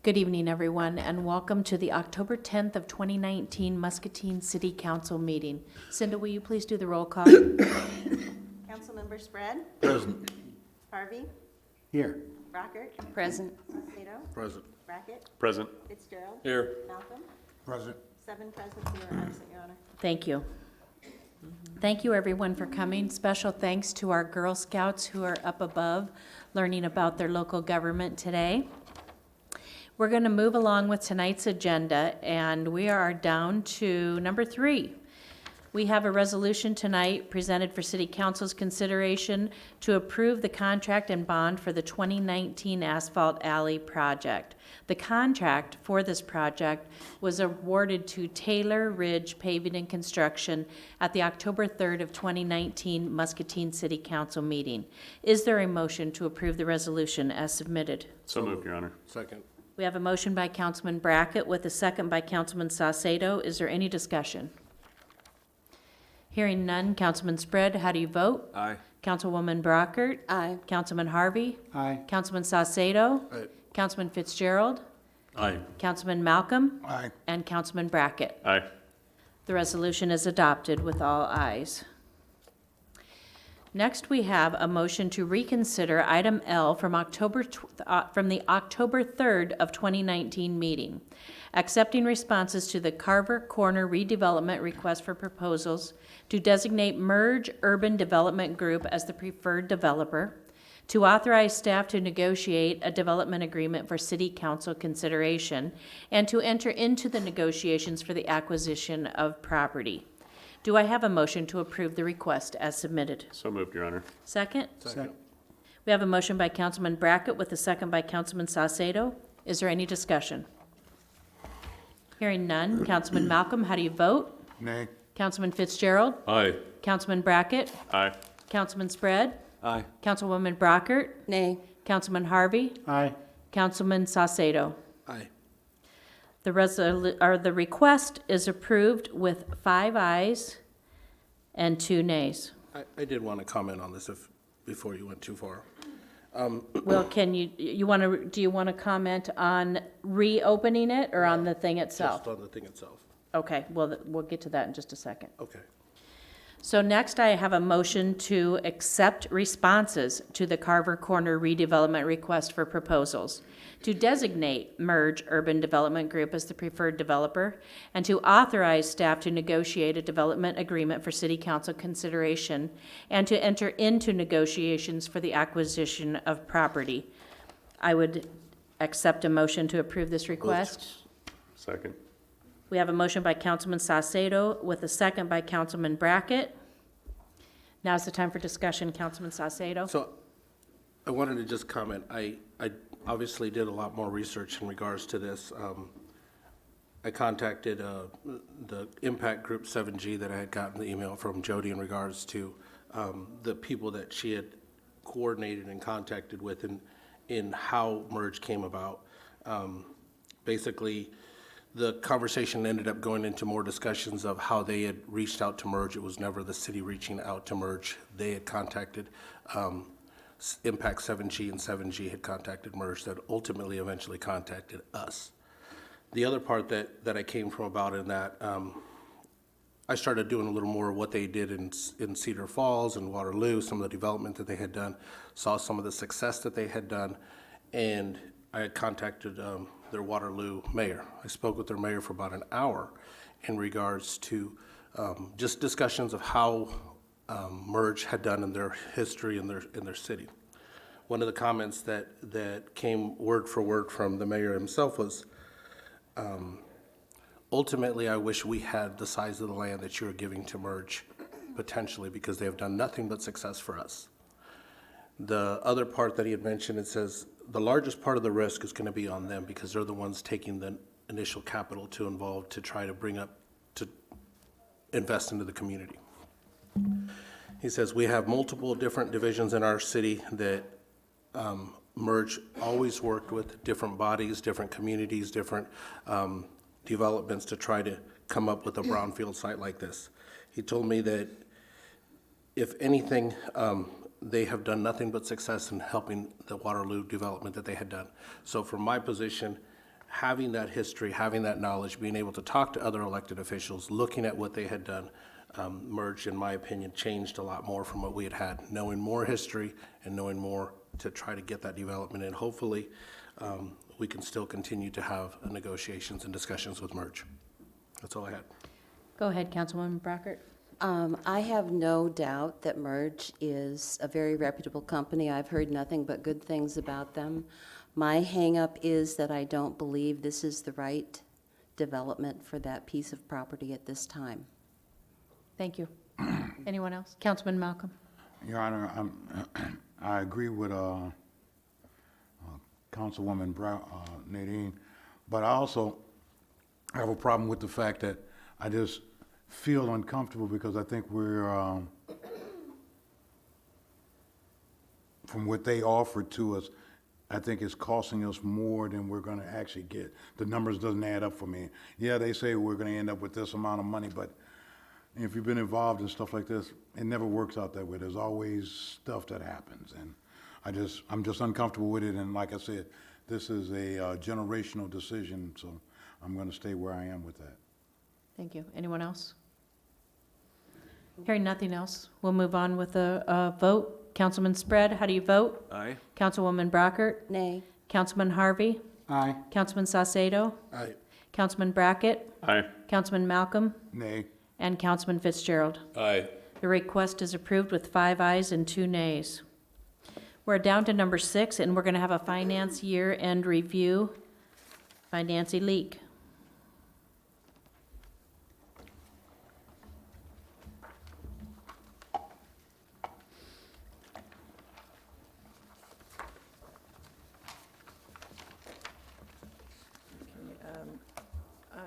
Good evening, everyone, and welcome to the October 10th of 2019 Muscatine City Council meeting. Cinda, will you please do the roll call? Councilmember Spread? Present. Harvey? Here. Brockert? Present. Saucedo? Present. Brackett? Present. Fitzgerald? Here. Malcolm? Present. 7 present, 0 absent, Your Honor. Thank you. Thank you, everyone, for coming. Special thanks to our Girl Scouts who are up above learning about their local government today. We're going to move along with tonight's agenda, and we are down to number 3. We have a resolution tonight presented for City Council's consideration to approve the contract and bond for the 2019 Asphalt Alley project. The contract for this project was awarded to Taylor Ridge Paving and Construction at the October 3rd of 2019 Muscatine City Council meeting. Is there a motion to approve the resolution as submitted? So moved, Your Honor. Second. We have a motion by Councilman Brackett with a second by Councilman Saucedo. Is there any discussion? Hearing none. Councilman Spread, how do you vote? Aye. Councilwoman Brockert? Aye. Councilman Harvey? Aye. Councilman Saucedo? Aye. Councilman Fitzgerald? Aye. Councilman Malcolm? Aye. And Councilman Brackett. Aye. The resolution is adopted with all ayes. Next, we have a motion to reconsider item L from the October 3rd of 2019 meeting, accepting responses to the Carver Corner redevelopment request for proposals to designate Merge Urban Development Group as the preferred developer, to authorize staff to negotiate a development agreement for city council consideration, and to enter into the negotiations for the acquisition of property. Do I have a motion to approve the request as submitted? So moved, Your Honor. Second? Second. We have a motion by Councilman Brackett with a second by Councilman Saucedo. Is there any discussion? Hearing none. Councilman Malcolm, how do you vote? Nay. Councilman Fitzgerald? Aye. Councilman Brackett? Aye. Councilman Spread? Aye. Councilwoman Brockert? Nay. Councilman Harvey? Aye. Councilman Saucedo? Aye. The request is approved with 5 ayes and 2 nays. I did want to comment on this before you went too far. Well, do you want to comment on reopening it or on the thing itself? Just on the thing itself. Okay, well, we'll get to that in just a second. Okay. So next, I have a motion to accept responses to the Carver Corner redevelopment request for proposals, to designate Merge Urban Development Group as the preferred developer, and to authorize staff to negotiate a development agreement for city council consideration, and to enter into negotiations for the acquisition of property. I would accept a motion to approve this request. Second. We have a motion by Councilman Saucedo with a second by Councilman Brackett. Now's the time for discussion, Councilman Saucedo. So I wanted to just comment. I obviously did a lot more research in regards to this. I contacted the impact group 7G that I had gotten the email from Jody in regards to the people that she had coordinated and contacted with in how Merge came about. Basically, the conversation ended up going into more discussions of how they had reached out to Merge. It was never the city reaching out to Merge. They had contacted Impact 7G, and 7G had contacted Merge that ultimately eventually contacted us. The other part that I came from about in that, I started doing a little more of what they did in Cedar Falls and Waterloo, some of the development that they had done, saw some of the success that they had done, and I had contacted their Waterloo mayor. I spoke with their mayor for about an hour in regards to just discussions of how Merge had done in their history in their city. One of the comments that came word for word from the mayor himself was, ultimately, I wish we had the size of the land that you're giving to Merge, potentially, because they have done nothing but success for us. The other part that he had mentioned, it says, the largest part of the risk is going to be on them because they're the ones taking the initial capital to involve to try to bring up, to invest into the community. He says, we have multiple different divisions in our city that Merge always worked with, different bodies, different communities, different developments to try to come up with a brownfield site like this. He told me that if anything, they have done nothing but success in helping the Waterloo development that they had done. So from my position, having that history, having that knowledge, being able to talk to other elected officials, looking at what they had done, Merge, in my opinion, changed a lot more from what we had had. Knowing more history and knowing more to try to get that development in. Hopefully, we can still continue to have negotiations and discussions with Merge. That's all I had. Go ahead, Councilwoman Brockert. I have no doubt that Merge is a very reputable company. I've heard nothing but good things about them. My hangup is that I don't believe this is the right development for that piece of property at this time. Thank you. Anyone else? Councilman Malcolm? Your Honor, I agree with Councilwoman Nadine, but I also have a problem with the fact that I just feel uncomfortable because I think we're, from what they offered to us, I think it's costing us more than we're gonna actually get. The numbers doesn't add up for me. Yeah, they say we're gonna end up with this amount of money, but if you've been involved in stuff like this, it never works out that way. There's always stuff that happens, and I'm just uncomfortable with it, and like I said, this is a generational decision, so I'm gonna stay where I am with that. Thank you. Anyone else? Hearing nothing else, we'll move on with a vote. Councilman Spread, how do you vote? Aye. Councilwoman Brockert? Nay. Councilman Harvey? Aye. Councilman Saucedo? Aye. Councilman Brackett? Aye. Councilman Malcolm? Nay. And Councilman Fitzgerald. Aye. The request is approved with 5 ayes and 2 nays. We're down to number 6, and we're going to have a finance year-end review by Nancy Leak.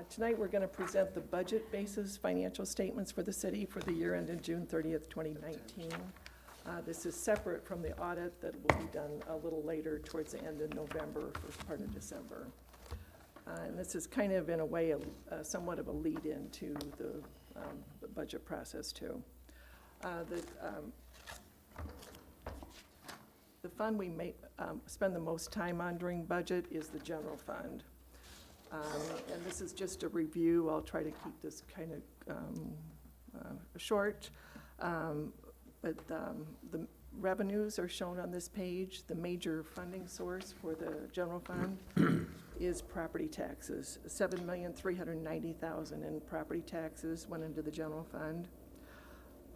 Tonight, we're going to present the budget basis financial statements for the city for the year ended June 30th, 2019. This is separate from the audit that will be done a little later towards the end of November, first part of December. And this is kind of, in a way, somewhat of a lead-in to the budget process, too. The fund we may spend the most time on during budget is the general fund. And this is just a review. I'll try to keep this kind of short. But the revenues are shown on this page. The major funding source for the general fund is property taxes. $7,390,000 in property taxes went into the general fund.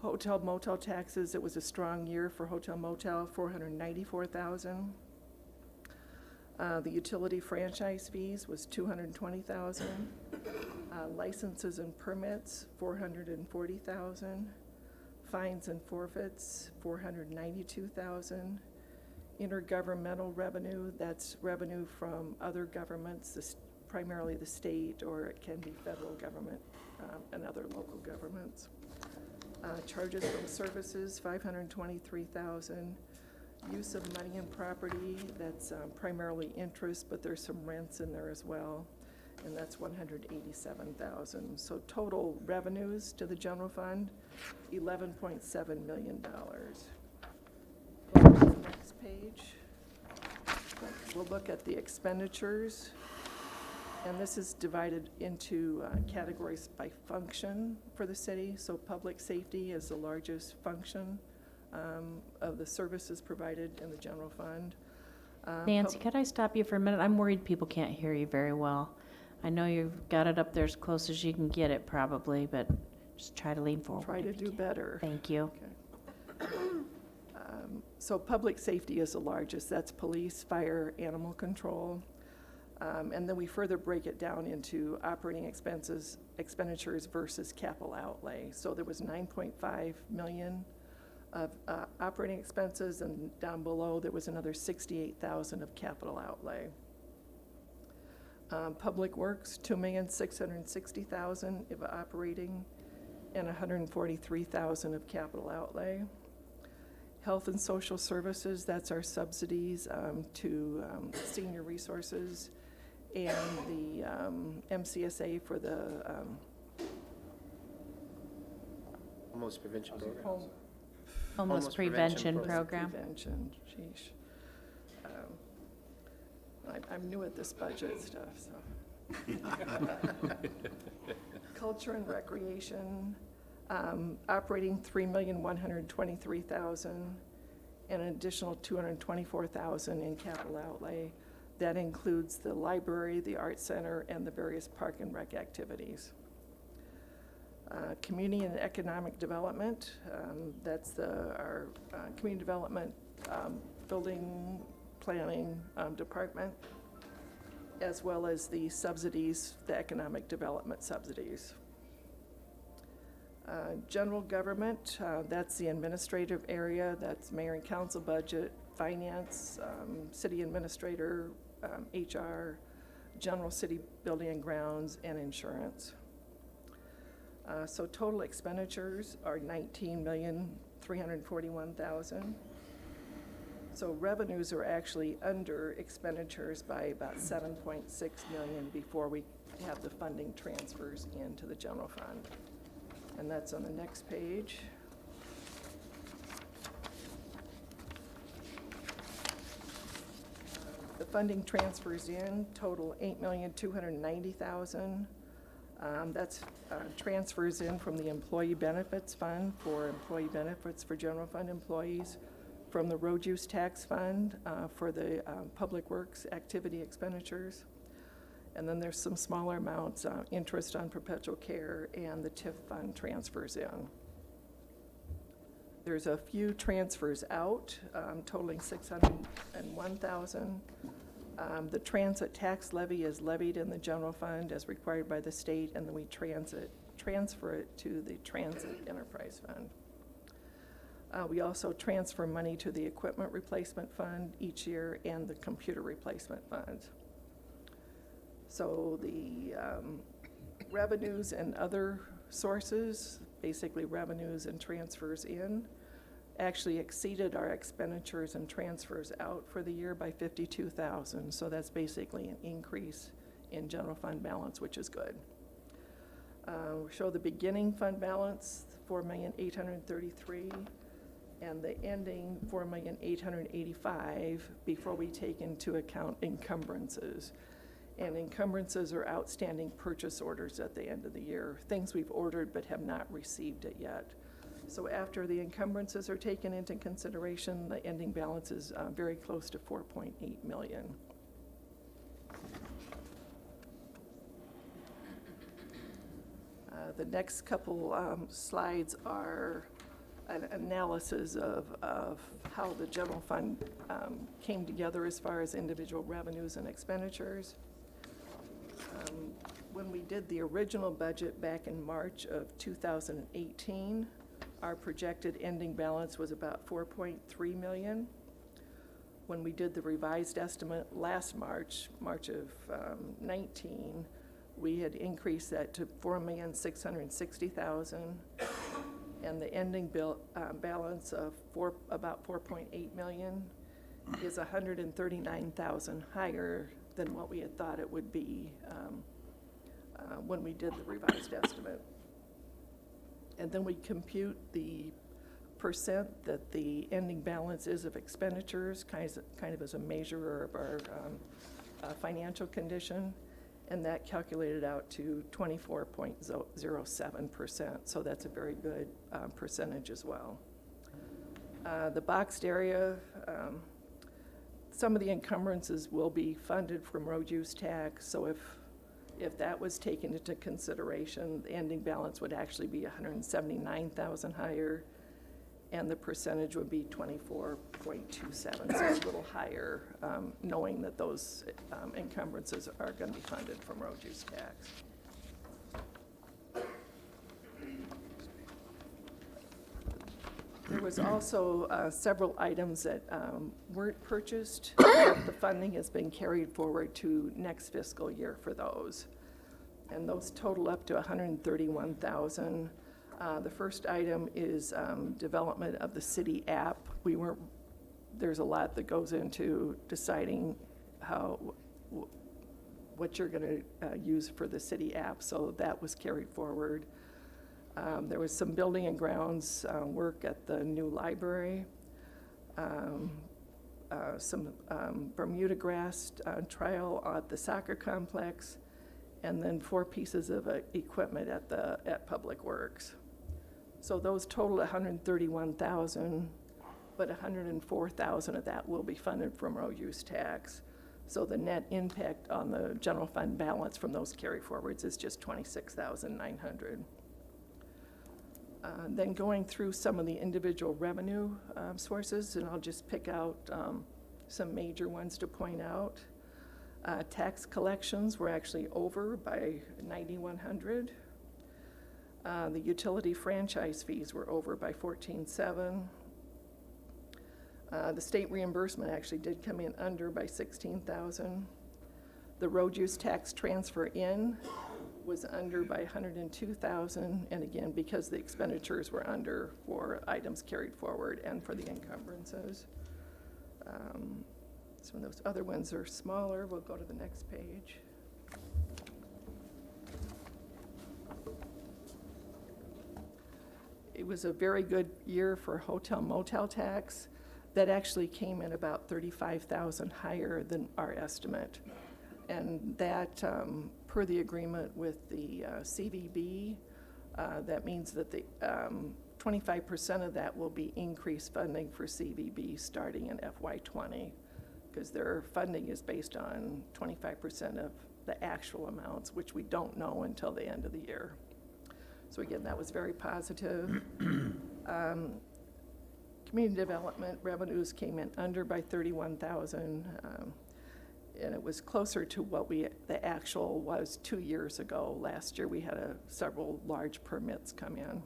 Hotel motel taxes, it was a strong year for hotel motel, $494,000. The utility franchise fees was $220,000. Licenses and permits, $440,000. Fines and forfeits, $492,000. Intergovernmental revenue, that's revenue from other governments, primarily the state, or it can be federal government and other local governments. Charges from services, $523,000. Use of money and property, that's primarily interest, but there's some rents in there as well, and that's $187,000. So total revenues to the general fund, $11.7 million. Go to the next page. We'll look at the expenditures, and this is divided into categories by function for the city. So public safety is the largest function of the services provided in the general fund. Nancy, could I stop you for a minute? I'm worried people can't hear you very well. I know you've got it up there as close as you can get it probably, but just try to lean forward. Try to if you do can. better. Thank you. Okay. So public safety is the largest. That's police, fire, animal control. And then we further break it down into operating expenditures versus capital outlay. So there was $9.5 million of operating expenses, and down below there was another $68,000 of capital outlay. Public Works, $2,660,000 of operating and $143,000 of capital outlay. Health and Social Services, that's our subsidies to senior resources, and the MCSA for the Homeless prevention program. home Homeless prevention program. prevention, sheesh. I'm new at this budget stuff, so. Culture and recreation, operating $3,123,000, and an additional $224,000 in capital outlay. That includes the library, the art center, and the various park and rec activities. Community and economic development, that's our community development building planning department, as well as the subsidies, the economic development subsidies. General government, that's the administrative area, that's mayor and council budget, finance, city administrator, HR, general city building and grounds, and insurance. So total expenditures are $19,341,000. So revenues are actually under expenditures by about $7.6 million before we have the funding transfers into the general fund. And that's on the next page. The funding transfers in total $8,290,000. That's transfers in from the employee benefits fund for employee benefits for general fund employees, from the road use tax fund for the public works activity expenditures. And then there's some smaller amounts, interest on perpetual care, and the TIF fund transfers in. There's a few transfers out, totaling $601,000. The transit tax levy is levied in the general fund as required by the state, and then we transfer it to the transit enterprise fund. We also transfer money to the equipment replacement fund each year and the computer replacement fund. So the revenues and other sources, basically revenues and transfers in, actually exceeded our expenditures and transfers out for the year by $52,000. So that's basically an increase in general fund balance, which is good. We show the beginning fund balance, $4,833,000, and the ending $4,885,000 before we take into account encumbrances. And encumbrances are outstanding purchase orders at the end of the year, things we've ordered but have not received it yet. So after the encumbrances are taken into consideration, the ending balance is very close to $4.8 million. The next couple slides are an analysis of how the general fund came together as far as individual revenues and expenditures. When we did the original budget back in March of 2018, our projected ending balance was about $4.3 million. When we did the revised estimate last March of 19, we had increased that to $4,660,000, and the ending balance of about $4.8 million is $139,000 higher than what we had thought it would be when we did the revised estimate. And then we compute the percent that the ending balance is of expenditures, kind of as a measure of our financial condition, and that calculated out to 24.07%, so that's a very good percentage as well. The boxed area, some of the encumbrances will be funded from road use tax, so if that was taken into consideration, the ending balance would actually be $179,000 higher, and the percentage would be 24.27, so a little higher, knowing that those encumbrances are going to be funded from road use tax. There was also several items that weren't purchased, but the funding has been carried forward to next fiscal year for those. And those total up to $131,000. The first item is development of the city app. There's a lot that goes into deciding what you're going to use for the city app, so that was carried forward. There was some building and grounds work at the new library. some Bermuda grass trial at the soccer complex, and then 4 pieces of equipment at Public Works. So those total $131,000, but $104,000 of that will be funded from road use tax. So the net impact on the general fund balance from those carry forwards is just $26,900. Then going through some of the individual revenue sources, and I'll just pick out some major ones to point out. Tax collections were actually over by $9,100. The utility franchise fees were over by $14,700. The state reimbursement actually did come in under by $16,000. The road use tax transfer in was under by $102,000, and again, because the expenditures were under for items carried forward and for the encumbrances. Some of those other ones are smaller. We'll go to the next page. It was a very good year for hotel motel tax. That actually came in about $35,000 higher than our estimate. And that, per the agreement with the CVB, that means that the 25% of that will be increased funding for CVB starting in FY20, because their funding is based on 25% of the actual amounts, which we don't know until the end of the year. So again, that was very positive. Community development revenues came in under by $31,000, and it was closer to what the actual was 2 years ago. Last year, we had several large permits come in.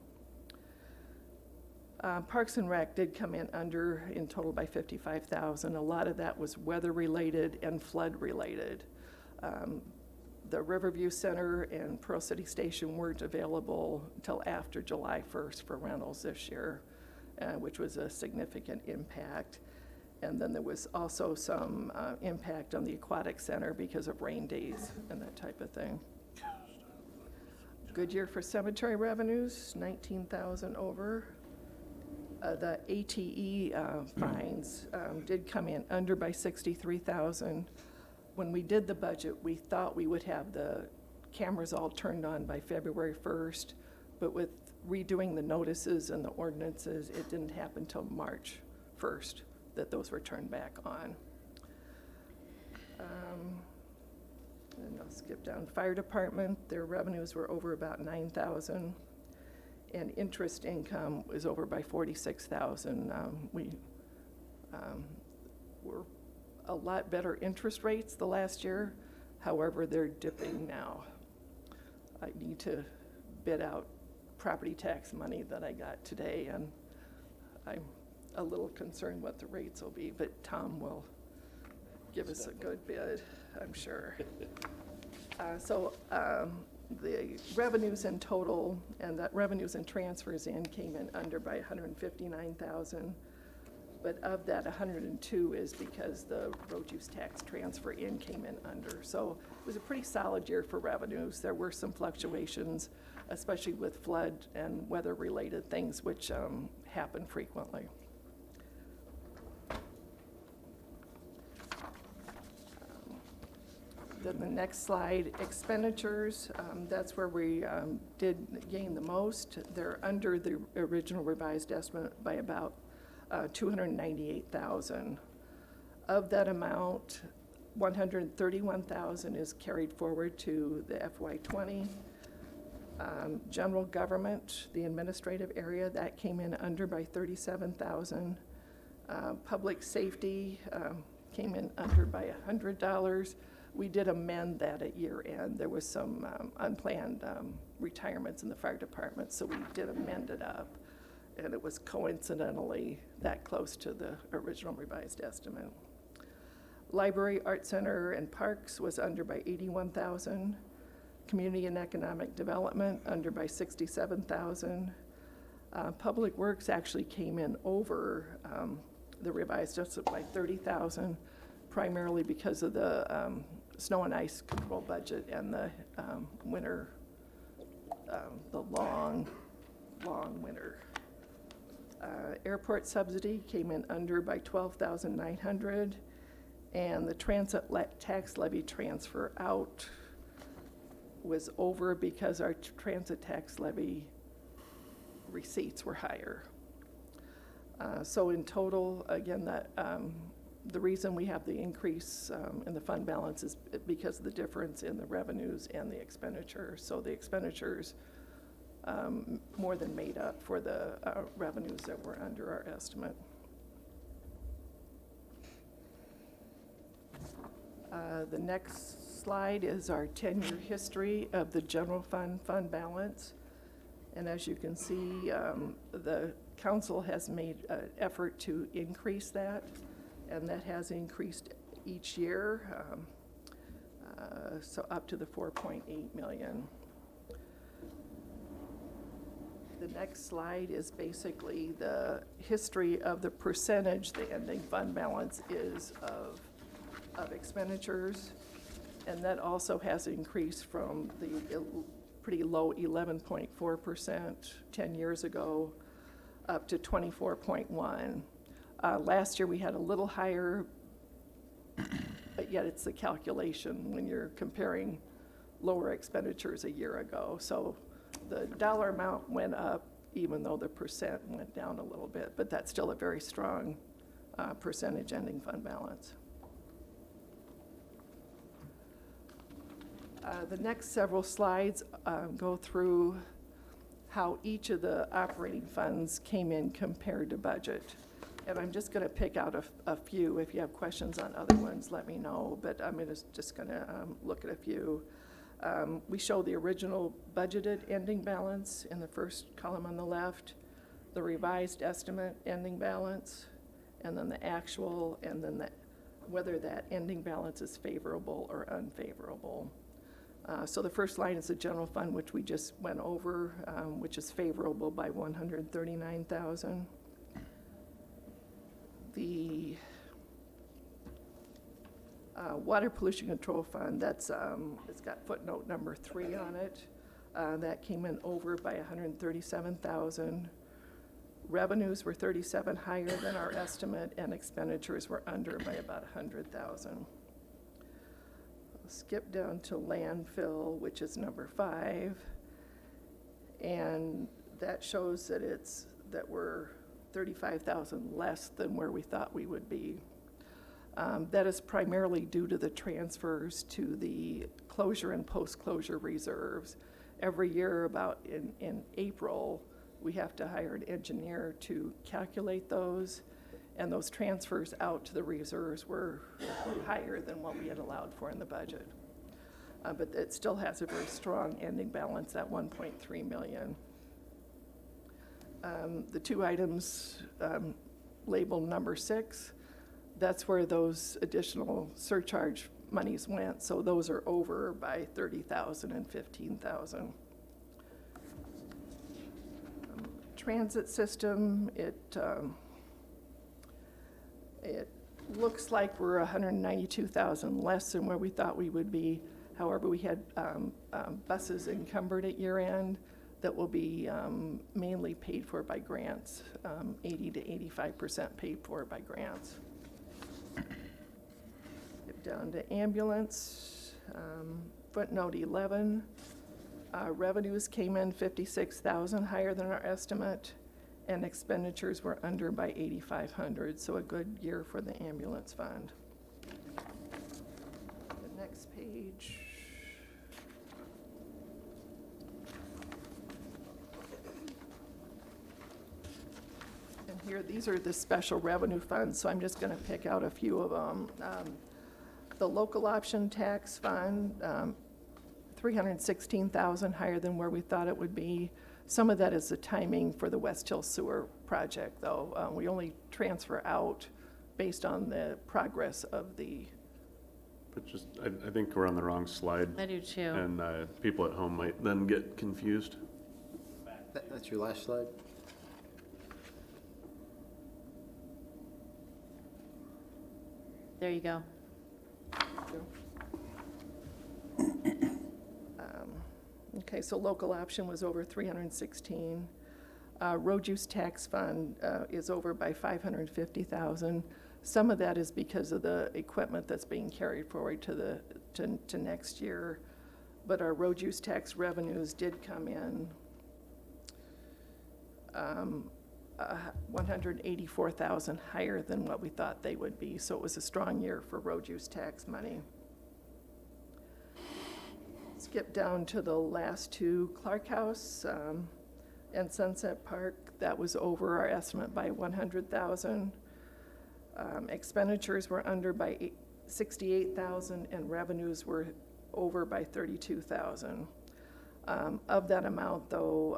Parks and Rec did come in under in total by $55,000. A lot of that was weather-related and flood-related. The Riverview Center and Pearl City Station weren't available until after July 1st for rentals this year, which was a significant impact. And then there was also some impact on the Aquatic Center because of rain days and that type of thing. Good year for cemetery revenues, $19,000 over. The ATE fines did come in under by $63,000. When we did the budget, we thought we would have the cameras all turned on by February 1st, but with redoing the notices and the ordinances, it didn't happen until March 1st that those were turned back on. And I'll skip down. Fire department, their revenues were over about $9,000, and interest income was over by $46,000. We were a lot better interest rates the last year. However, they're dipping now. I need to bid out property tax money that I got today, and I'm a little concerned what the rates will be, but Tom will give us a good bid, I'm sure. The revenues in total, and that revenues and transfers in came in under by $159,000. But of that, 102 is because the road use tax transfer in came in under. So it was a pretty solid year for revenues. There were some fluctuations, especially with flood and weather-related things, which happen frequently. Then the next slide, expenditures, that's where we did gain the most. They're under the original revised estimate by about $298,000. Of that amount, $131,000 is carried forward to the FY20. General government, the administrative area, that came in under by $37,000. Public safety came in under by $100. We did amend that at year end. There was some unplanned retirements in the fire department, so we did amend it up. And it was coincidentally that close to the original revised estimate. Library, Art Center, and Parks was under by $81,000. Community and Economic Development under by $67,000. Public Works actually came in over the revised estimate by $30,000, primarily because of the snow and ice control budget and the winter, the long winter. Airport subsidy came in under by 12,900, and the transit tax levy transfer out was over because our transit tax levy receipts were higher. So in total, again, the reason we have the increase in the fund balance is because of the difference in the revenues and the expenditures. So the expenditures more than made up for the revenues that were under our estimate. The next slide is our 10-year history of the general fund balance. And as you can see, the council has made an effort to increase that, and that has increased each year, so up to the 4.8 million. The next slide is basically the history of the percentage the ending fund balance is of expenditures, and that also has increased from the pretty low 11.4% 10 years ago up to 24.1. Last year we had a little higher, but yet it's the calculation when you're comparing lower expenditures a year ago. So the dollar amount went up even though the percent went down a little bit, but that's still a very strong percentage ending fund balance. The next several slides go through how each of the operating funds came in compared to budget. And I'm just going to pick out a few. If you have questions on other ones, let me know, but I'm just going to look at a few. We show the original budgeted ending balance in the first column on the left, the revised estimate ending balance, and then the actual, and then whether that ending balance is favorable or unfavorable. So the first line is the general fund, which we just went over, which is favorable by 139,000. The Water Pollution Control Fund, that's it's got footnote number 3 on it. That came in over by 137,000. Revenues were 37 higher than our estimate, and expenditures were under by about 100,000. Skip down to landfill, which is number 5, and that shows that we're 35,000 less than where we thought we would be. That is primarily due to the transfers to the closure and post-closure reserves. Every year, about in April, we have to hire an engineer to calculate those, and those transfers out to the reserves were higher than what we had allowed for in the budget. But it still has a very strong ending balance at 1.3 million. The two items labeled number 6, that's where those additional surcharge monies went, so those are over by 30,000 and 15,000. Transit system, it looks like we're 192,000 less than where we thought we would be. However, we had buses encumbered at year end that will be mainly paid for by grants, 80 to 85% paid for by grants. Get down to ambulance, footnote 11. Revenues came in 56,000 higher than our estimate, and expenditures were under by 8,500, so a good year for the ambulance fund. The next page. And here, these are the special revenue funds, so I'm just going to pick out a few of them. The local option tax fund, 316,000 higher than where we thought it would be. Some of that is the timing for the West Hill Sewer project, though. We only transfer out based on the progress of the. But just, I think we're on the wrong slide, I do too. and people at home might then get confused. That's your last slide? There you go. Okay, so local option was over 316. Road use tax fund is over by $550,000. Some of that is because of the equipment that's being carried forward to next year. But our road use tax revenues did come in $184,000 higher than what we thought they would be. So it was a strong year for road use tax money. Skip down to the last two, Clark House and Sunset Park. That was over our estimate by $100,000. Expenditures were under by $68,000 and revenues were over by $32,000. Of that amount, though,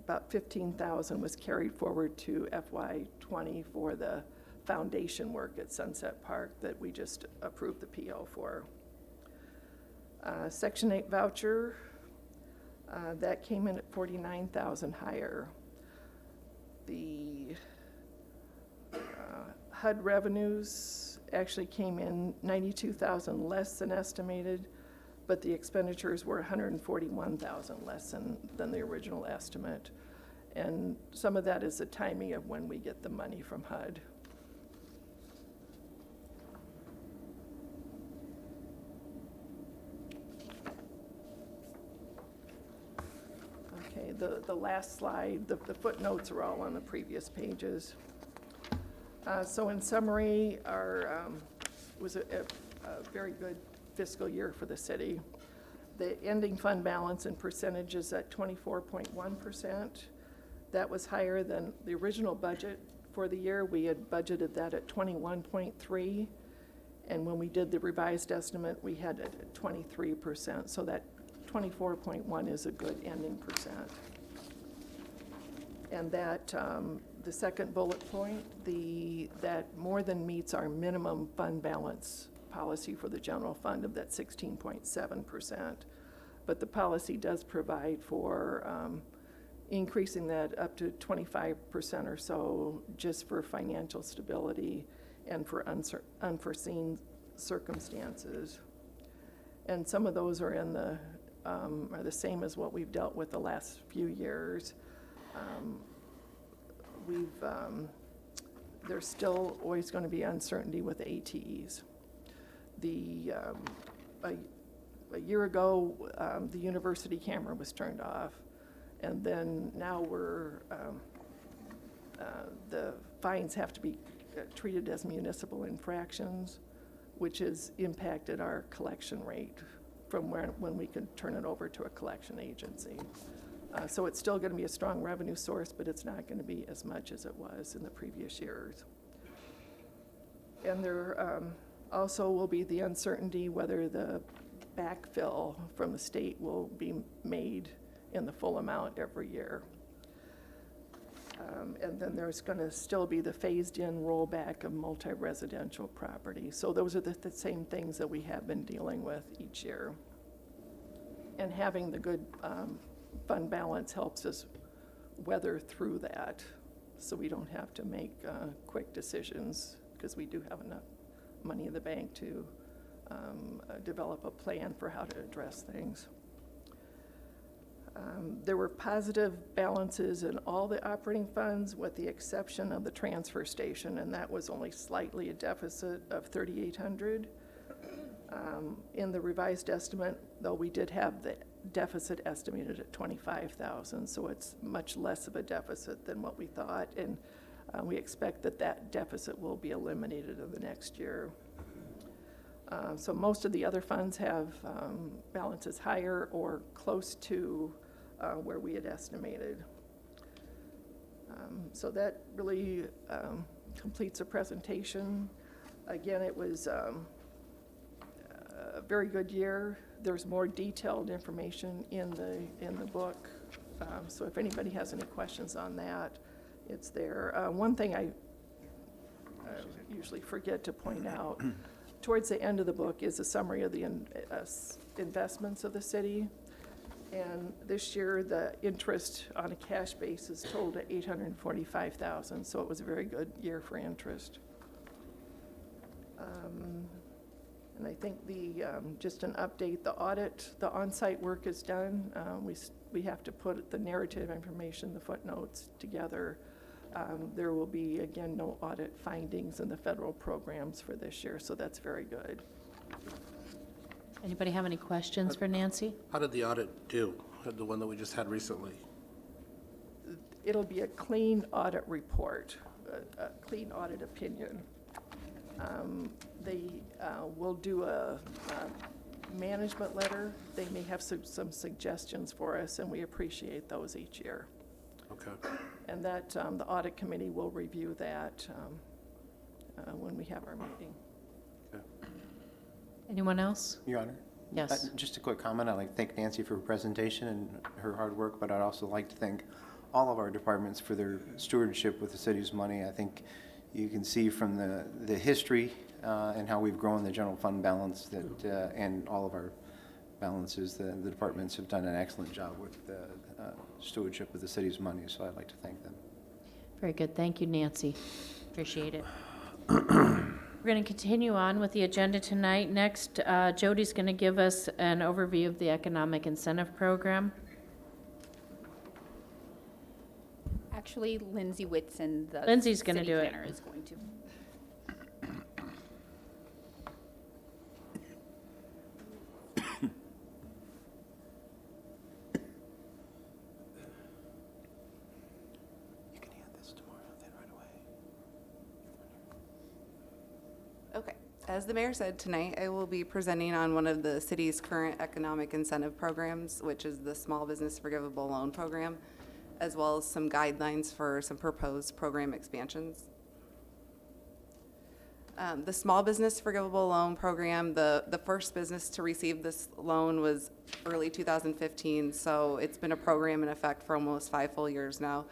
about $15,000 was carried forward to FY20 for the foundation work at Sunset Park that we just approved the PO for. Section 8 voucher, that came in at $49,000 higher. The HUD revenues actually came in $92,000 less than estimated, but the expenditures were $141,000 less than the original estimate. And some of that is the timing of when we get the money from HUD. Okay, the last slide, the footnotes are all on the previous pages. So in summary, our was a very good fiscal year for the city. The ending fund balance in percentage is at 24.1%. That was higher than the original budget for the year. We had budgeted that at 21.3%, and when we did the revised estimate, we had it at 23%. So that 24.1 is a good ending percent. And that the second bullet point, that more than meets our minimum fund balance policy for the general fund of that 16.7%. But the policy does provide for increasing that up to 25% or so just for financial stability and for unforeseen circumstances. And some of those are are the same as what we've dealt with the last few years. There's still always going to be uncertainty with ATEs. A year ago, the university camera was turned off, and then now the fines have to be treated as municipal infractions, which has impacted our collection rate from when we can turn it over to a collection agency. So it's still going to be a strong revenue source, but it's not going to be as much as it was in the previous years. And there also will be the uncertainty whether the backfill from the state will be made in the full amount every year. And then there's going to still be the phased-in rollback of multi-residential property. So those are the same things that we have been dealing with each year. And having the good fund balance helps us weather through that, so we don't have to make quick decisions, because we do have enough money in the bank to develop a plan for how to address things. There were positive balances in all the operating funds with the exception of the transfer station, and that was only slightly a deficit of $3,800. In the revised estimate, though, we did have the deficit estimated at $25,000, so it's much less of a deficit than what we thought, and we expect that deficit will be eliminated in the next year. So most of the other funds have balances higher or close to where we had estimated. So that really completes the presentation. Again, it was a very good year. There's more detailed information in the book. So if anybody has any questions on that, it's there. One thing I usually forget to point out, towards the end of the book is a summary of the investments of the city. And this year, the interest on a cash basis totaled at $845,000, so it was a very good year for interest. And I think just an update, the audit, the on-site work is done. We have to put the narrative information, the footnotes together. There will be, again, no audit findings in the federal programs for this year, so that's very good. Anybody have any questions for Nancy? How did the audit do, the one that we just had recently? It'll be a clean audit report, a clean audit opinion. They will do a management letter. They may have some suggestions for us, and we appreciate those each year. Okay. And that the audit committee will review that when we have our meeting. Anyone else? Your Honor? Yes. Just a quick comment. I'd like to thank Nancy for her presentation and her hard work, but I'd also like to thank all of our departments for their stewardship with the city's money. I think you can see from the history and how we've grown the general fund balance that, and all of our balances, the departments have done an excellent job with stewardship with the city's money, so I'd like to thank them. Very good. Thank you, Nancy. Appreciate it. We're going to continue on with the agenda tonight. Next, Jody's going to give us an overview of the Economic Incentive Program. Actually, Lindsay Whitson, the Lindsay's gonna city do it. planner, is going to. You can hand this tomorrow, then right away. Okay. As the mayor said, tonight I will be presenting on one of the city's current economic incentive programs, which is the Small Business Forgivable Loan Program, as well as some guidelines for some proposed program expansions. The Small Business Forgivable Loan Program, the first business to receive this loan was early 2015, so it's been a program in effect for almost 5 full years now.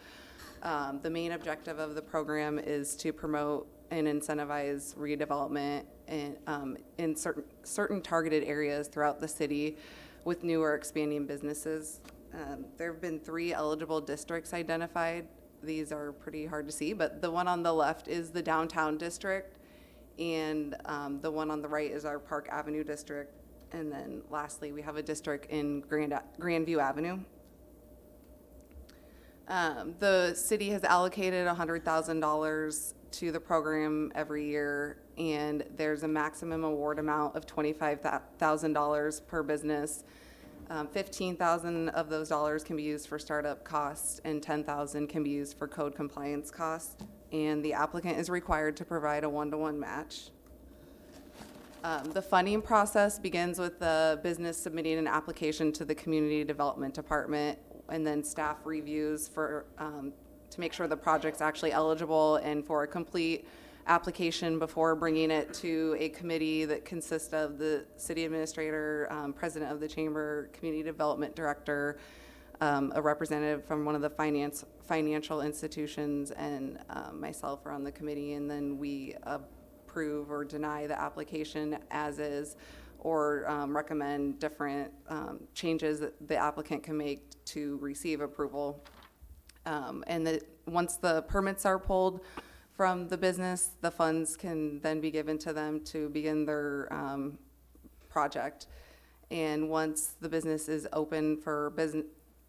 The main objective of the program is to promote and incentivize redevelopment in certain targeted areas throughout the city with new or expanding businesses. There have been 3 eligible districts identified. These are pretty hard to see, but the one on the left is the downtown district, and the one on the right is our Park Avenue district. And then lastly, we have a district in Grandview Avenue. The city has allocated $100,000 to the program every year, and there's a maximum award amount of $25,000 per business. $15,000 of those dollars can be used for startup costs, and $10,000 can be used for code compliance costs. And the applicant is required to provide a 1-to-1 match. The funding process begins with the business submitting an application to the Community Development Department, and then staff reviews for to make sure the project's actually eligible, and for a complete application before bringing it to a committee that consists of the city administrator, president of the chamber, community development director, a representative from one of the financial institutions, and myself are on the committee, and then we approve or deny the application as is, or recommend different changes that the applicant can make to receive approval. And once the permits are pulled from the business, the funds can then be given to them to begin their project. And once the business is open for business,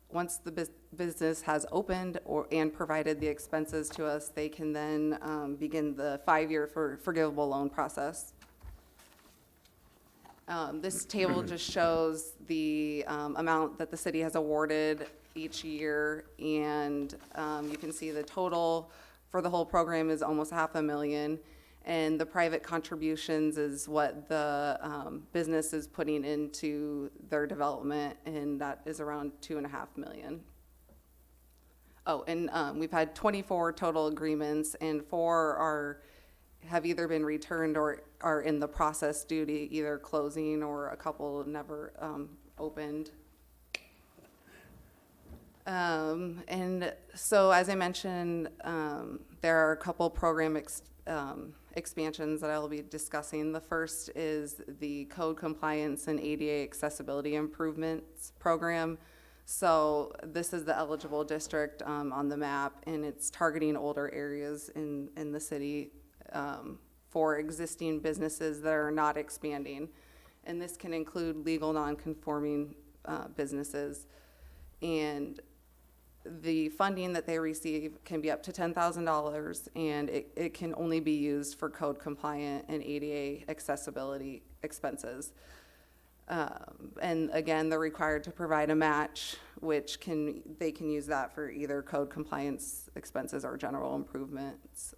once the business has opened and provided the expenses to us, they can then begin the 5-year forgivable loan process. This table just shows the amount that the city has awarded each year, and you can see the total for the whole program is almost $500,000, and the private contributions is what the business is putting into their development, and that is around $2.5 million. Oh, and we've had 24 total agreements, and 4 have either been returned or are in the process due to either closing, or a couple never opened. And so, as I mentioned, there are a couple program expansions that I will be discussing. The first is the code compliance and ADA accessibility improvements program. So this is the eligible district on the map, and it's targeting older areas in the city for existing businesses that are not expanding. And this can include legal non-conforming businesses. And the funding that they receive can be up to $10,000, and it can only be used for code compliant and ADA accessibility expenses. And again, they're required to provide a match, which they can use that for either code compliance expenses or general improvements.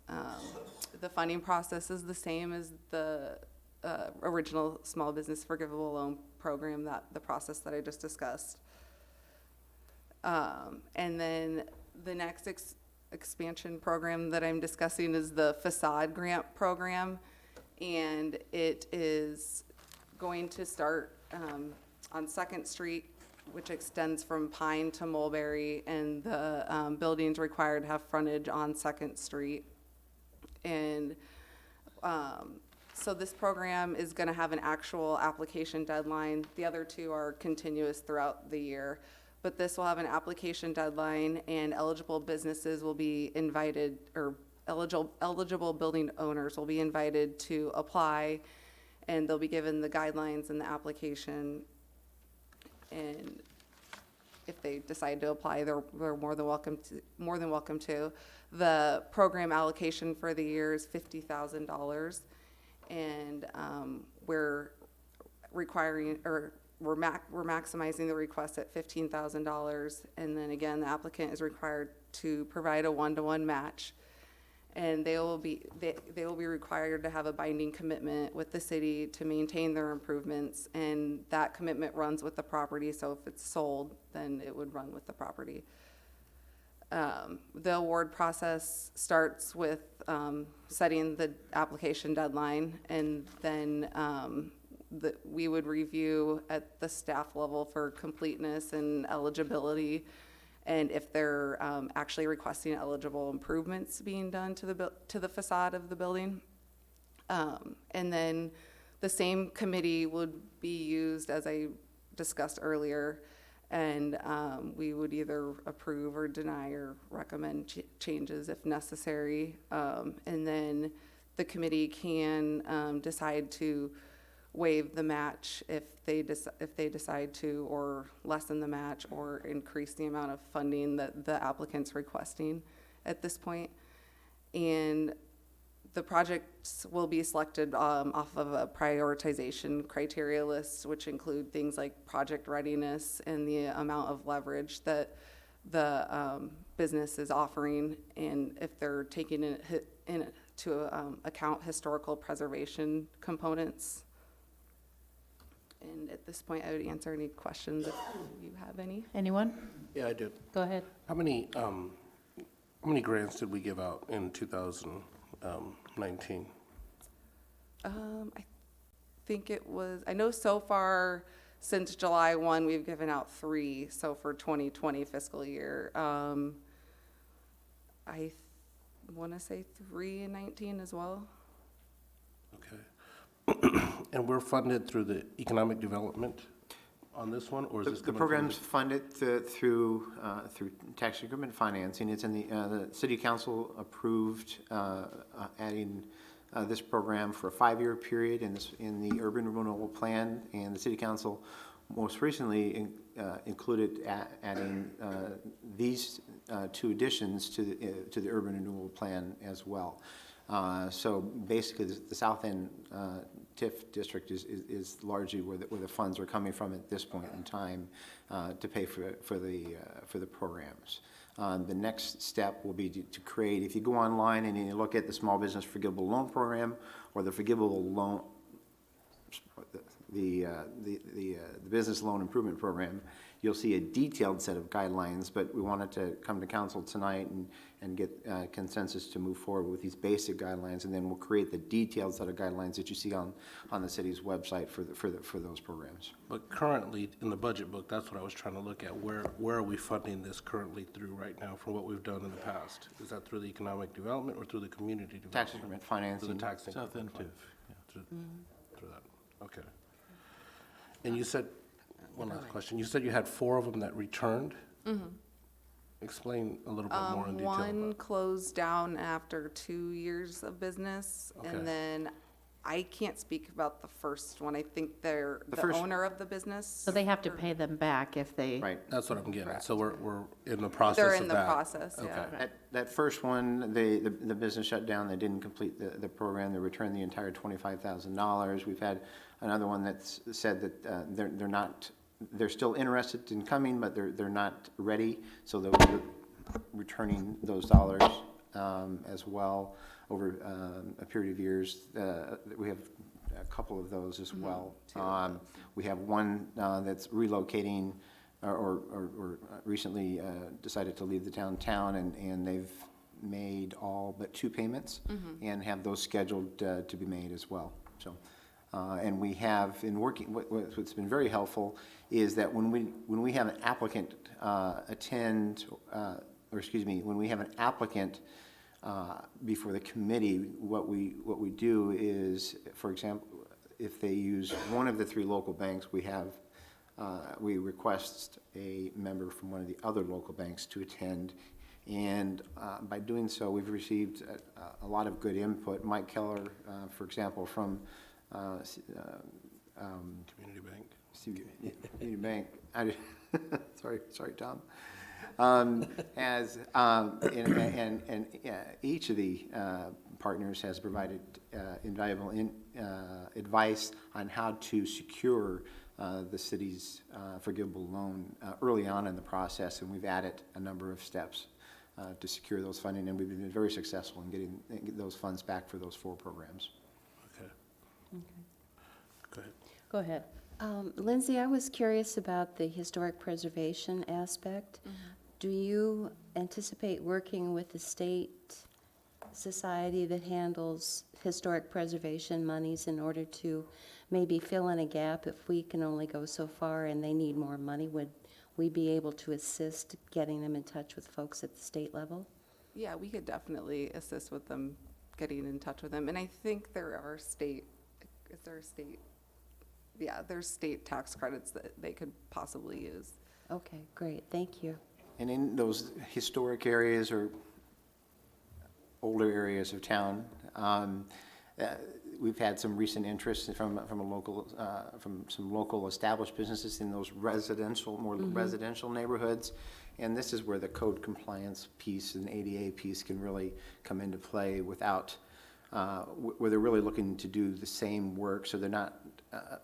The funding process is the same as the original Small Business Forgivable Loan Program, the process that I just discussed. And then the next expansion program that I'm discussing is the Facade Grant Program, and it is going to start on Second Street, which extends from Pine to Mulberry, and the buildings required to have frontage on Second Street. And so this program is going to have an actual application deadline. The other two are continuous throughout the year, but this will have an application deadline, and eligible businesses will be invited, or eligible building owners will be invited to apply, and they'll be given the guidelines in the application. And if they decide to apply, they're more than welcome to. The program allocation for the year is $50,000, and we're maximizing the request at $15,000, and then again, the applicant is required to provide a 1-to-1 match. And they will be required to have a binding commitment with the city to maintain their improvements, and that commitment runs with the property. So if it's sold, then it would run with the property. The award process starts with setting the application deadline, and then we would review at the staff level for completeness and eligibility, and if they're actually requesting eligible improvements being done to the facade of the building. And then the same committee would be used, as I discussed earlier, and we would either approve or deny or recommend changes if necessary. And then the committee can decide to waive the match if they decide to, or lessen the match, or increase the amount of funding that the applicant's requesting at this point. And the projects will be selected off of a prioritization criteria list, which include things like project readiness and the amount of leverage that the business is offering, and if they're taking into account historical preservation components. And at this point, I would answer any questions if you have any. Anyone? Yeah, I did. Go ahead. How many grants did we give out in 2019? I think it was, I know so far since July 1, we've given out 3. So for 2020 fiscal year, I want to say 3 in 19 as well. Okay. And we're funded through the economic development on this one, or is this The coming from program's funded through tax increment financing. It's in the city council approved adding this program for a 5-year period in the urban renewal plan, and the city council most recently included adding these 2 additions to the urban renewal plan as well. So basically, the South End TIF district is largely where the funds are coming from at this point in time to pay for the programs. The next step will be to create. If you go online and you look at the Small Business Forgivable Loan Program, or the Forgivable Loan, the Business Loan Improvement Program, you'll see a detailed set of guidelines, but we wanted to come to council tonight and get consensus to move forward with these basic guidelines, and then we'll create the detailed set of guidelines that you see on the city's website for those programs. But currently, in the budget book, that's what I was trying to look at. Where are we funding this currently through right now from what we've done in the past? Is that through the economic development or through the community development? Tax increment financing. Through the tax increment. South End TIF, Through that, okay. And you said, one last question, you said you had 4 of them that returned? Explain a little bit more in detail. One closed down after 2 years of business, Okay. and then I can't speak about the first one. I think they're The the first- owner of the business. So they have to pay them back if they. Right. That's what I'm getting at. So we're in the process They're of in that. the process, yeah. Okay. That first one, the business shut down, they didn't complete the program, they returned the entire $25,000. We've had another one that's said that they're still interested in coming, but they're not ready, so they'll be returning those dollars as well over a period of years. We have a couple of those as well. We have one that's relocating or recently decided to leave the downtown, and they've made all but 2 payments and have those scheduled to be made as well. So, and we have, in working, what's been very helpful is that when we have an applicant when we have an applicant before the committee, what we do is, for example, if they use one of the 3 local banks, we request a member from one of the other local banks to attend. And by doing so, we've received a lot of good input. Mike Keller, for example, from Community Bank. Community Bank. Sorry, Tom. Each of the partners has provided invaluable advice on how to secure the city's forgivable loan early on in the process, and we've added a number of steps to secure those funding, and we've been very successful in getting those funds back for those 4 programs. Okay. Go ahead. Go ahead. Lindsay, I was curious about the historic preservation aspect. Do you anticipate working with the state society that handles historic preservation monies in order to maybe fill in a gap if we can only go so far and they need more money? Would we be able to assist getting them in touch with folks at the state level? Yeah, we could definitely assist with them, getting in touch with them. And I think there are there's state tax credits that they could possibly use. Okay, great, thank you. And in those historic areas or older areas of town, we've had some recent interest from some local established businesses in those more residential neighborhoods. And this is where the code compliance piece and ADA piece can really come into play without, where they're really looking to do the same work. So they're not,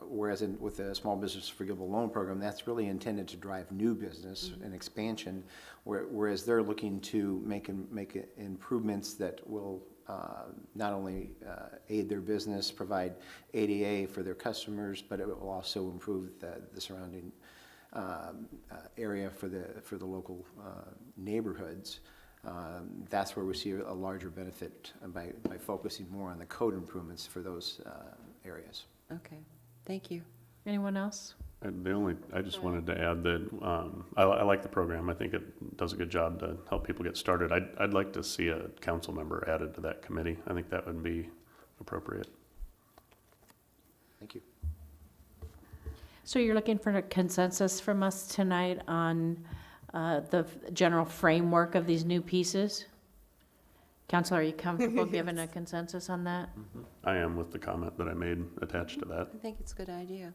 whereas with the Small Business Forgivable Loan Program, that's really intended to drive new business and expansion, whereas they're looking to make improvements that will not only aid their business, provide ADA for their customers, but it will also improve the surrounding area for the local neighborhoods. That's where we see a larger benefit by focusing more on the code improvements for those areas. Okay, thank you. Anyone else? I just wanted to add that I like the program. I think it does a good job to help people get started. I'd like to see a council member added to that committee. I think that would be appropriate. Thank you. So you're looking for a consensus from us tonight on the general framework of these new pieces? Council, are you comfortable giving a consensus on that? I am, with the comment that I made attached to that. I think it's a good idea.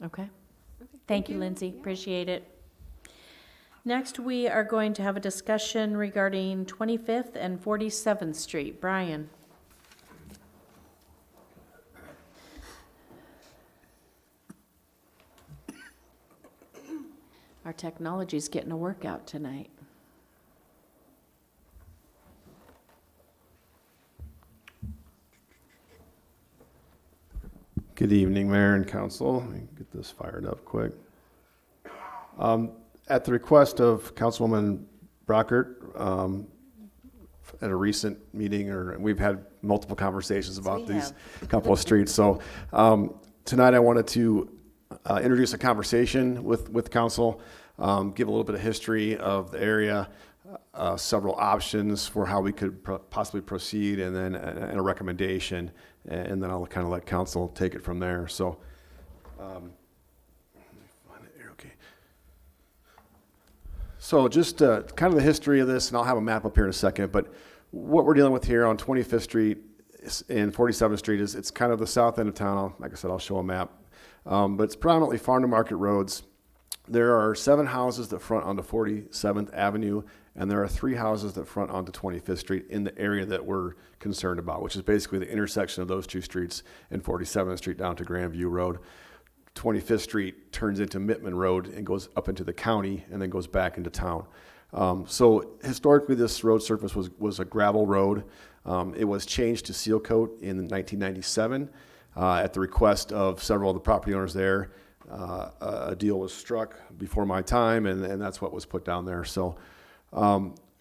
Okay. Thank you, Lindsay. Appreciate it. Next, we are going to have a discussion regarding 25th and 47th Street. Brian? Our technology's getting a workout tonight. Good evening, Mayor and Council. Let me get this fired up quick. At the request of Councilwoman Brockert, at a recent meeting, or we've had multiple conversations about these couple of streets. So tonight I wanted to introduce a conversation with Council, give a little bit of history of the area, several options for how we could possibly proceed, and then a recommendation, and then I'll kind of let Council take it from there. So, let me find it here, okay. So just kind of the history of this, and I'll have a map up here in a second, but what we're dealing with here on 25th Street and 47th Street is it's kind of the south end of town. Like I said, I'll show a map. But it's predominantly farm to market roads. There are 7 houses that front onto 47th Avenue, and there are 3 houses that front onto 25th Street in the area that we're concerned about, which is basically the intersection of those 2 streets and 47th Street down to Grandview Road. 25th Street turns into Mittman Road and goes up into the county and then goes back into town. So historically, this road surface was a gravel road. It was changed to seal coat in 1997 at the request of several of the property owners there. A deal was struck before my time, and that's what was put down there. So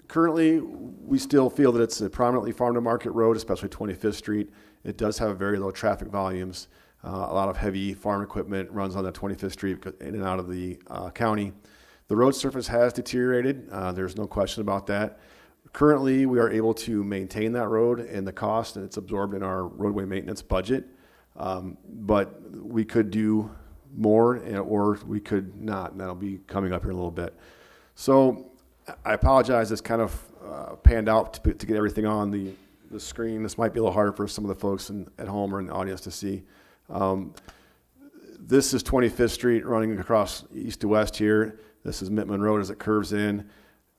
currently, we still feel that it's a prominently farm-to-market road, especially 25th Street. It does have very low traffic volumes. A lot of heavy farm equipment runs on that 25th Street in and out of the county. The road surface has deteriorated. There's no question about that. Currently, we are able to maintain that road and the cost, and it's absorbed in our roadway maintenance budget. But we could do more, or we could not, and that'll be coming up here in a little bit. So I apologize, it's kind of panned out to get everything on the screen. This might be a little harder for some of the folks at home or in the audience to see. This is 25th Street running across east to west here. This is Mittman Road as it curves in.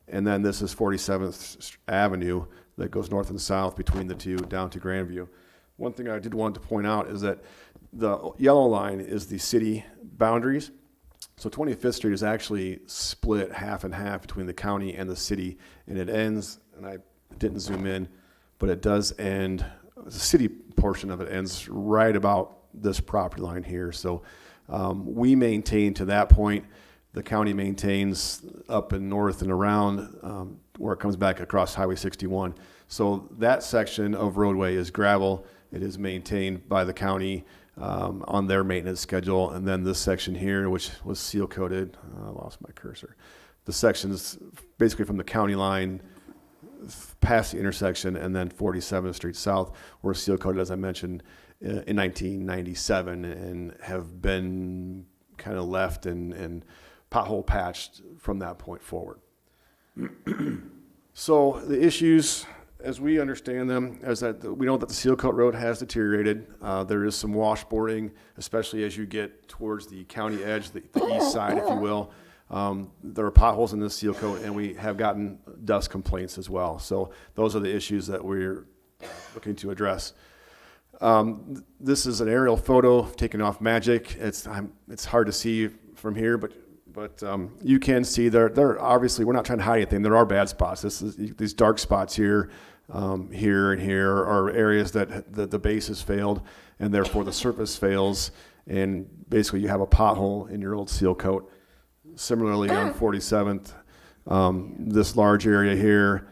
And then this is 47th Avenue that goes north and south between the two down to Grandview. One thing I did want to point out is that the yellow line is the city boundaries. So 25th Street is actually split half and half between the county and the city. And it ends, and I didn't zoom in, but it does end, the city portion of it ends right about this property line here. So we maintain to that point. The county maintains up and north and around where it comes back across Highway 61. So that section of roadway is gravel. It is maintained by the county on their maintenance schedule. And then this section here, which was seal coated, I lost my cursor. The section's basically from the county line past the intersection and then 47th Street South were seal coated, as I mentioned, in 1997 and have been kind of left and pothole patched from that point forward. So the issues, as we understand them, is that we know that the seal coat road has deteriorated. There is some washboarding, especially as you get towards the county edge, the east side, if you will. There are potholes in this seal coat, and we have gotten dust complaints as well. So those are the issues that we're looking to address. This is an aerial photo taken off Magic. It's hard to see from here, but you can see there obviously, we're not trying to hide anything. There are bad spots. These dark spots here, here and here are areas that the base has failed, and therefore the surface fails, and basically you have a pothole in your old seal coat. Similarly on 47th, this large area here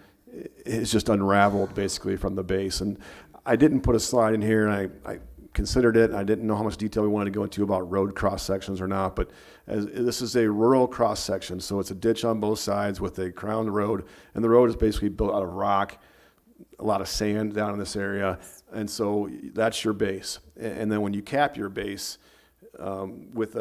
is just unraveled basically from the base. And I didn't put a slide in here, and I considered it. I didn't know how much detail we wanted to go into about road cross sections or not, but this is a rural cross section, so it's a ditch on both sides with a crowned road, and the road is basically built out of rock, a lot of sand down in this area, and so that's your base. And then when you cap your base with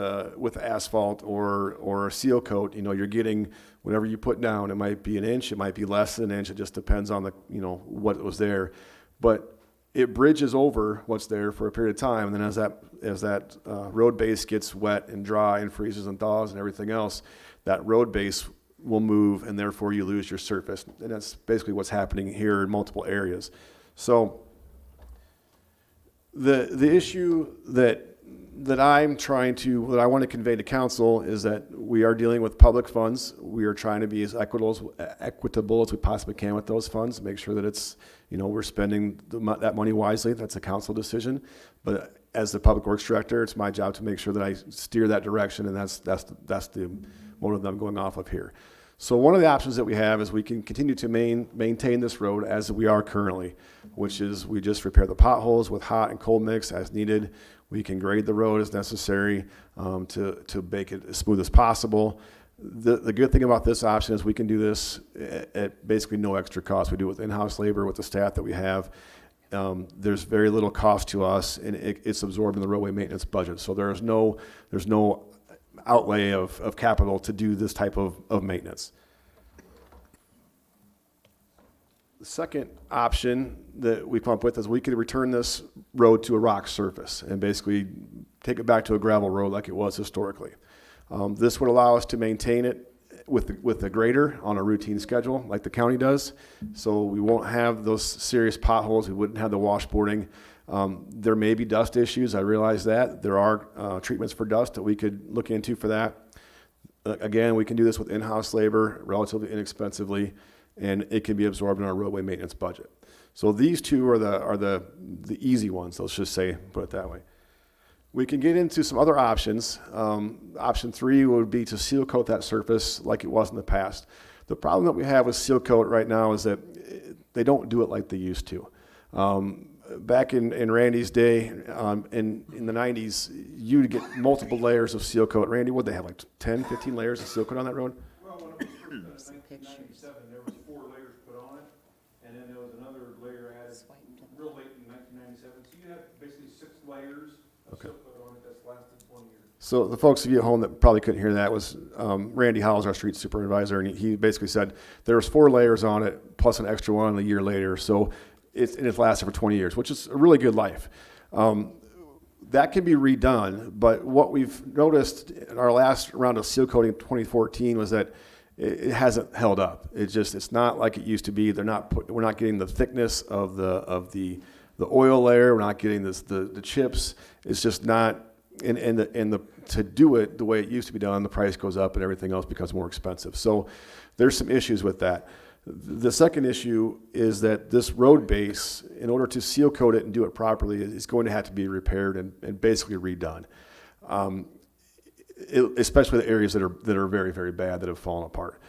asphalt or a seal coat, you're getting whatever you put down. It might be an inch, it might be less than an inch. It just depends on what was there, but it bridges over what's there for a period of time, and then as that road base gets wet and dry and freezes and thaws and everything else, that road base will move, and therefore you lose your surface. And that's basically what's happening here in multiple areas. So the issue that I want to convey to council is that we are dealing with public funds. We are trying to be as equitable as we possibly can with those funds, make sure that it's, we're spending that money wisely. That's a council decision. But as the public works director, it's my job to make sure that I steer that direction, and that's the motive that I'm going off of here. So one of the options that we have is we can continue to maintain this road as we are currently, which is we just repair the potholes with hot and cold mix as needed. We can grade the road as necessary to make it as smooth as possible. The good thing about this option is we can do this at basically no extra cost. We do it with in-house labor, with the staff that we have. There's very little cost to us, and it's absorbed in the roadway maintenance budget. So there's no outlay of capital to do this type of maintenance. The second option that we come up with is we could return this road to a rock surface and basically take it back to a gravel road like it was historically. This would allow us to maintain it with the grader on a routine schedule like the county does. So we won't have those serious potholes. We wouldn't have the washboarding. There may be dust issues. I realize that. There are treatments for dust that we could look into for that. Again, we can do this with in-house labor relatively inexpensively, and it can be absorbed in our roadway maintenance budget. So these two are the easy ones, let's just say, put it that way. We can get into some other options. Option 3 would be to seal coat that surface like it was in the past. The problem that we have with seal coat right now is that they don't do it like they used to. Back in Randy's day, in the 90s, you'd get multiple layers of seal coat. Randy, what'd they have, like 10, 15 layers of seal coat on that road? Well, when it was first done in 1997, there was 4 layers put on it, and then there was another layer added real late in 1997. So you have basically 6 layers of seal coat on it that's lasted 20 years. So the folks of you at home that probably couldn't hear that was Randy Howells, our street supervisor, and he basically said there was 4 layers on it plus an extra one a year later. So it's lasted for 20 years, which is a really good life. That can be redone, but what we've noticed in our last round of seal coating in 2014 was that it hasn't held up. It's not like it used to be. We're not getting the thickness of the oil layer. We're not getting the chips. It's just not. To do it the way it used to be done, the price goes up and everything else becomes more expensive. So there's some issues with that. The second issue is that this road base, in order to seal coat it and do it properly, is going to have to be repaired and basically redone. Especially the areas that are very, very bad, that have fallen apart.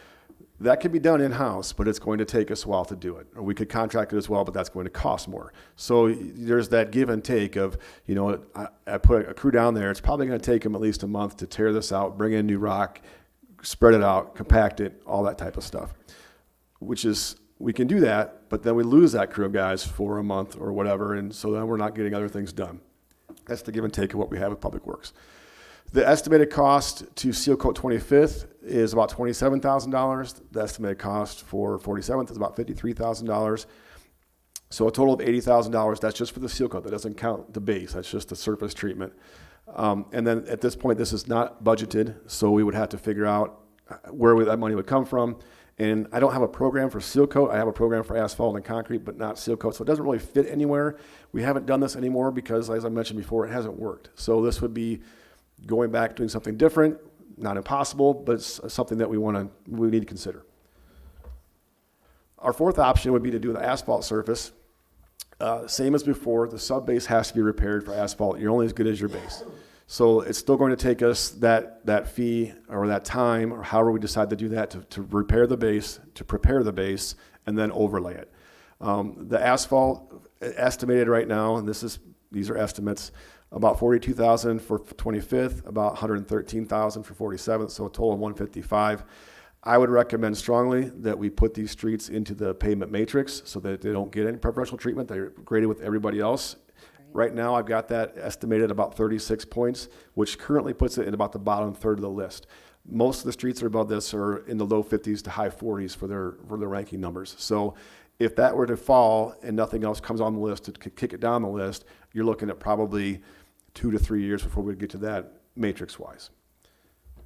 That can be done in-house, but it's going to take us a while to do it. Or we could contract it as well, but that's going to cost more. So there's that give and take of, I put a crew down there, it's probably going to take them at least a month to tear this out, bring in new rock, spread it out, compact it, all that type of stuff. We can do that, but then we lose that crew of guys for a month or whatever, and so then we're not getting other things done. That's the give and take of what we have with Public Works. The estimated cost to seal coat 25th is about $27,000. The estimated cost for 47th is about $53,000. So a total of $80,000. That's just for the seal coat. That doesn't count the base. That's just the surface treatment. And then at this point, this is not budgeted, so we would have to figure out where that money would come from. And I don't have a program for seal coat. I have a program for asphalt and concrete, but not seal coat. So it doesn't really fit anywhere. We haven't done this anymore because, as I mentioned before, it hasn't worked. So this would be going back, doing something different, not impossible, but it's something that we need to consider. Our fourth option would be to do the asphalt surface. Same as before, the sub base has to be repaired for asphalt. You're only as good as your base. So it's still going to take us that fee or that time, or however we decide to do that, to repair the base, to prepare the base, and then overlay it. The asphalt estimated right now, and these are estimates, about $42,000 for 25th, about $113,000 for 47th, so a total of $155,000. I would recommend strongly that we put these streets into the pavement matrix so that they don't get any preferential treatment. They're graded with everybody else. Right now, I've got that estimated about 36 points, which currently puts it in about the bottom third of the list. Most of the streets that are above this are in the low 50s to high 40s for their ranking numbers. So if that were to fall and nothing else comes on the list to kick it down the list, you're looking at probably 2 to 3 years before we get to that matrix-wise.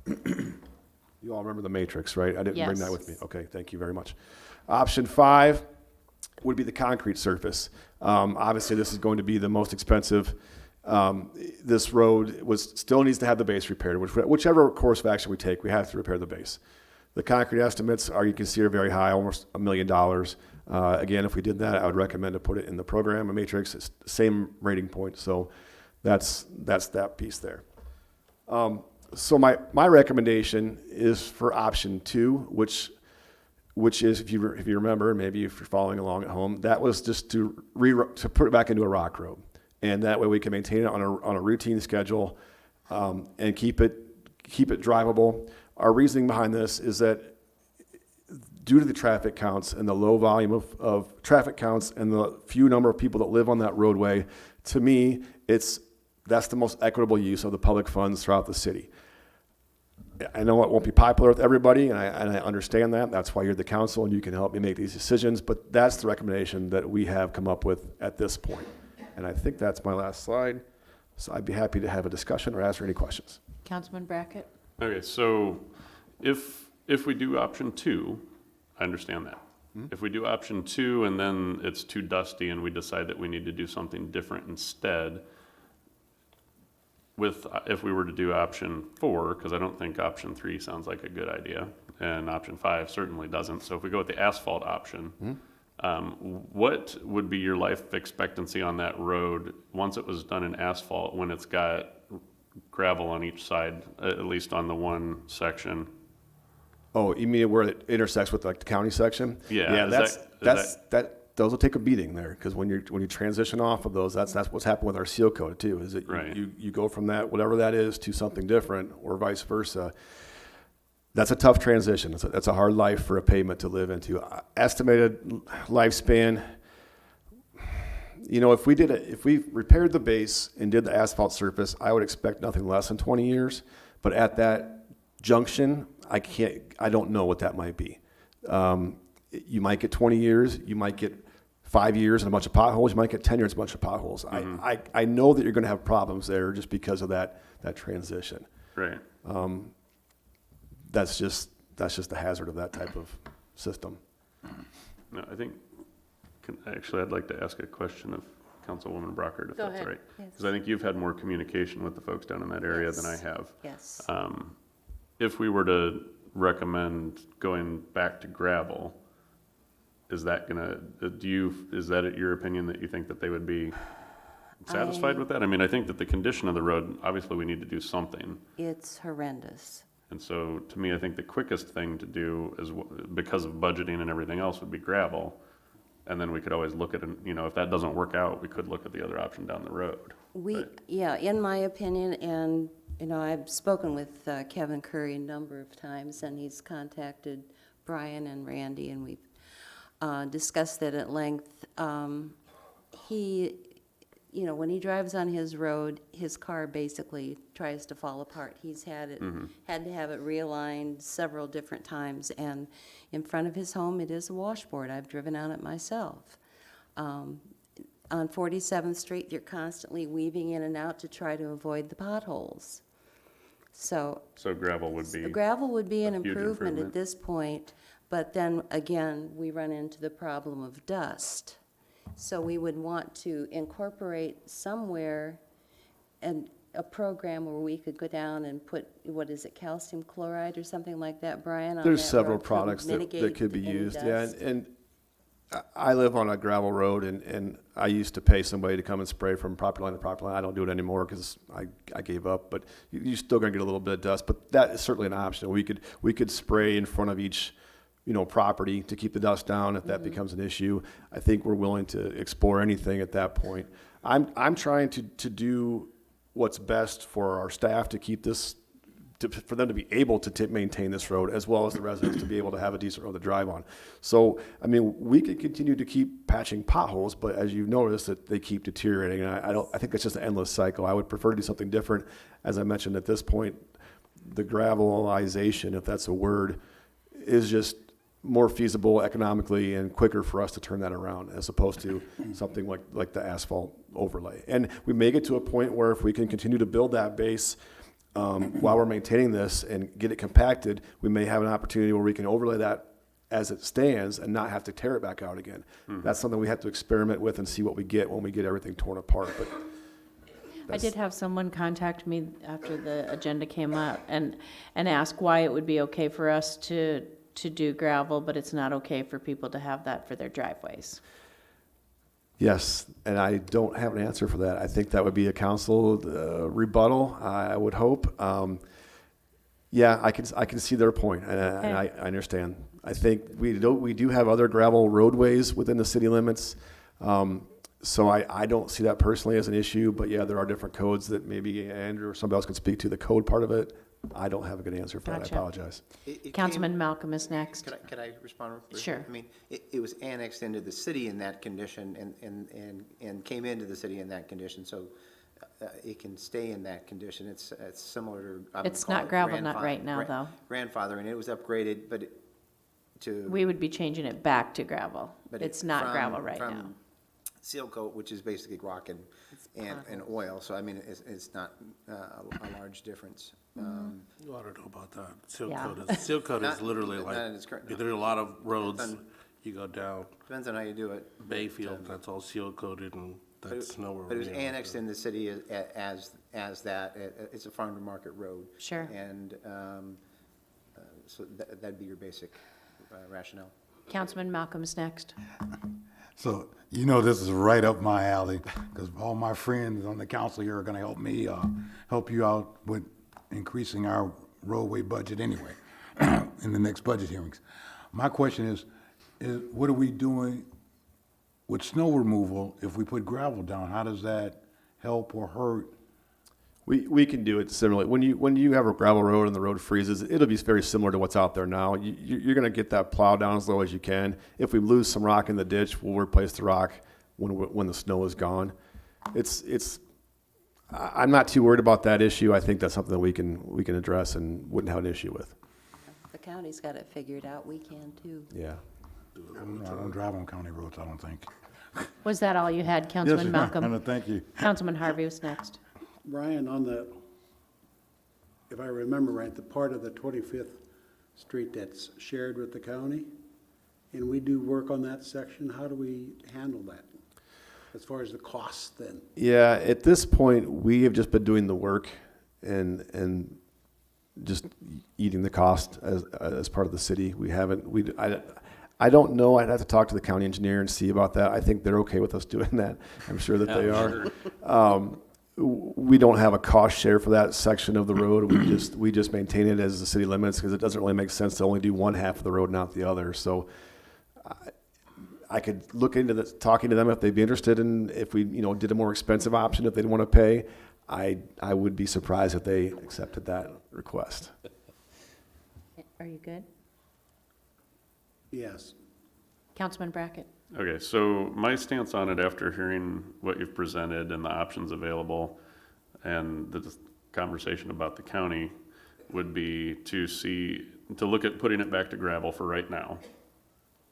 You all remember the matrix, right? I didn't bring that with me. Okay, thank you very much. Option 5 would be the concrete surface. Obviously, this is going to be the most expensive. This road still needs to have the base repaired. Whichever course of action we take, we have to repair the base. The concrete estimates you can see are very high, almost $1 million. Again, if we did that, I would recommend to put it in the program, a matrix. It's the same rating point, so that's that piece there. So my recommendation is for option 2, which is, if you remember, maybe if you're following along at home, that was just to put it back into a rock road, and that way we can maintain it on a routine schedule and keep it drivable. Our reasoning behind this is that due to the traffic counts and the low volume of traffic counts and the few number of people that live on that roadway, to me, that's the most equitable use of the public funds throughout the city. I know it won't be popular with everybody, and I understand that. That's why you're the council, and you can help me make these decisions. But that's the recommendation that we have come up with at this point. And I think that's my last slide. So I'd be happy to have a discussion or answer any questions. Councilman Brackett? Okay, so if we do option 2, I understand that. If we do option 2 and then it's too dusty and we decide that we need to do something different instead, if we were to do option 4, because I don't think option 3 sounds like a good idea, and option 5 certainly doesn't. So if we go with the asphalt option, what would be your life expectancy on that road once it was done in asphalt, when it's got gravel on each side, at least on the one section? Oh, you mean where it intersects with like the county section? Yeah, Yeah, is that- those will take a beating there, because when you transition off of those, that's what's happened with our seal code too, is that Right. you go from that, whatever that is, to something different, or vice versa. That's a tough transition. That's a hard life for a pavement to live into. Estimated lifespan, if we repaired the base and did the asphalt surface, I would expect nothing less than 20 years. But at that junction, I don't know what that might be. You might get 20 years, you might get 5 years and a bunch of potholes, you might get 10 years and a bunch of potholes. I know that you're gonna have problems there just because of that transition. Right. That's just the hazard of that type of system. No, I think, actually, I'd like to ask a question of Councilwoman Brockert, if Go that's ahead. all right. Yes. Because I think you've had more communication with the folks down in that area than I Yes. have. Yes. If we were to recommend going back to gravel, is that gonna, is that your opinion that you think that they would be satisfied with that? I mean, I think that the condition of the road, obviously, we need to do something. It's horrendous. And so, to me, I think the quickest thing to do is, because of budgeting and everything else, would be gravel. And then we could always look at, if that doesn't work out, we could look at the other option down the road. Yeah, in my opinion, and, I've spoken with Kevin Curry a number of times, and he's contacted Brian and Randy, and we've discussed that at length. He, when he drives on his road, his car basically tries to fall apart. He's had to have it realigned several different times, and in front of his home, it is a washboard. I've driven on it myself. On 47th Street, you're constantly weaving in and out to try to avoid the potholes. So Gravel would be. gravel would be an a huge improvement at improvement. this point, but then again, we run into the problem of dust. So we would want to incorporate somewhere a program where we could go down and put, what is it, calcium chloride or something like that, Brian? on There's that several road to products that mitigate could be any used, yeah, dust. and I live on a gravel road, and I used to pay somebody to come and spray from property line to property line. I don't do it anymore because I gave up, but you're still gonna get a little bit of dust, but that is certainly an option. We could spray in front of each, property to keep the dust down if that becomes an issue. I think we're willing to explore anything at that point. I'm trying to do what's best for our staff to keep this, for them to be able to maintain this road, as well as the residents to be able to have a decent road to drive on. So, we could continue to keep patching potholes, but as you've noticed, that they keep deteriorating. And I think it's just an endless cycle. I would prefer to do something different. As I mentioned at this point, the gravelization, if that's a word, is just more feasible economically and quicker for us to turn that around, as opposed to something like the asphalt overlay. And we may get to a point where if we can continue to build that base while we're maintaining this and get it compacted, we may have an opportunity where we can overlay that as it stands and not have to tear it back out again. That's something we have to experiment with and see what we get when we get everything torn apart. But I did have someone contact me after the agenda came up and ask why it would be okay for us to do gravel, but it's not okay for people to have that for their driveways. yes, and I don't have an answer for that. I think that would be a council rebuttal, I would hope. Yeah, I can see their point, and I understand. I think we do have other gravel roadways within the city limits, so I don't see that personally as an issue. But yeah, there are different codes that maybe Andrew or somebody else can speak to, the code part of it. I don't have a good answer for that. Gotcha. I apologize. Councilman Malcolm is next. Could I respond? briefly? Sure. I mean, it was annexed into the city in that condition and came into the city in that condition. So it can stay in that condition. It's similar to. I would It's call not it gravel, not right now, though. Grandfathering, it was upgraded, but to. We would be changing it back to gravel. but It's not from- gravel right from now. Seal coat, which is basically rock and oil, so I mean, it's not a large difference. Mm-hmm. Well, I don't know about that. Seal Yeah. coat is Not- literally not like, in its current- there are a lot of roads, Depends- you go down Depends on how you do it. Bayfield, that's all seal coated and But that's nowhere. But it was near annexed in the city as that, it's a farm to market road. Sure. And so that'd be your basic rationale. Councilman Malcolm's next. So, you know, this is right up my alley, because all my friends on the council here are gonna help me, help you out with increasing our roadway budget anyway, in the next budget hearings. My question is what are we doing with snow removal if we put gravel down? How does that help or hurt? We can do it similarly. When you have a gravel road and the road freezes, it'll be very similar to what's out there now. You're going to get that plow down as low as you can. If we lose some rock in the ditch, we'll replace the rock when the snow is gone. I'm not too worried about that issue. I think that's something that we can address and wouldn't have an issue with. The county's got it figured out, we can too. Yeah. I don't drive on county roads, I don't think. Was that all you had, Councilman Malcolm? Thank you. Councilman Harvey was next. Brian, on the, if I remember right, the part of the 25th Street that's shared with the county, and we do work on that section, how do we handle that? As far as the costs then? Yeah, at this point, we have just been doing the work and just eating the cost as part of the city. I don't know. I'd have to talk to the county engineer and see about that. I think they're okay with us doing that. I'm sure that they are. We don't have a cost share for that section of the road. We just maintain it as the city limits because it doesn't really make sense to only do one half of the road, not the other. So I could look into talking to them if they'd be interested in if we did a more expensive option if they'd want to pay. I would be surprised if they accepted that request. Are you good? Yes. Councilman Brackett. Okay, so my stance on it after hearing what you've presented and the options available and the conversation about the county would be to look at putting it back to gravel for right now.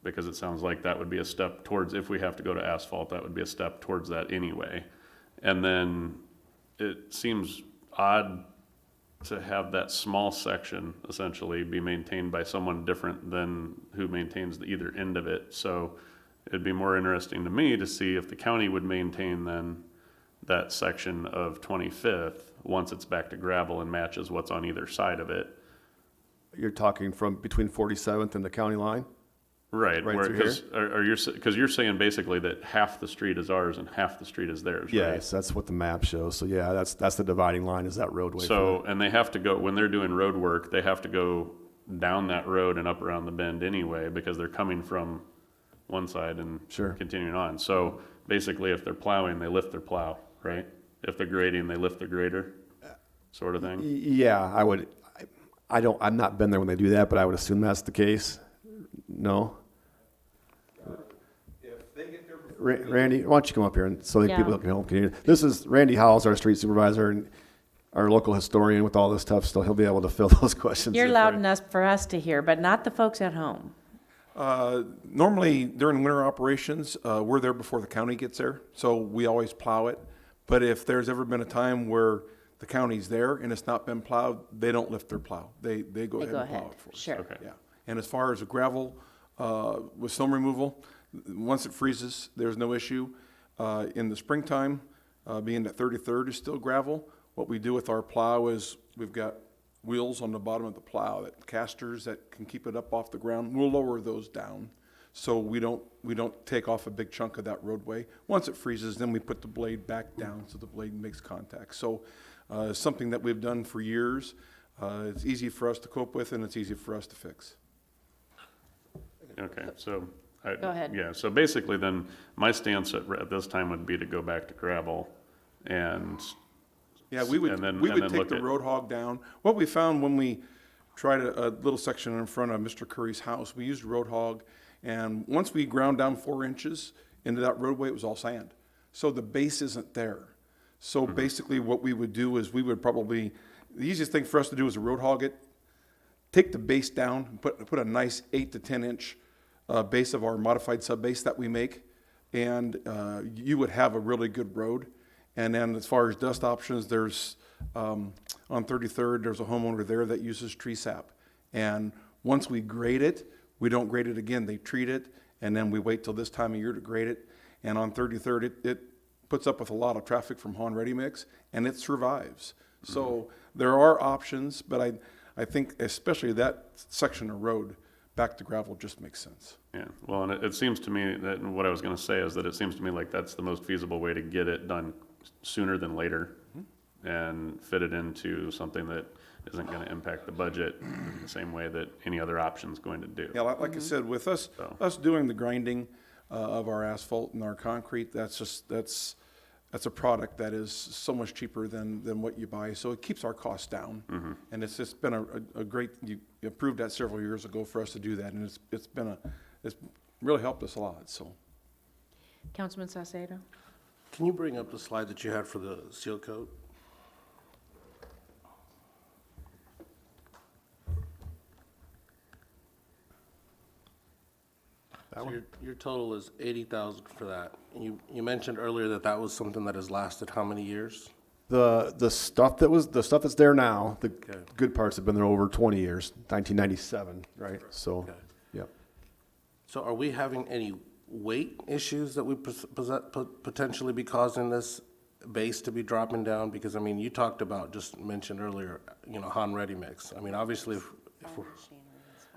Because it sounds like that would be a step towards, if we have to go to asphalt, that would be a step towards that anyway. And then it seems odd to have that small section essentially be maintained by someone different than who maintains either end of it. So it'd be more interesting to me to see if the county would maintain then that section of 25th once it's back to gravel and matches what's on either side of it. You're talking from between 47th and the county line? Right, Right through because you're saying basically that half the street is ours and half the street is theirs, right? Yes, that's what the map shows. So yeah, that's the dividing line is that roadway. So, and they have to go, when they're doing road work, they have to go down that road and up around the bend anyway, because they're coming from one side and Sure. continuing on. So basically, if they're plowing, they lift their plow, right? If they're grading, they lift the grader, sort of thing? Yeah, I would. I'm not been there when they do that, but I would assume that's the case. No. Randy, why don't you come up here and so that Yeah. people can hear. This is Randy Howells, our street supervisor and our local historian with all this stuff, so he'll be able to fill those questions. You're in loud for you. enough for us to hear, but not the folks at home. Normally during winter operations, we're there before the county gets there, so we always plow it. But if there's ever been a time where the county's there and it's not been plowed, they don't lift their plow. They go ahead and plow it for us. Sure. Okay. Yeah. And as far as the gravel, with snow removal, once it freezes, there's no issue. In the springtime, being that 33rd is still gravel, what we do with our plow is we've got wheels on the bottom of the plow, casters that can keep it up off the ground. We'll lower those down so we don't take off a big chunk of that roadway. Once it freezes, then we put the blade back down so the blade makes contact. So it's something that we've done for years. It's easy for us to cope with and it's easy for us to fix. Okay, so. Go ahead. Yeah, so basically then, my stance at this time would be to go back to gravel and. Yeah, we would and then take look the at- road hog down. What we found when we tried a little section in front of Mr. Curry's house, we used road hog, and once we ground down 4 inches into that roadway, it was all sand. So the base isn't there. So basically what we would do is we would probably, the easiest thing for us to do is to road hog it, take the base down, and put a nice 8 to 10 inch base of our modified sub base that we make, and you would have a really good road. And then as far as dust options, there's on 33rd, there's a homeowner there that uses tree sap. And once we grade it, we don't grade it again. They treat it, and then we wait till this time of year to grade it. And on 33rd, it puts up with a lot of traffic from Han Ready Mix, and it survives. So there are options, but I think especially that section of road back to gravel just makes sense. Yeah, well, and it seems to me that, and what I was gonna say is that it seems to me like that's the most feasible way to get it done sooner than later and fit it into something that isn't gonna impact the budget in the same way that any other option's going to do. Yeah, like I said, with us doing the grinding of our asphalt and our concrete, that's a product that is so much cheaper than what you buy, so it keeps our costs down. And it's just been a great, you approved that several years ago for us to do that, and it's really helped us a lot, so. Councilman Salcedo? Can you bring up the slide that you had for the seal coat? So your total is 80,000 for that. You mentioned earlier that that was something that has lasted how many years? The stuff that's there now, the good parts have been there over 20 years, 1997, right? So, Okay. yep. So are we having any weight issues that would potentially be causing this base to be dropping down? Because, I mean, you talked about, just mentioned earlier, Han Ready Mix. I mean, obviously, if we're,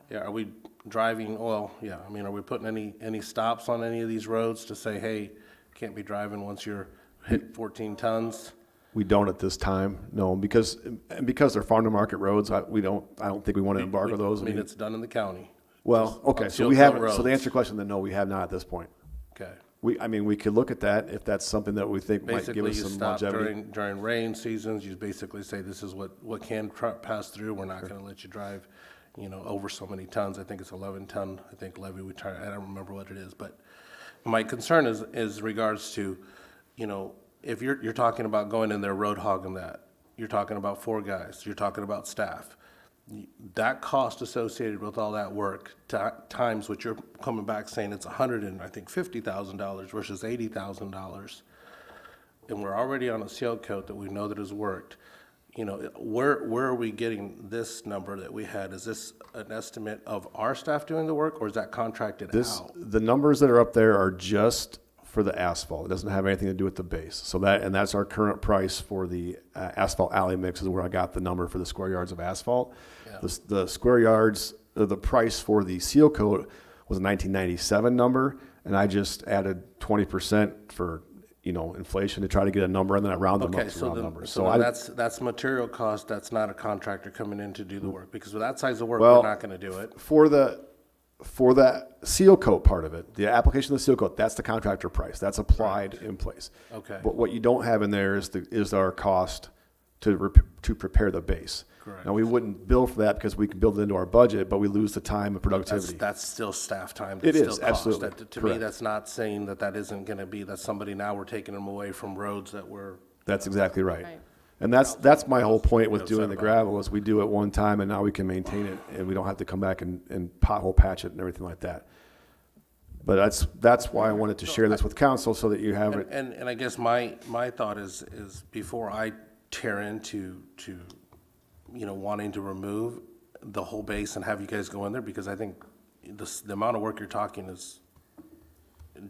yeah, are we driving oil? Yeah, I mean, are we putting any stops on any of these roads to say, hey, can't be driving once you're hit 14 tons? We don't at this time, no, because they're farm to market roads, I don't think we want to embargo those. I mean, it's done in the county. Well, Just okay, on so seal we coat haven't, so roads. to answer your question, then no, we have not at this point. Okay. We could look at that if that's something that we think might give Basically, us you some stop longevity. during rain seasons, you basically say, this is what can pass through, we're not gonna let you drive, over so many tons. I think it's 11 ton, I think levy we try, I don't remember what it is, but my concern is regards to, if you're talking about going in there road hogging that, you're talking about 4 guys, you're talking about staff. That cost associated with all that work, times what you're coming back saying it's $150,000 versus $80,000, and we're already on a seal coat that we know that has worked. Where are we getting this number that we had? Is this an estimate of our staff doing the work, or is that contracted out? The numbers that are up there are just for the asphalt. It doesn't have anything to do with the base. So that's our current price for the asphalt alley mix is where I got the number for the square yards of asphalt. Yeah. The square yards, the price for the seal coat was a 1997 number, and I just added 20% for, inflation to try to get a number, and then I round them Okay, up to so round then, numbers. so I- then that's material cost, that's not a contractor coming in to do the work, because with that size of work, Well, we're not gonna do it. For the seal coat part of it, the application of the seal coat, that's the contractor price. That's applied in place. Okay. But what you don't have in there is our cost to prepare the base. Correct. Now, we wouldn't bill for that because we can build it into our budget, but we lose the time and That's productivity. still staff time. It That's is, still cost. absolutely. To me, Correct. that's not saying that isn't gonna be, that somebody now we're taking them away from roads that were, That's exactly right. Right. And that's my whole point with You know, doing the setback. gravel is we do it one time and now we can maintain it and we don't have to come back and pothole patch it and everything like that. But that's why I wanted to share this with council so that you have it. and I guess my thought is before I tear into wanting to remove the whole base and have you guys go in there, because I think the amount of work you're talking is,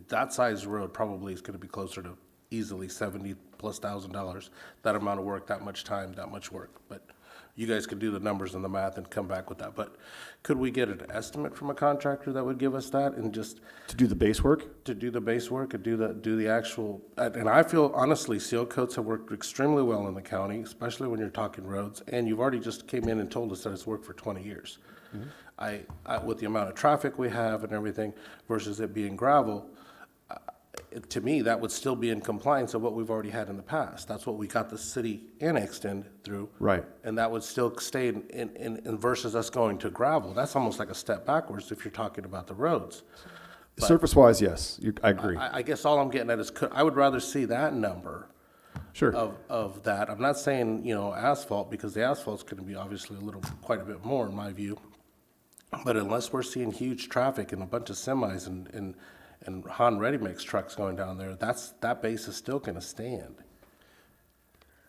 that size road probably is gonna be closer to easily $70,000+. That amount of work, that much time, that much work. But you guys could do the numbers and the math and come back with that. But could we get an estimate from a contractor that would give us that, and just To do the base work? to do the base work and do the actual, and I feel honestly, seal coats have worked extremely well in the county, especially when you're talking roads, and you've already just came in and told us that it's worked for 20 years. I with the amount of traffic we have and everything versus it being gravel, to me, that would still be in compliance of what we've already had in the past. That's what we got the city annexed in through. Right. And that would still stay in versus us going to gravel. That's almost like a step backwards if you're talking about the roads. Surface-wise, yes, I agree. I guess all I'm getting at is, I would rather see that number Sure. of that. I'm not saying, asphalt, because the asphalt's gonna be obviously quite a bit more in my view. But unless we're seeing huge traffic and a bunch of semis and Han Ready Mix trucks going down there, that base is still gonna stand.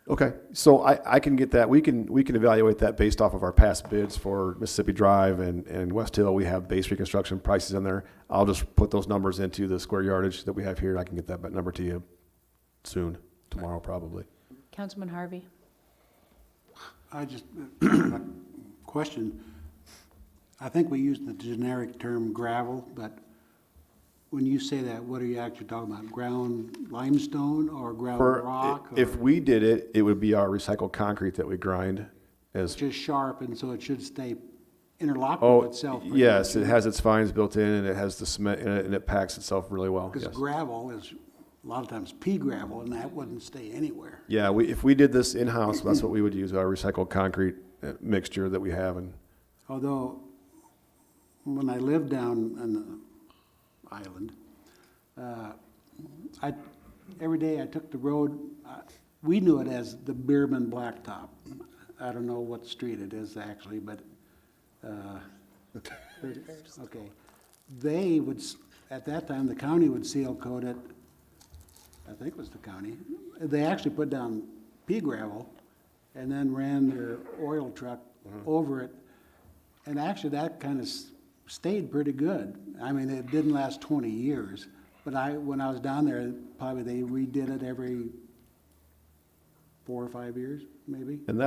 Okay, so I can get that. We can evaluate that based off of our past bids for Mississippi Drive and West Hill. We have base reconstruction prices in there. I'll just put those numbers into the square yardage that we have here. I can get that number to you soon, tomorrow probably. Councilman Harvey? I just, question, I think we use the generic term gravel, but when you say that, what are you actually talking about? Ground limestone or ground rock? If or we did it, it would be our recycled concrete that we grind as. just sharp, and so it should stay interlocked with Oh, itself? yes, it has its fines built in and it has the cement in it and it packs itself really well, Because yes. gravel is a lot of times pea gravel, and that wouldn't stay anywhere. Yeah, if we did this in-house, that's what we would use, our recycled concrete mixture that we have and. Although, when I lived down on the island, every day I took the road, we knew it as the Bierman Blacktop. I don't know what street it is actually, but, okay. They would, at that time, the county would seal coat it, I think it was the county. They actually put down pea gravel and then ran their oil truck over it. And actually, that kind of stayed pretty good. I mean, it didn't last 20 years, but when I was down there, probably they redid it every 4 or 5 years, maybe. And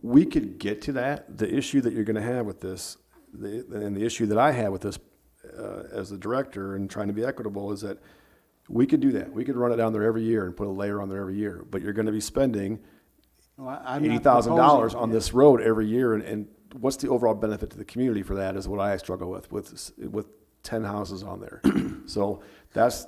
we could get to that. The issue that you're gonna have with this, and the issue that I have with this, as the director and trying to be equitable is that we could do that. We could run it down there every year and put a layer on there every year, but you're gonna be spending Well, I'm not $80,000 proposing- on this road every year, and what's the overall benefit to the community for that is what I struggle with 10 houses on there. So that's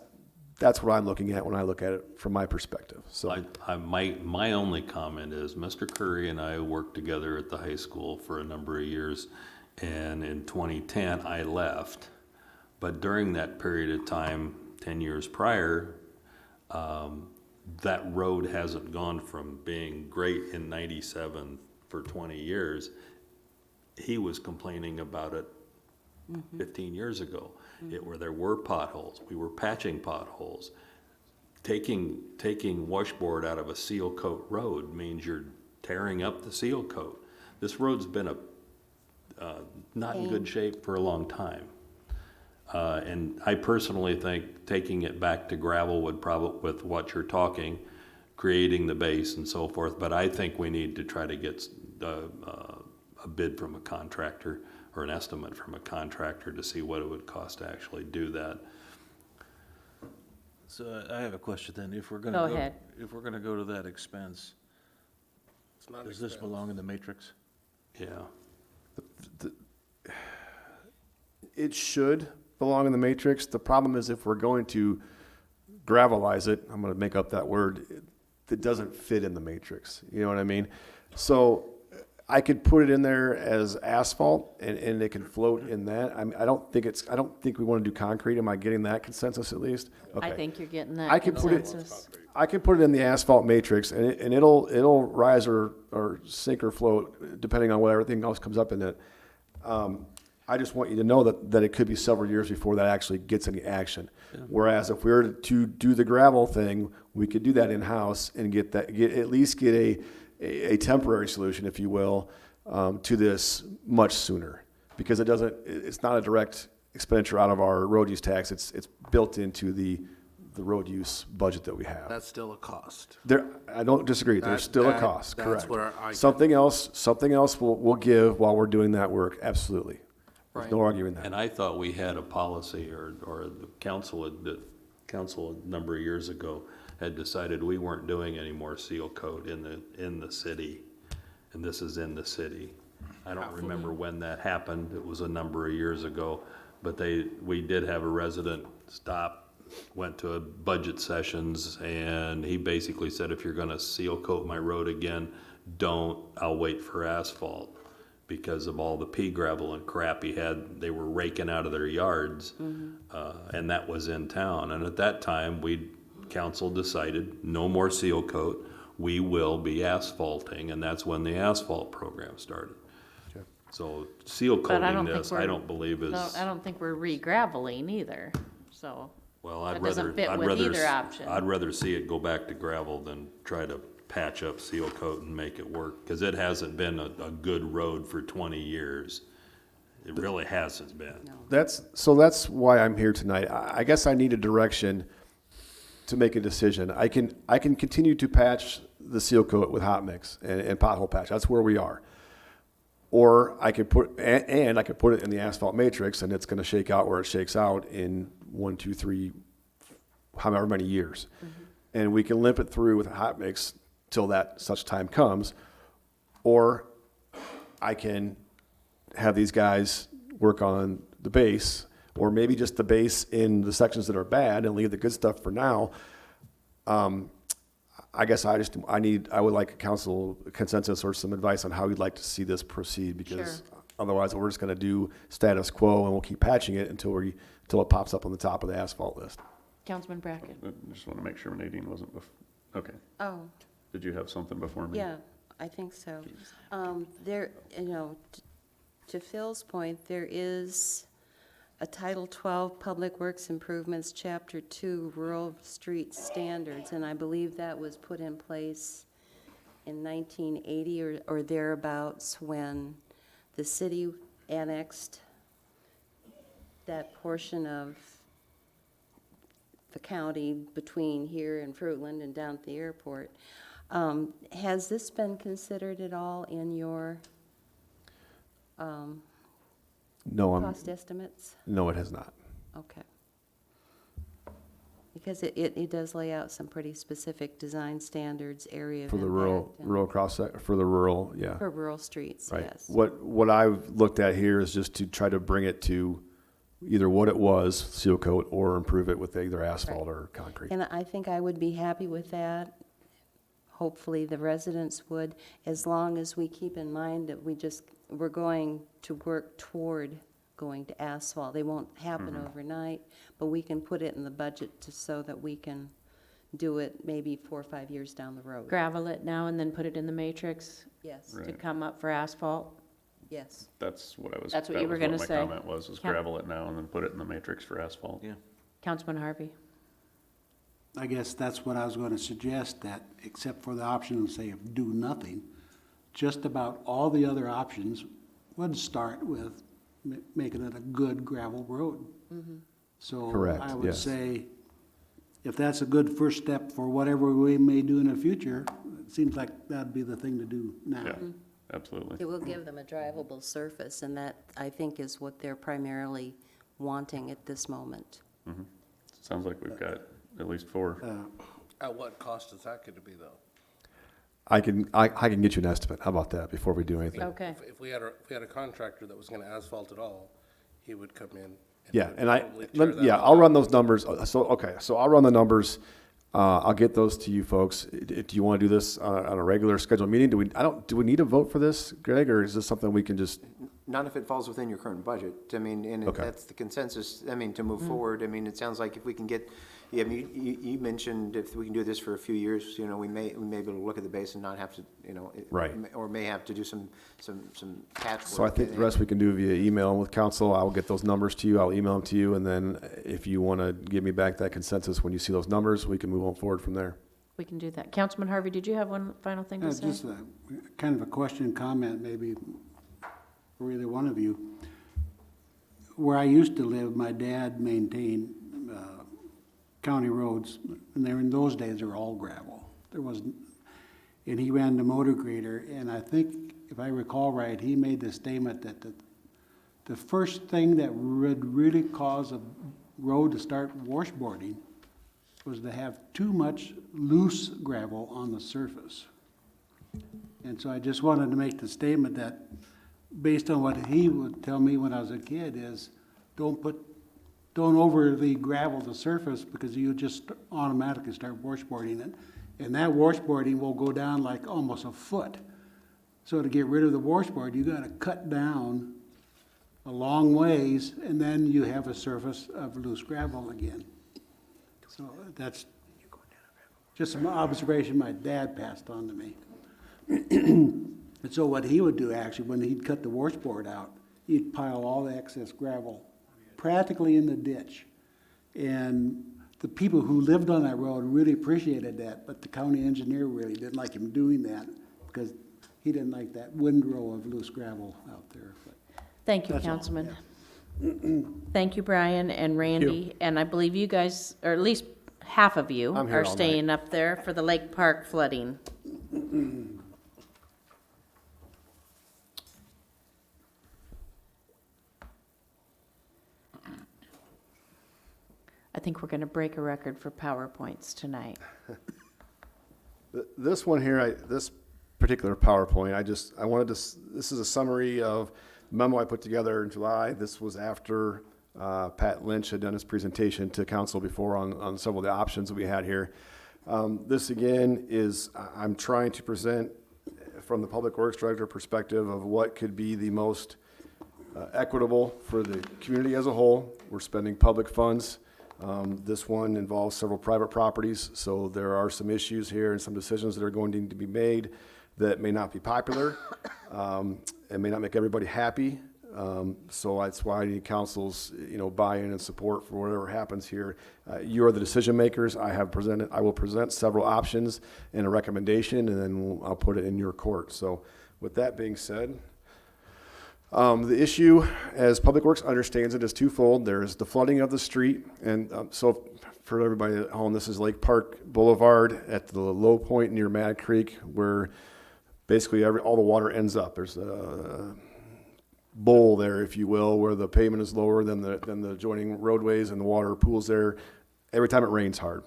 what I'm looking at when I look at it from my perspective, so. My only comment is, Mr. Curry and I worked together at the high school for a number of years, and in 2010, I left. But during that period of time, 10 years prior, that road hasn't gone from being great in 97 for 20 years. He was complaining about it 15 years ago, where there were potholes. We were patching potholes. Taking washboard out of a seal coat road means you're tearing up the seal coat. This road's been not in good shape for a long time. And I personally think taking it back to gravel would probably, with what you're talking, creating the base and so forth, but I think we need to try to get a bid from a contractor or an estimate from a contractor to see what it would cost to actually do that. So I have a question then. If we're Go gonna ahead. if we're gonna go to that expense, does this belong in the matrix? Yeah. It should belong in the matrix. The problem is if we're going to gravelize it, I'm gonna make up that word, it doesn't fit in the matrix. You know what I mean? So I could put it in there as asphalt and it can float in that. I don't think we wanna do concrete. Am I getting that consensus at least? I Okay. think you're getting I that can put it, consensus. I can put it in the asphalt matrix and it'll rise or sink or float depending on what everything else comes up in it. I just want you to know that it could be several years before that actually gets any action. Whereas if we were to do the gravel thing, we could do that in-house and at least get a temporary solution, if you will, to this much sooner. Because it's not a direct expenditure out of our road use tax, it's built into the road use budget that we have. That's still a cost. I don't disagree, there's still a cost, that's correct. where I- Something else we'll give while we're doing that work, absolutely. There's no arguing that. And I thought we had a policy, or the council a number of years ago had decided we weren't doing any more seal coat in the city, and this is in the city. I don't remember when that happened, it was a number of years ago, but we did have a resident stop, went to budget sessions, and he basically said, if you're gonna seal coat my road again, I'll wait for asphalt. Because of all the pea gravel and crap they were raking out of their yards, and that was in town. And at that time, council decided no more seal coat. we will be asphalting, and that's when the asphalt program started. So seal But I coating don't think this, we're. I don't believe is, No, I don't think we're re-graveling either, so. well, I'd that doesn't rather, fit I'd with rather, either option. I'd rather see it go back to gravel than try to patch up seal coat and make it work, because it hasn't been a good road for 20 years. It really hasn't been. That's why I'm here tonight. I guess I need a direction to make a decision. I can continue to patch the seal coat with hot mix and pothole patch. That's where we are. Or I could put it in the asphalt matrix, and it's going to shake out where it shakes out in 1, 2, 3, however many years, and we can limp it through with hot mix till that such time comes. Or I can have these guys work on the base, or maybe just the base in the sections that are bad and leave the good stuff for now. I guess I would like a council consensus or some advice on how you'd like to see this proceed, because otherwise we're just gonna do status quo and we'll keep patching it until it pops up on the top of the asphalt list. Councilman Brackett. I just want to make sure Nadine wasn't okay. Oh, Did you have something before me? yeah, I think so. There, to Phil's point, there is a Title 12 Public Works Improvements, Chapter 2, Rural Street Standards, and I believe that was put in place in 1980 or thereabouts, when the city annexed that portion of the county between here and Fruitland and down at the airport. Has this been considered at all in your No, cost estimates? no, it has not. Okay. Because it does lay out some pretty specific design standards, area of For the impact and- for the rural, yeah. For rural streets, Right. yes. What I've looked at here is just to try to bring it to either what it was, seal coat, or improve it with either asphalt or concrete. And I think I would be happy with that. Hopefully, the residents would, as long as we keep in mind that we're going to work toward going to asphalt. They won't happen overnight, but we can put it in the budget so that we can do it maybe 4 or 5 years down the road. Gravel it now and then put it in the matrix Yes, to Right. come up for asphalt. yes. That's what I was. That's what that you were was gonna my say. comment was gravel it now and then put it in the matrix for asphalt. Yeah. Councilman Harvey. I guess that's what I was gonna suggest, that except for the option of, say, of do nothing, just about all the other options would start with making it a good gravel road. So Correct, I would yes. say, if that's a good first step for whatever we may do in the future, it seems like that'd be the thing to do now. Yeah, absolutely. It will give them a drivable surface, and that, I think, is what they're primarily wanting at this moment. Sounds like we've got at least 4. At what cost is that going to be, though? I can get you an estimate. How about that before we do anything? Okay. If we had a contractor that was going to asphalt it all, he would come in. Yeah, would and probably tear that all I'll run out. those numbers. So I'll run the numbers. I'll get those to you folks. Do you want to do this on a regular scheduled meeting? Do we need a vote for this, Greg, or is this something we can just? Not if it falls within your current budget. I mean, and if Okay. that's the consensus, I mean, to move forward. I mean, it sounds like if we can get, yeah, I mean, you mentioned if we can do this for a few years, we may be able to look at the base and not have to, Right. Or may have to do some patchwork. So I think the rest we can do via email with council. I'll get those numbers to you. I'll email them to you, and then if you want to give me back that consensus when you see those numbers, we can move on forward from there. We can do that. Councilman Harvey, did you have one final thing to say? Just kind of a question, comment, maybe for either one of you. Where I used to live, my dad maintained county roads, and in those days, they were all gravel. There wasn't, and he ran the motor grader, and I think, if I recall right, he made the statement that the first thing that would really cause a road to start washboarding was to have too much loose gravel on the surface. And so I just wanted to make the statement that, based on what he would tell me when I was a kid, is don't overly gravel the surface, because you just automatically start washboarding it. And that washboarding will go down like almost a foot. So to get rid of the washboard, you gotta cut down a long ways, and then you have a surface of loose gravel again. So that's, just some observation my dad passed on to me. And so what he would do actually, when he'd cut the washboard out, he'd pile all the excess gravel practically in the ditch. And the people who lived on that road really appreciated that, but the county engineer really didn't like him doing that because he didn't like that windrow of loose gravel out there. But Thank you, that's all, Councilman. yeah. Thank you, Brian and Randy, and I believe you guys, or at least half of you, I'm here are all night. staying up there for the Lake Park flooding. I think we're gonna break a record for PowerPoints tonight. This one here, this particular PowerPoint, I wanted to, this is a summary of memo I put together in July. This was after Pat Lynch had done his presentation to council before on several of the options that we had here. This again is, I'm trying to present from the Public Works Director perspective of what could be the most equitable for the community as a whole. We're spending public funds. This one involves several private properties, so there are some issues here and some decisions that are going to need to be made that may not be popular and may not make everybody happy. So that's why I need council's, buy-in and support for whatever happens here. You are the decision makers. I will present several options and a recommendation, and then I'll put it in your court. So with that being said, the issue, as Public Works understands it, is twofold. There's the flooding of the street, and so for everybody at home, this is Lake Park Boulevard at the low point near Mad Creek, where basically all the water ends up. There's a bowl there, if you will, where the pavement is lower than the adjoining roadways, and the water pools there every time it rains hard.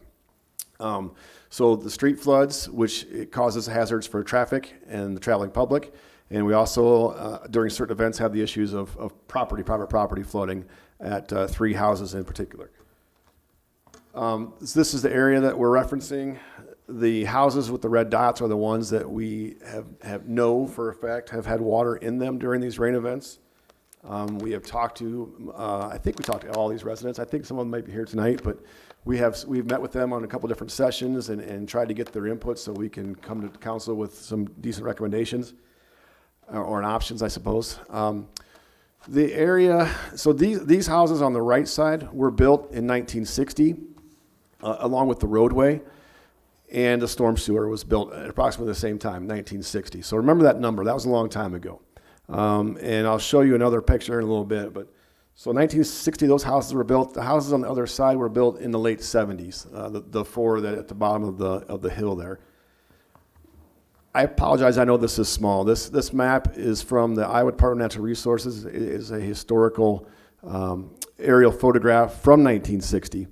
So the street floods, which it causes hazards for traffic and the traveling public. And we also, during certain events, have the issues of private property flooding at 3 houses in particular. This is the area that we're referencing. The houses with the red dots are the ones that we have know for a fact have had water in them during these rain events. We have talked to, I think we talked to all these residents. I think some of them might be here tonight, but we've met with them on a couple different sessions and tried to get their input so we can come to council with some decent recommendations. Or options, I suppose. The area, so these houses on the right side were built in 1960, along with the roadway, and the storm sewer was built at approximately the same time, 1960. So remember that number, that was a long time ago. And I'll show you another picture in a little bit, but so 1960, those houses were built. The houses on the other side were built in the late 70s, the 4 that at the bottom of the hill there. I apologize, I know this is small. This map is from the Iowa Department of Natural Resources. It is a historical aerial photograph from 1960.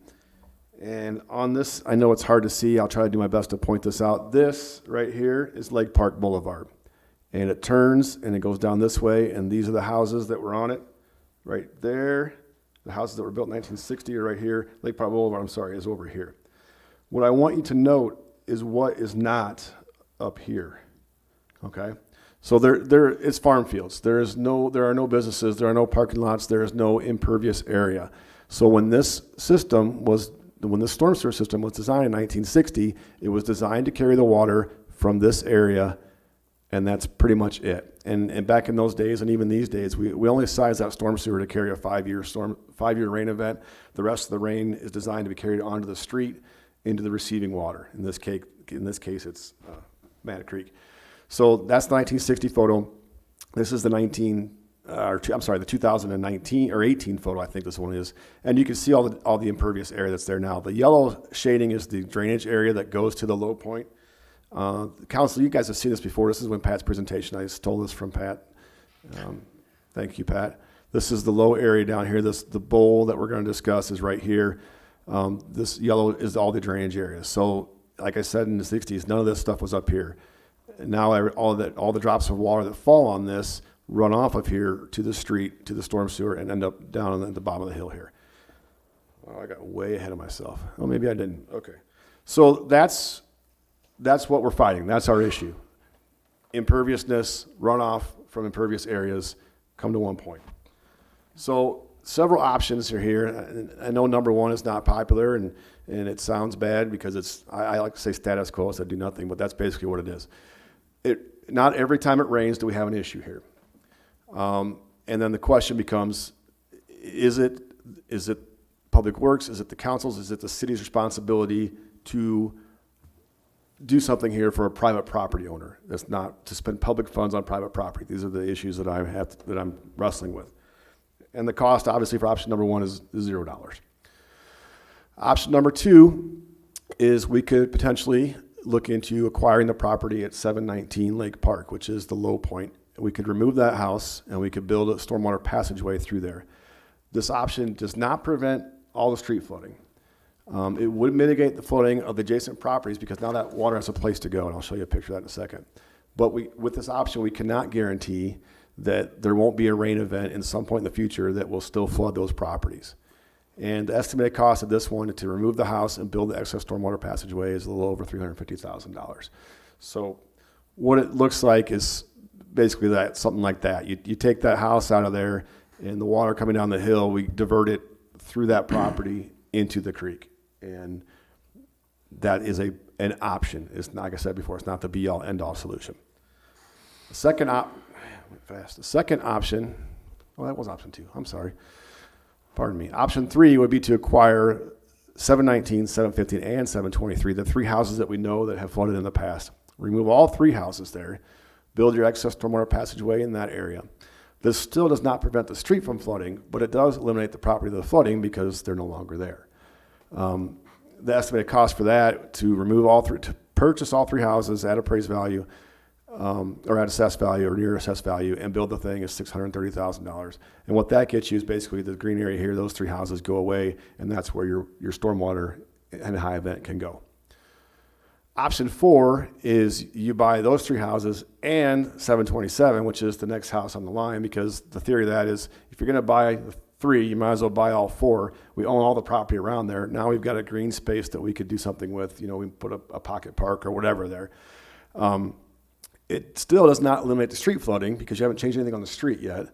And on this, I know it's hard to see. I'll try to do my best to point this out. This right here is Lake Park Boulevard. And it turns and it goes down this way, and these are the houses that were on it. Right there, the houses that were built in 1960 are right here. Lake Park Boulevard, is over here. What I want you to note is what is not up here, okay? So it's farm fields. There are no businesses, there are no parking lots, there is no impervious area. So when this storm sewer system was designed in 1960, it was designed to carry the water from this area, and that's pretty much it. And back in those days, and even these days, we only size that storm sewer to carry a 5-year rain event. The rest of the rain is designed to be carried onto the street into the receiving water. In this case, it's Mad Creek. So that's the 1960 photo. This is the 2019 or 18 photo, I think this one is. And you can see all the impervious area that's there now. The yellow shading is the drainage area that goes to the low point. Council, you guys have seen this before. This is when Pat's presentation. I stole this from Pat. Thank you, Pat. This is the low area down here. The bowl that we're going to discuss is right here. This yellow is all the drainage areas. So like I said, in the 60s, none of this stuff was up here. Now all the drops of water that fall on this run off of here to the street, to the storm sewer, and end up down at the bottom of the hill here. Well, I got way ahead of myself. Oh, maybe I didn't. Okay. So that's what we're fighting. That's our issue. Imperviousness, runoff from impervious areas, come to one point. So several options are here. I know number one is not popular, and And it sounds bad because I like to say status quo, so I do nothing, but that's basically what it is. Not every time it rains do we have an issue here. And then the question becomes, is it Public Works, is it the council's, is it the city's responsibility to do something here for a private property owner? That's not to spend public funds on private property. These are the issues that I'm wrestling with. And the cost, obviously, for option number one is $0. Option number two is we could potentially look into acquiring the property at 719 Lake Park, which is the low point. We could remove that house and we could build a stormwater passageway through there. This option does not prevent all the street flooding. It would mitigate the flooding of the adjacent properties because now that water has a place to go, and I'll show you a picture of that in a second. But with this option, we cannot guarantee that there won't be a rain event in some point in the future that will still flood those properties. And the estimated cost of this one to remove the house and build the excess stormwater passageway is a little over $350,000. So what it looks like is basically something like that. You take that house out of there, and the water coming down the hill, we divert it through that property into the creek. And that is an option. It's not, like I said before, it's not the be-all, end-all solution. The second option, well, that was option two. I'm sorry. Pardon me. Option three would be to acquire 719, 715, and 723, the three houses that we know that have flooded in the past. Remove all three houses there, build your excess stormwater passageway in that area. This still does not prevent the street from flooding, but it does eliminate the property of the flooding because they're no longer there. The estimated cost for that, to purchase all three houses at appraised value, or at assessed value or near assessed value, and build the thing is $630,000. And what that gets you is basically the green area here, those three houses go away, and that's where your stormwater and high event can go. Option four is you buy those three houses and 727, which is the next house on the line, because the theory of that is if you're going to buy three, you might as well buy all four. We own all the property around there. Now we've got a green space that we could do something with. We put a pocket park or whatever there. It still does not eliminate the street flooding because you haven't changed anything on the street yet.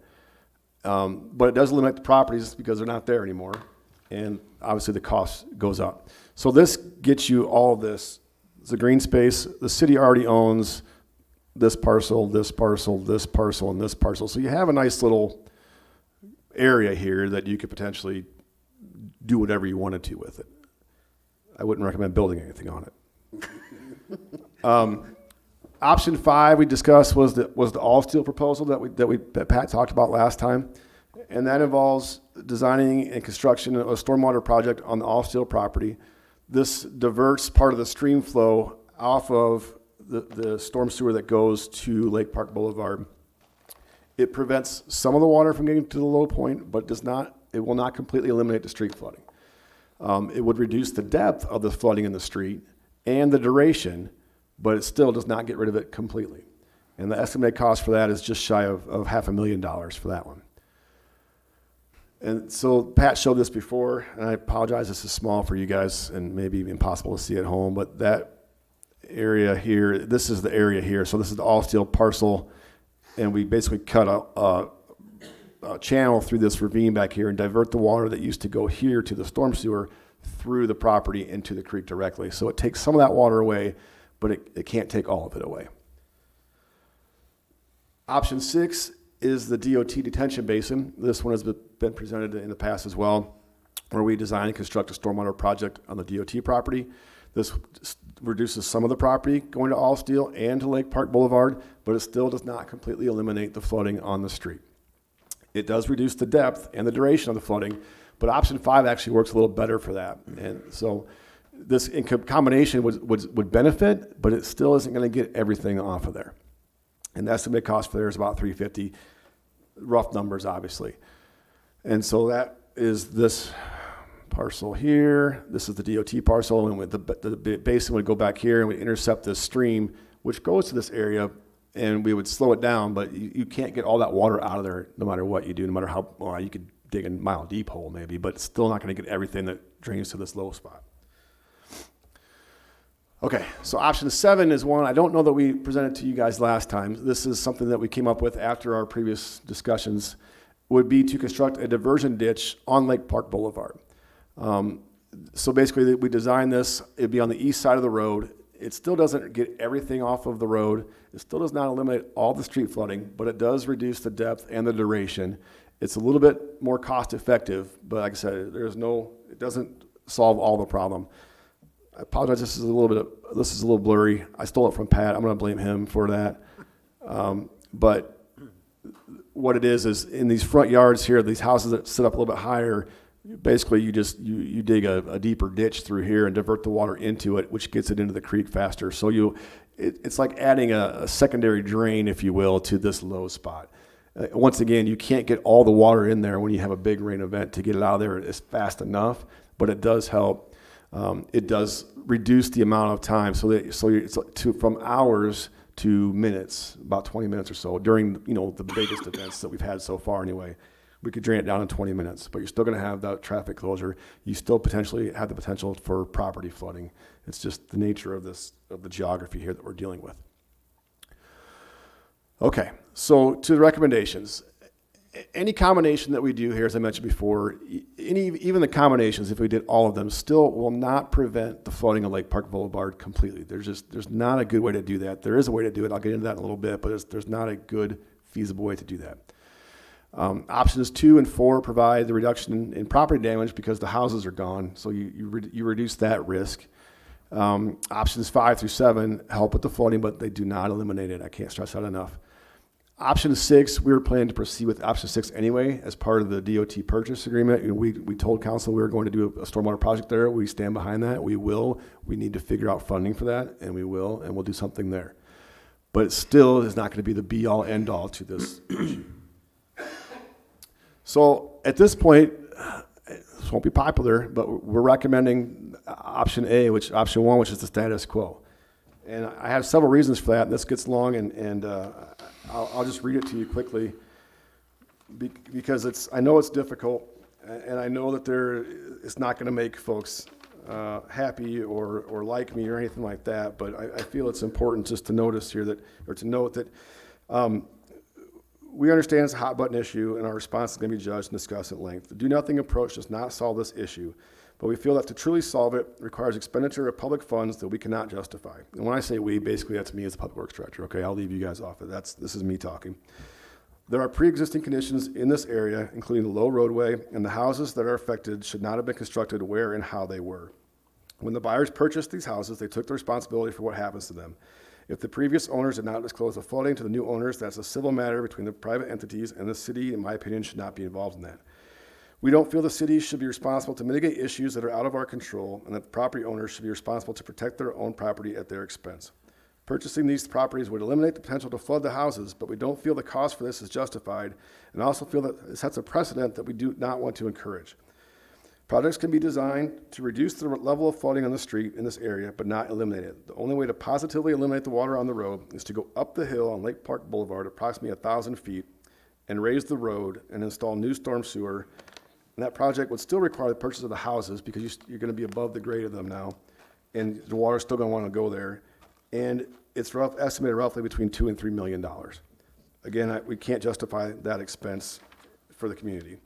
But it does eliminate the properties because they're not there anymore. And obviously the cost goes up. So this gets you all this. It's a green space. The city already owns this parcel, this parcel, this parcel, and this parcel. So you have a nice little area here that you could potentially do whatever you wanted to with it. I wouldn't recommend building anything on it. Option five we discussed was the all steel proposal that Pat talked about last time, and that involves designing and construction of a stormwater project on the all steel property. This diverts part of the stream flow off of the storm sewer that goes to Lake Park Boulevard. It prevents some of the water from getting to the low point, but it will not completely eliminate the street flooding. It would reduce the depth of the flooding in the street and the duration, but it still does not get rid of it completely. And the estimated cost for that is just shy of $500,000 for that one. And so Pat showed this before, and I apologize, this is small for you guys and maybe impossible to see at home, but that area here, this is the area here. So this is the all steel parcel, and we basically cut a channel through this ravine back here and divert the water that used to go here to the storm sewer through the property into the creek directly. So it takes some of that water away, but it can't take all of it away. Option six is the DOT detention basin. This one has been presented in the past as well, where we design and construct a stormwater project on the DOT property. This reduces some of the property going to all steel and to Lake Park Boulevard, but it still does not completely eliminate the flooding on the street. It does reduce the depth and the duration of the flooding, but option five actually works a little better for that. And so this in combination would benefit, but it still isn't going to get everything off of there. And the estimated cost for there is about $350,000, rough numbers, obviously. And so that is this parcel here. This is the DOT parcel, and with the basin would go back here and would intercept this stream, which goes to this area, and we would slow it down, but you can't get all that water out of there no matter what you do, no matter how, well, you could dig a mile deep hole maybe, but it's still not going to get everything that drains to this low spot. Okay, so option seven is one I don't know that we presented to you guys last time. This is something that we came up with after our previous discussions, would be to construct a diversion ditch on Lake Park Boulevard. So basically, we designed this, it'd be on the east side of the road. It still doesn't get everything off of the road. It still does not eliminate all the street flooding, but it does reduce the depth and the duration. It's a little bit more cost effective, but like I said, it doesn't solve all the problem. I apologize, this is a little blurry. I stole it from Pat. I'm gonna blame him for that. But what it is in these front yards here, these houses that sit up a little bit higher, basically you dig a deeper ditch through here and divert the water into it, which gets it into the creek faster. So it's like adding a secondary drain, if you will, to this low spot. Once again, you can't get all the water in there when you have a big rain event to get it out of there as fast enough, but it does help. It does reduce the amount of time, from hours to minutes, about 20 minutes or so during the biggest events that we've had so far. Anyway, we could drain it down in 20 minutes, but you're still going to have that traffic closure. You still potentially have the potential for property flooding. It's just the nature of the geography here that we're dealing with. Okay, so to the recommendations. Any combination that we do here, as I mentioned before, even the combinations, if we did all of them, still will not prevent the flooding of Lake Park Boulevard completely. There's not a good way to do that. There is a way to do it. I'll get into that in a little bit, but there's not a good, feasible way to do that. Options 2 and 4 provide the reduction in property damage because the houses are gone, so you reduce that risk. Options 5 through 7 help with the flooding, but they do not eliminate it. I can't stress that enough. Option 6, we were planning to proceed with option 6 anyway as part of the DOT purchase agreement. We told council we were going to do a stormwater project there. We stand behind that. We will. We need to figure out funding for that, and we will, and we'll do something there. But it still is not going to be the be-all, end-all to this issue. So at this point, this won't be popular, but we're recommending option option 1, which is the status quo. And I have several reasons for that, and this gets long, and I'll just read it to you quickly because I know it's difficult, and I know that it's not going to make folks happy or like me or anything like that, but I feel it's important just to note that we understand it's a hot button issue, and our response is going to be judged and discussed at length. The do-nothing approach does not solve this issue, but we feel that to truly solve it requires expenditure of public funds that we cannot justify. And when I say we, basically that's me as the Public Works Director. Okay, I'll leave you guys off of that. This is me talking. There are pre-existing conditions in this area, including the low roadway, and the houses that are affected should not have been constructed where and how they were. When the buyers purchased these houses, they took the responsibility for what happens to them. If the previous owners did not disclose the flooding to the new owners, that's a civil matter between the private entities, and the city, in my opinion, should not be involved in that. We don't feel the city should be responsible to mitigate issues that are out of our control, and that the property owners should be responsible to protect their own property at their expense. Purchasing these properties would eliminate the potential to flood the houses, but we don't feel the cost for this is justified, and also feel that it sets a precedent that we do not want to encourage. Projects can be designed to reduce the level of flooding on the street in this area, but not eliminate it. The only way to positively eliminate the water on the road is to go up the hill on Lake Park Boulevard, approximately 1,000 feet, and raise the road and install new storm sewer. And that project would still require the purchase of the houses because you're going to be above the grade of them now, and the water's still going to want to go there. And it's estimated roughly between $2 and $3 million. Again, we can't justify that expense for the community.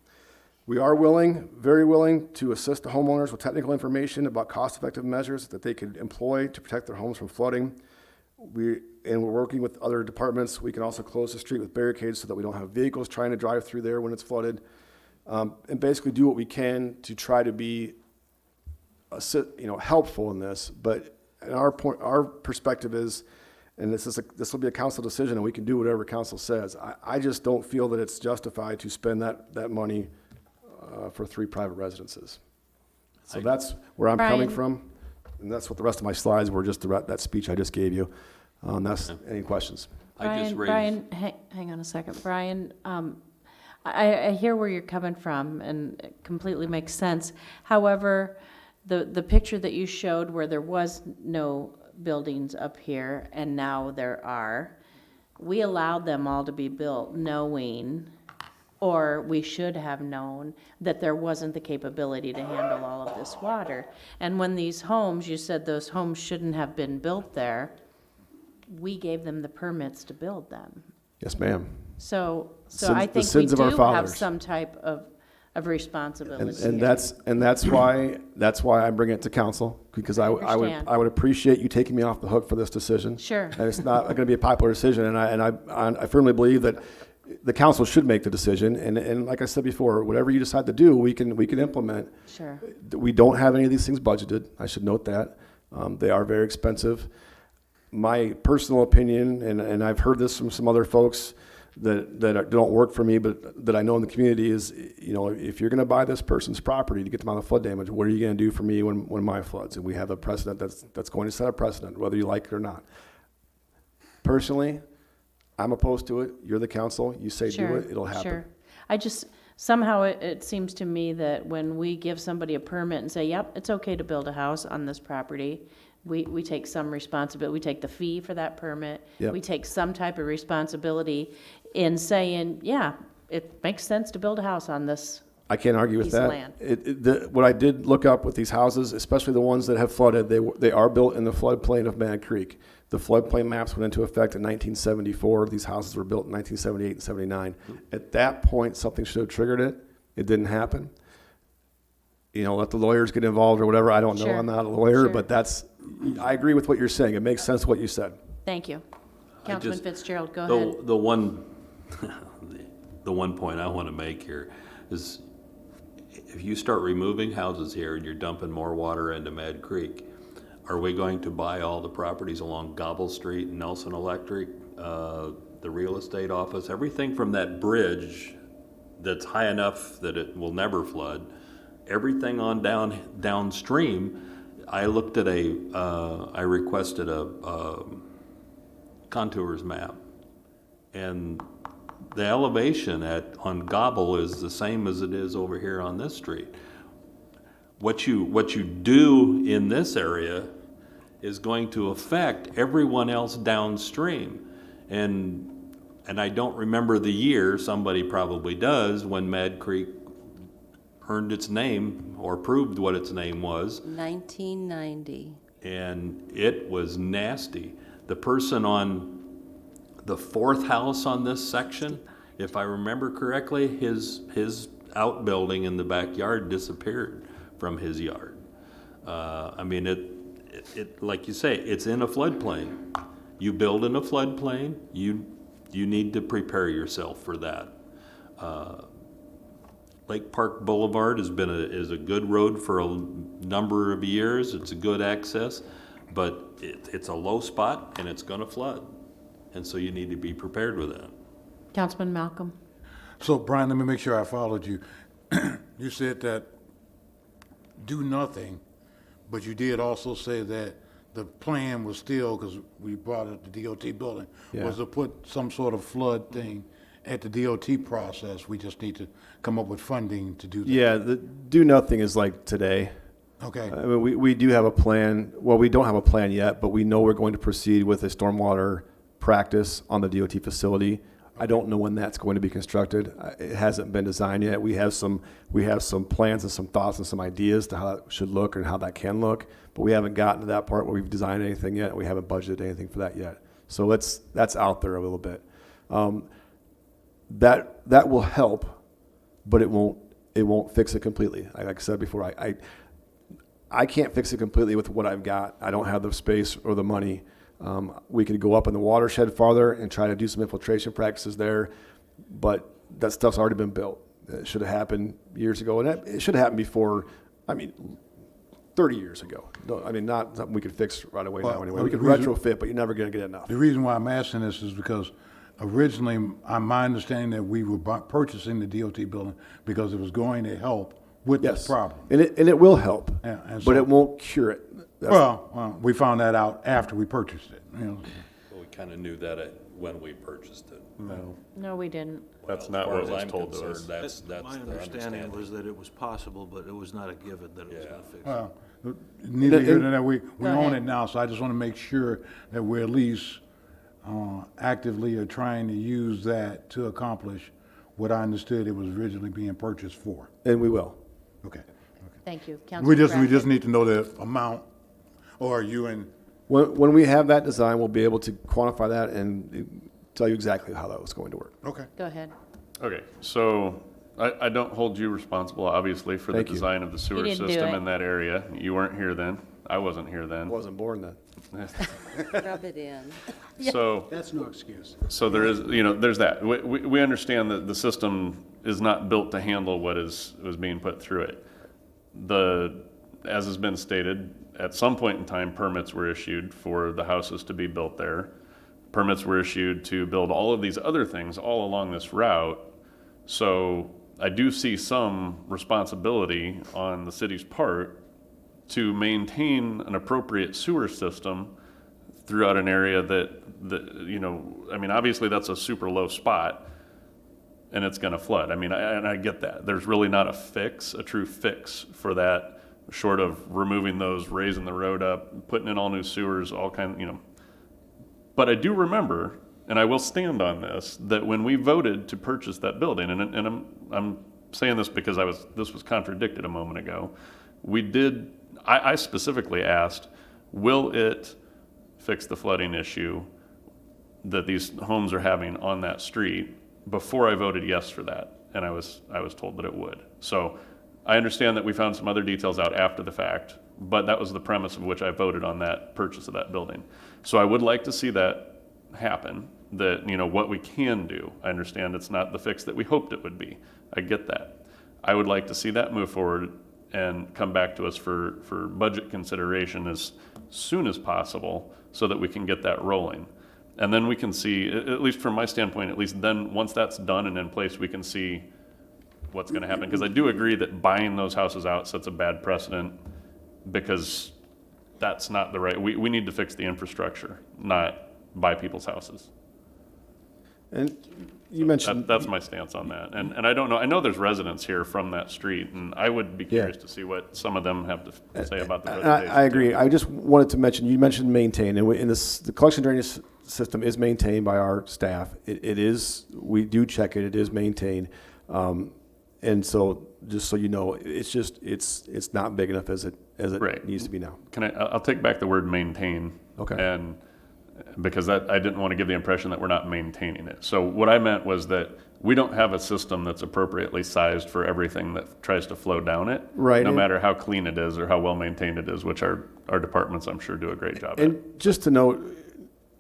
We are very willing to assist the homeowners with technical information about cost-effective measures that they could employ to protect their homes from flooding. We're working with other departments. We can also close the street with barricades so that we don't have vehicles trying to drive through there when it's flooded, and basically do what we can to try to be, helpful in this. But our perspective is, and this will be a council decision, and we can do whatever council says. I just don't feel that it's justified to spend that money for 3 private residences. So that's where I'm coming from, and that's what the rest of my slides were, just that speech I just gave you. Any questions? Brian, hang on a second. Brian, I hear where you're coming from, and it completely makes sense. However, the picture that you showed where there was no buildings up here, and now there are, we allowed them all to be built knowing, or we should have known, that there wasn't the capability to handle all of this water. And when these homes, you said those homes shouldn't have been built there, we gave them the permits to build them. Yes, ma'am. So Sins- I the think we sins of our do have fathers. some type of of responsibility here. And that's why I bring it to council, because I would understand. appreciate you taking me off the hook for this decision. Sure. And it's not going to be a popular decision, and I firmly believe that the council should make the decision, and like I said before, whatever you decide to do, we can implement. Sure. We don't have any of these things budgeted, I should note that. They are very expensive. My personal opinion, and I've heard this from some other folks that don't work for me, but that I know in the community is, if you're going to buy this person's property to get them out of flood damage, what are you going to do for me when my floods? And we have a precedent that's going to set a precedent, whether you like it or not. Personally, I'm opposed to it. You're the council. You say do it, it'll happen. Sure. I just, somehow it seems to me that when we give somebody a permit and say, yep, it's okay to build a house on this property, we take some responsibility. We take the fee for that permit. Yep. We take some type of responsibility in saying, yeah, it makes sense to build a house on this. I can't argue with Piece of that. land. What I did look up with these houses, especially the ones that have flooded, they are built in the floodplain of Mad Creek. The floodplain maps went into effect in 1974. These houses were built in 1978 and 79. At that point, something should have triggered it. It didn't happen. Let the lawyers get involved or whatever. I don't know. Sure. I'm not a lawyer, Sure. but I agree with what you're saying. It makes sense what you said. Thank you. Councilman Fitzgerald, go The, ahead. the one, the one point I want to make here is if you start removing houses here and you're dumping more water into Mad Creek, are we going to buy all the properties along Gobble Street and Nelson Electric, the real estate office, everything from that bridge that's high enough that it will never flood, everything on downstream? I looked at I requested a contours map, and the elevation on Gobble is the same as it is over here on this street. What you do in this area is going to affect everyone else downstream. And I don't remember the year, somebody probably does, when Mad Creek earned its name or proved what its name was. 1990. And it was nasty. The person on the fourth house on this section, if I remember correctly, his outbuilding in the backyard disappeared from his yard. It like you say, it's in a floodplain. You build in a floodplain, you need to prepare yourself for that. Lake Park Boulevard is a good road for a number of years. It's a good access, but it's a low spot and it's going to flood, and so you need to be prepared with that. Councilman Malcolm. So, Brian, let me make sure I followed you. You said that do nothing, but you did also say that the plan was still, because we brought up the DOT building, was to put some sort of flood thing at the DOT process. We just need to come up with funding to do that. Yeah, the do nothing is like today. Okay. I mean, we do have a plan. Well, we don't have a plan yet, but we know we're going to proceed with a stormwater practice on the DOT facility. I don't know when that's going to be constructed. It hasn't been designed yet. We have some plans and some thoughts and some ideas to how that should look and how that can look, but we haven't gotten to that part where we've designed anything yet. We haven't budgeted anything for that yet. So that's out there a little bit. That will help, but it won't fix it completely. Like I said before, I can't fix it completely with what I've got. I don't have the space or the money. We could go up in the watershed farther and try to do some infiltration practices there, but that stuff's already been built. It should have happened years ago, and it should have happened before, 30 years ago. Not something we could fix right away now anyway. We could retrofit, but you're never going to get enough. The reason why I'm asking this is because originally, my understanding that we were purchasing the DOT building because it was going to help with this problem. And it will help, Yeah, and but so- it won't cure it. Well, we found that out after we purchased it. Well, we kind of knew that when we purchased it. No, we didn't. That's As not far what as was I'm told to concerned, us. That's My the understanding was that it was possible, but it was not a given that it was gonna fix it. Well, neither here nor there, we Go own ahead. it now, so I just want to make sure that we're at least actively are trying to use that to accomplish what I understood it was originally being purchased for. And we will. Okay. Thank you. We Councilman just Brackett. need to know the amount, or you and, When we have that design, we'll be able to quantify that and tell you exactly how that was going to work. okay. Go ahead. Okay, so I don't hold you responsible, obviously, for the Thank you. design of the sewer didn't do system it. in that area. You weren't here then. I wasn't here I then. wasn't born then. Rub it in. So, That's no excuse. so there is, there's that. We understand that the system is not built to handle what was being put through it. As has been stated, at some point in time, permits were issued for the houses to be built there. Permits were issued to build all of these other things all along this route. So I do see some responsibility on the city's part to maintain an appropriate sewer system throughout an area that, obviously that's a super low spot and it's gonna flood. I get that. There's really not a true fix for that, short of removing those, raising the road up, putting in all new sewers, all kind. But I do remember, and I will stand on this, that when we voted to purchase that building, and I'm saying this because this was contradicted a moment ago, I specifically asked, will it fix the flooding issue that these homes are having on that street, before I voted yes for that, and I was told that it would. So I understand that we found some other details out after the fact, but that was the premise of which I voted on that purchase of that building. So I would like to see that happen, that, what we can do. I understand it's not the fix that we hoped it would be. I get that. I would like to see that move forward and come back to us for budget consideration as soon as possible so that we can get that rolling. And then we can see, at least from my standpoint, at least then, once that's done and in place, we can see what's gonna happen. Because I do agree that buying those houses out sets a bad precedent, because that's not the right, we need to fix the infrastructure, not buy people's houses. And you mentioned. That's my stance on that. And I don't know, I know there's residents here from that street, and I would be curious to see what some of them have to say about the reservation. I agree. I just wanted to mention, you mentioned maintain, and the collection drainage system is maintained by our staff. It is, we do check it, it is maintained. And so, just so you know, it's not big enough as it Right. needs to be now. I'll take back the word maintain. Okay. And because I didn't want to give the impression that we're not maintaining it. So what I meant was that we don't have a system that's appropriately sized for everything that tries to flow down it. Right. No matter how clean it is or how well maintained it is, which our departments, I'm sure, do a great job at. And just to note,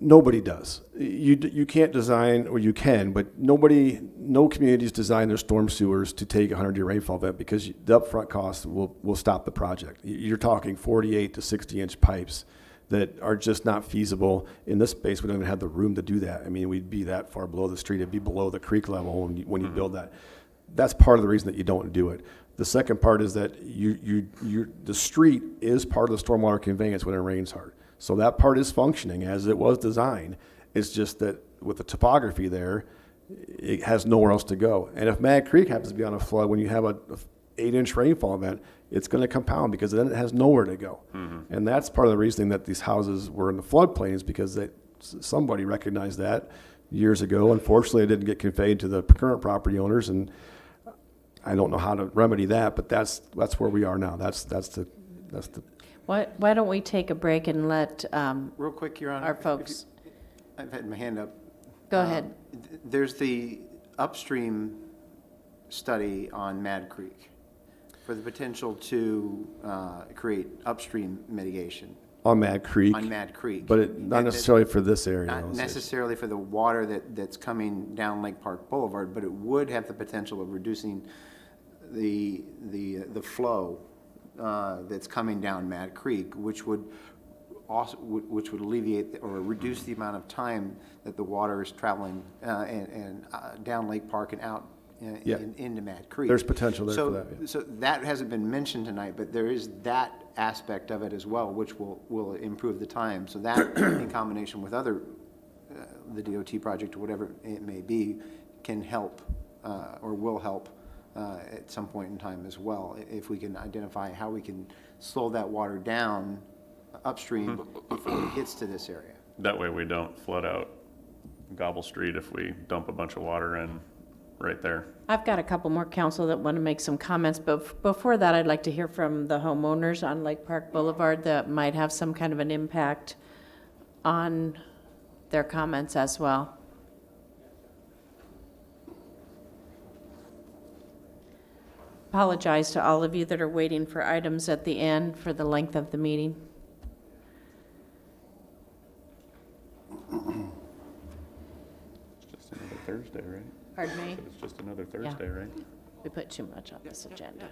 nobody does. You can't design, or you can, but no communities design their storm sewers to take a 100-year rainfall event, because the upfront cost will stop the project. You're talking 48 to 60-inch pipes that are just not feasible in this space. We don't even have the room to do that. We'd be that far below the street. It'd be below the creek level when you build that. That's part of the reason that you don't do it. The second part is that the street is part of the stormwater conveyance when it rains hard. So that part is functioning as it was designed. It's just that with the topography there, it has nowhere else to go. And if Mad Creek happens to be on a flood, when you have a 8-inch rainfall event, it's going to compound, because then it has nowhere to go. Mm-hmm. And that's part of the reason that these houses were in the floodplain, is because somebody recognized that years ago. Unfortunately, it didn't get conveyed to the current property owners, and I don't know how to remedy that, but that's where we are now. That's the. Why don't we take a break and let Real quick, Your Honor. our folks. I've had my hand up. Go ahead. There's the upstream study on Mad Creek for the potential to create upstream mitigation. On Mad Creek. On Mad Creek. But not necessarily for this area. Not necessarily for the water that's coming down Lake Park Boulevard, but it would have the potential of reducing the flow that's coming down Mad Creek, which would alleviate or reduce the amount of time that the water is traveling and down Lake Park and out into Mad Creek. There's potential there for that. Yeah. So that hasn't been mentioned tonight, but there is that aspect of it as well, which will improve the time. So that, in combination with other, the DOT project or whatever it may be, can help or will help at some point in time as well, if we can identify how we can slow that water down upstream before it gets to this area. That way we don't flood out Gobble Street if we dump a bunch of water in right there. I've got a couple more council that want to make some comments, but before that, I'd like to hear from the homeowners on Lake Park Boulevard that might have some kind of an impact on their comments as well. apologize to all of you that are waiting for items at the end for the length of the meeting. It's just another Thursday, right? Pardon me? It's just another Thursday, right? We put too much on this agenda.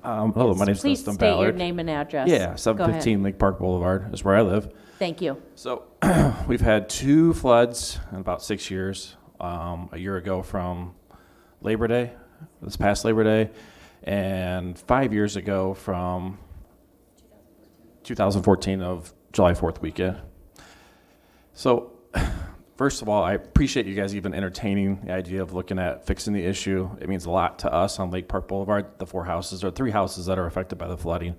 Hello, my name's Please Dustin state your Ballard. name and address. Yeah, Go 715 ahead. Lake Park Boulevard is where I live. Thank you. So we've had 2 floods in about 6 years. A year ago from Labor Day, this past Labor Day, and 5 years ago from 2014 of July 4th weekend. So first of all, I appreciate you guys even entertaining the idea of looking at fixing the issue. It means a lot to us on Lake Park Boulevard, the 3 houses that are affected by the flooding.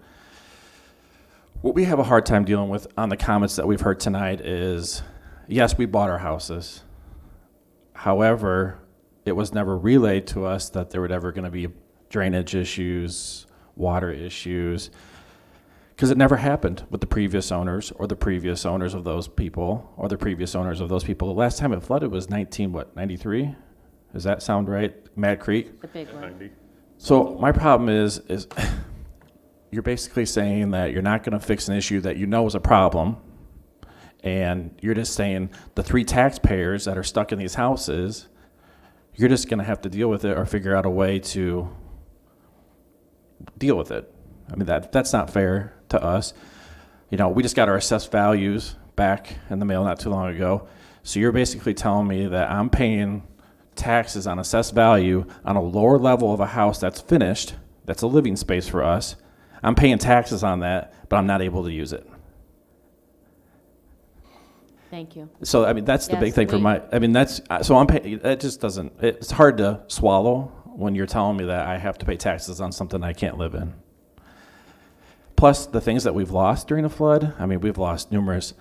What we have a hard time dealing with on the comments that we've heard tonight is, yes, we bought our houses. However, it was never relayed to us that there would ever going to be drainage issues, water issues, because it never happened with the previous owners or the previous owners of those people or the previous owners of those people. The last time it flooded was 93? Does that sound right? Mad Creek? The big one. 90. So my problem is you're basically saying that you're not going to fix an issue that you know is a problem, and you're just saying the 3 taxpayers that are stuck in these houses, you're just going to have to deal with it or figure out a way to deal with it. I mean, that's not fair to us. You know, we just got our assessed values back in the mail not too long ago. So you're basically telling me that I'm paying taxes on assessed value on a lower level of a house that's finished, that's a living space for us. I'm paying taxes on that, but I'm not able to use it. Thank you. So, I mean, that's the Yes, big thing for my, I mean, that's, so I'm paying, it just doesn't, it's hard to swallow when you're telling me that I have to pay taxes on something I can't live in. Plus, the things that we've lost during the flood, I mean, we've lost numerous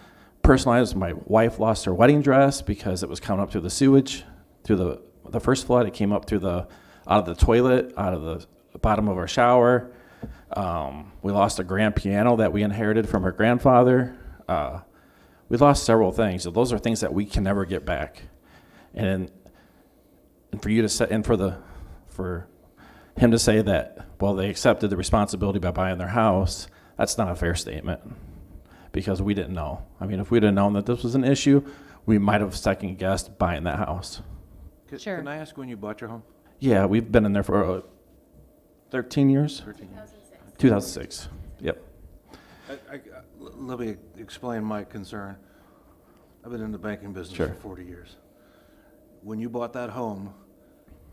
personal items. My wife lost her wedding dress because it was coming up through the sewage, through the first flood. It came up through out of the toilet, out of the bottom of our shower. We lost a grand piano that we inherited from her grandfather. We lost several things. So those are things that we can never get back. And for you to say, and for him to say that, well, they accepted the responsibility by buying their house, that's not a fair statement, because we didn't know. I mean, if we'd have known that this was an issue, we might have second guessed buying that house. Sure. Can I ask when you bought your home? Yeah, we've been in there for 13 years. 2006. Yep. Let me explain my concern. I've been in the banking business Sure. for 40 years. When you bought that home,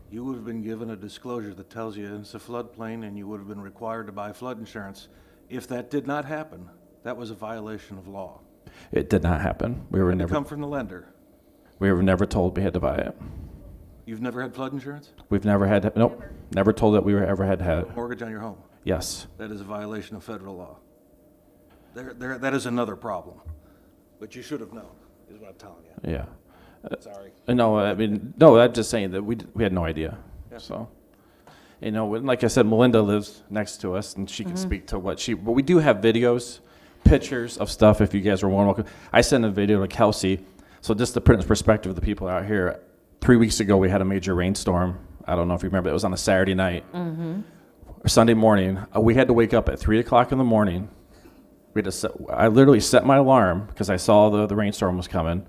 you would have been given a disclosure that tells you it's a floodplain, and you would have been required to buy flood insurance. If that did not happen, that was a violation of law. It did not happen. We were It never come from the lender. we were never told we had to buy it. You've never had flood insurance? We've never had nope. Never told that we were ever had had. Mortgage on your home? Yes. That is a violation of federal law. That is another problem. But you should have known, is what I'm telling you. Yeah. Sorry. No, I mean, no, I'm just saying that we had no idea. Yeah. So, you know, like I said, Melinda lives next to us, and she can speak to what but we do have videos, pictures of stuff if you guys are welcome. I sent a video to Kelsey. So just to put it in perspective of the people out here, 3 weeks ago we had a major rainstorm. I don't know if you remember, it was on a Saturday night. Or Sunday morning. We had to wake up at 3 o'clock in the morning. I literally set my alarm because I saw the rainstorm was coming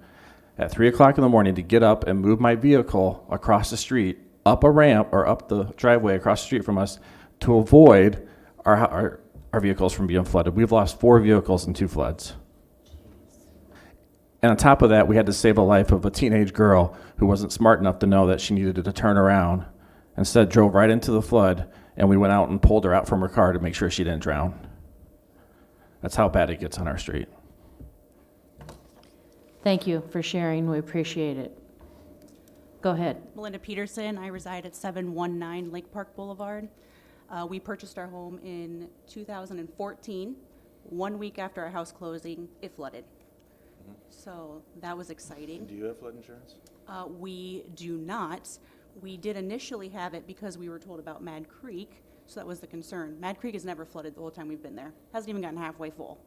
at 3 o'clock in the morning to get up and move my vehicle across the street, up a ramp or up the driveway across the street from us to avoid our vehicles from being flooded. We've lost 4 vehicles in 2 floods. And on top of that, we had to save the life of a teenage girl who wasn't smart enough to know that she needed to turn around. Instead, drove right into the flood, and we went out and pulled her out from her car to make sure she didn't drown. That's how bad it gets on our street. Thank you for sharing. We appreciate it. Go ahead. Melinda Peterson. I reside at 719 Lake Park Boulevard. We purchased our home in 2014. 1 week after our house closing, it flooded. So that was exciting. Do you have flood insurance? We do not. We did initially have it because we were told about Mad Creek, so that was the concern. Mad Creek has never flooded the whole time we've been there. Hasn't even gotten halfway full.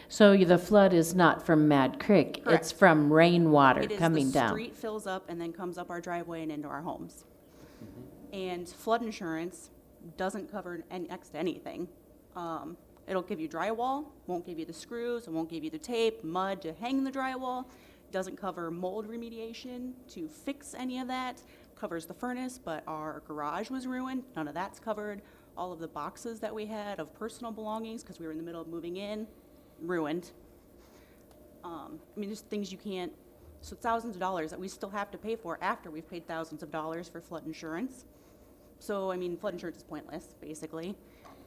So the flood is not from Mad Creek. It's Correct. from rainwater It is coming the down. street fills up and then comes up our driveway and into our homes. And flood insurance, doesn't cover next to anything. It'll give you drywall, won't give you the screws, it won't give you the tape, mud to hang the drywall. Doesn't cover mold remediation to fix any of that. Covers the furnace, but our garage was ruined. None of that's covered. All of the boxes that we had of personal belongings, because we were in the middle of moving in, ruined. I mean, there's things you can't, so thousands of dollars that we still have to pay for after we've paid thousands of dollars for flood insurance. So, I mean, flood insurance is pointless, basically.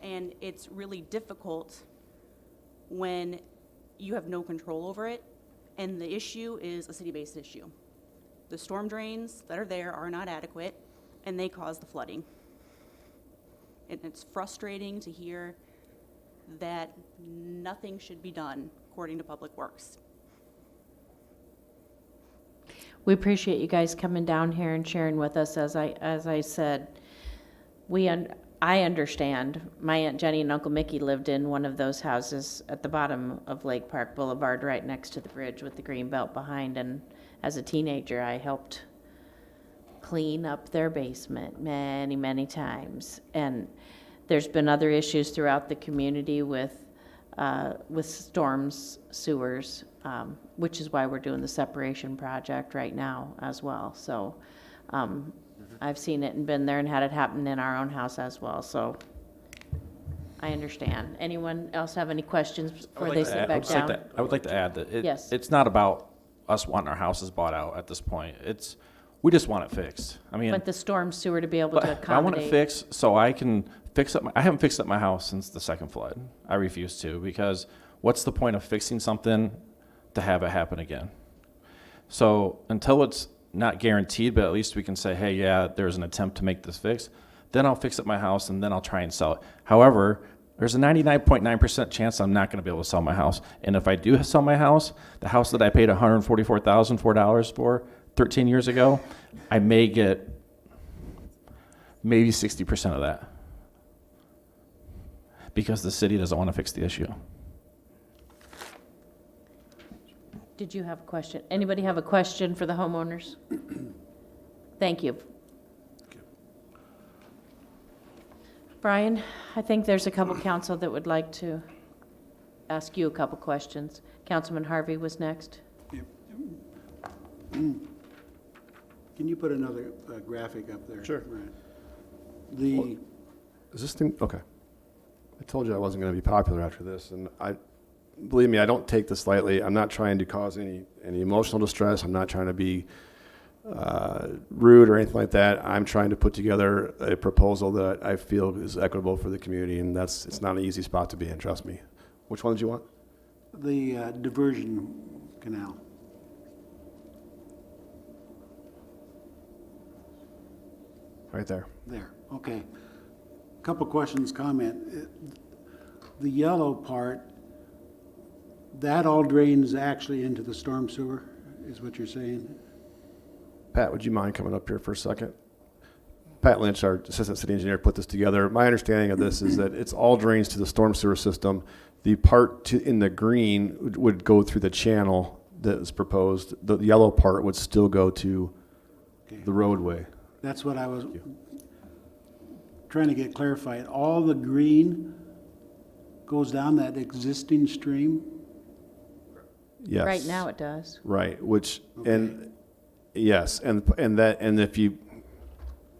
And it's really difficult when you have no control over it, and the issue is a city-based issue. The storm drains that are there are not adequate, and they cause the flooding. And it's frustrating to hear that nothing should be done according to Public Works. We appreciate you guys coming down here and sharing with us. As I said, I understand. My Aunt Jenny and Uncle Mickey lived in one of those houses at the bottom of Lake Park Boulevard, right next to the bridge with the green belt behind. And as a teenager, I helped clean up their basement many, many times. And there's been other issues throughout the community with storms, sewers, which is why we're doing the separation project right now as well. So I've seen it and been there and had it happen in our own house as well. So I understand. Anyone else have any questions before they sit back down? I would like to add that Yes. it's not about us wanting our houses bought out at this point. We just want it fixed. I mean, But the storm sewer to be able to I want it accommodate. fixed so I can fix up. I haven't fixed up my house since the second flood. I refuse to, because what's the point of fixing something to have it happen again? So until it's not guaranteed, but at least we can say, hey, yeah, there's an attempt to make this fix, then I'll fix up my house and then I'll try and sell it. However, there's a 99.9% chance I'm not going to be able to sell my house. And if I do sell my house, the house that I paid $144,004 for 13 years ago, I may get maybe 60% of that, because the city doesn't want to fix the issue. Did you have a question? Anybody have a question for the homeowners? Thank you. Brian, I think there's a couple council that would like to ask you a couple questions. Councilman Harvey was next. Can you put another graphic up there? Sure. Right. Is this thing, okay. I told you I wasn't going to be popular after this, and believe me, I don't take this lightly. I'm not trying to cause any emotional distress. I'm not trying to be rude or anything like that. I'm trying to put together a proposal that I feel is equitable for the community, and it's not an easy spot to be in, trust me. Which one did you want? The diversion canal. Right there. There, okay. Couple questions, comment. The yellow part, that all drains actually into the storm sewer, is what you're saying? Pat, would you mind coming up here for a second? Pat Lynch, our assistant city engineer, put this together. My understanding of this is that it's all drains to the storm sewer system. The part in the green would go through the channel that is proposed. The yellow part would still go to the roadway. That's what I was trying to get clarified. All the green goes down that existing stream? Yes. Right now it does. Right, which, and, yes, and if you,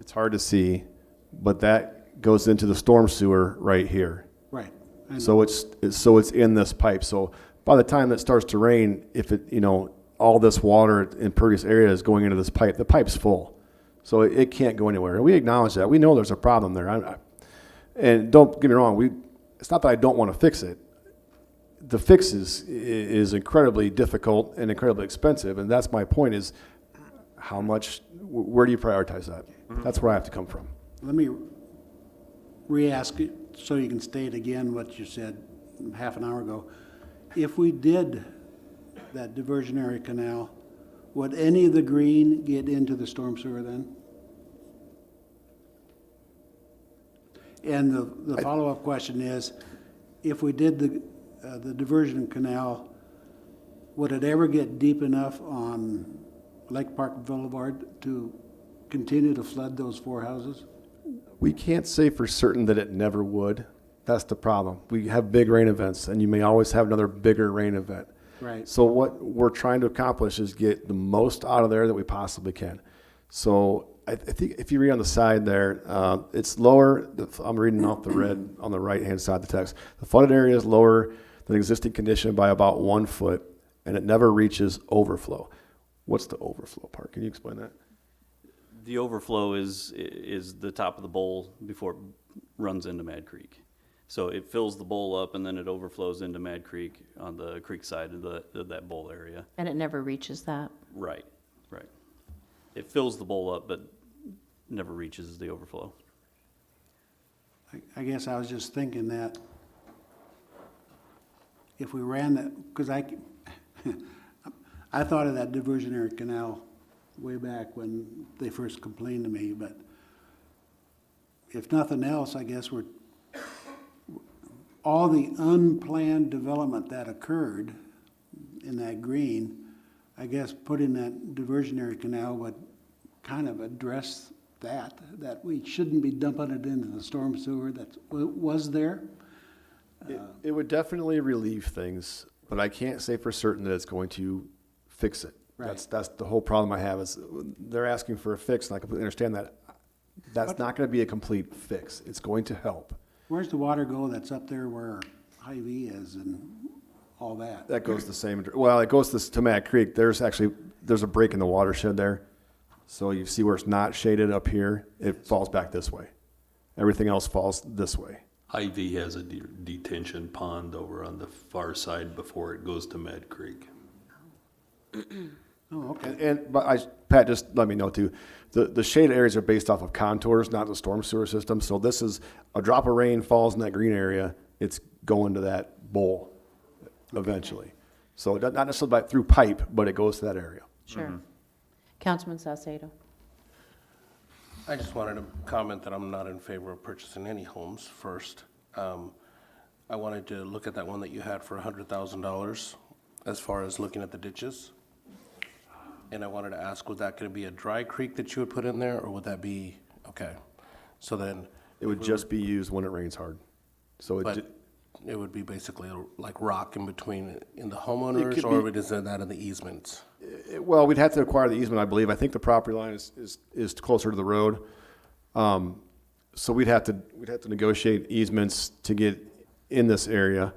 it's hard to see, but that goes into the storm sewer right here. Right. So it's in this pipe. So by the time it starts to rain, if all this water in pervious area is going into this pipe, the pipe's full. So it can't go anywhere. And we acknowledge that. We know there's a problem there. And don't get me wrong, it's not that I don't want to fix it. The fix is incredibly difficult and incredibly expensive, and that's my point, is how much, where do you prioritize that? That's where I have to come from. Let me re-ask it so you can state again what you said half an hour ago. If we did that diversionary canal, would any of the green get into the storm sewer then? And the follow-up question is, if we did the diversion canal, would it ever get deep enough on Lake Park Boulevard to continue to flood those four houses? We can't say for certain that it never would. That's the problem. We have big rain events, and you may always have another bigger rain event. Right. So what we're trying to accomplish is get the most out of there that we possibly can. So I think if you read on the side there, it's lower. I'm reading off the red on the right-hand side of the text. The flooded area is lower than existing condition by about 1 foot, and it never reaches overflow. What's the overflow part? Can you explain that? The overflow is the top of the bowl before it runs into Mad Creek. So it fills the bowl up and then it overflows into Mad Creek on the creek side of that bowl area. And it never reaches that. Right, right. It fills the bowl up, but never reaches the overflow. I guess I was just thinking that if we ran that, because I thought of that diversionary canal way back when they first complained to me, but if nothing else, I guess all the unplanned development that occurred in that green, I guess putting that diversionary canal would kind of address that we shouldn't be dumping it into the storm sewer that was there. It would definitely relieve things, but I can't say for certain that it's going to fix it. Right. That's the whole problem I have is they're asking for a fix, and I completely understand that. That's not going to be a complete fix. It's going to help. Where's the water go that's up there where Hy-Vee is and all that? That goes the same. Well, it goes to Mad Creek. There's a break in the watershed there, so you see where it's not shaded up here. It falls back this way. Everything else falls this way. Hy-Vee has a detention pond over on the far side before it goes to Mad Creek. Oh, okay. But Pat, just let me know too, the shaded areas are based off of contours, not the storm sewer system. So this is a drop of rain falls in that green area, it's going to that bowl eventually. So not necessarily through pipe, but it goes to that area. Sure. Councilman Salcedo. I just wanted to comment that I'm not in favor of purchasing any homes first. I wanted to look at that one that you had for $100,000 as far as looking at the ditches. And I wanted to ask, was that going to be a dry creek that you would put in there, or would that be, okay, so then. It would just be used when it rains hard. So But it would be basically like rock in between in the homeowners, or is that in the easements? Well, we'd have to acquire the easement, I believe. I think the property line is closer to the road. So we'd have to negotiate easements to get in this area.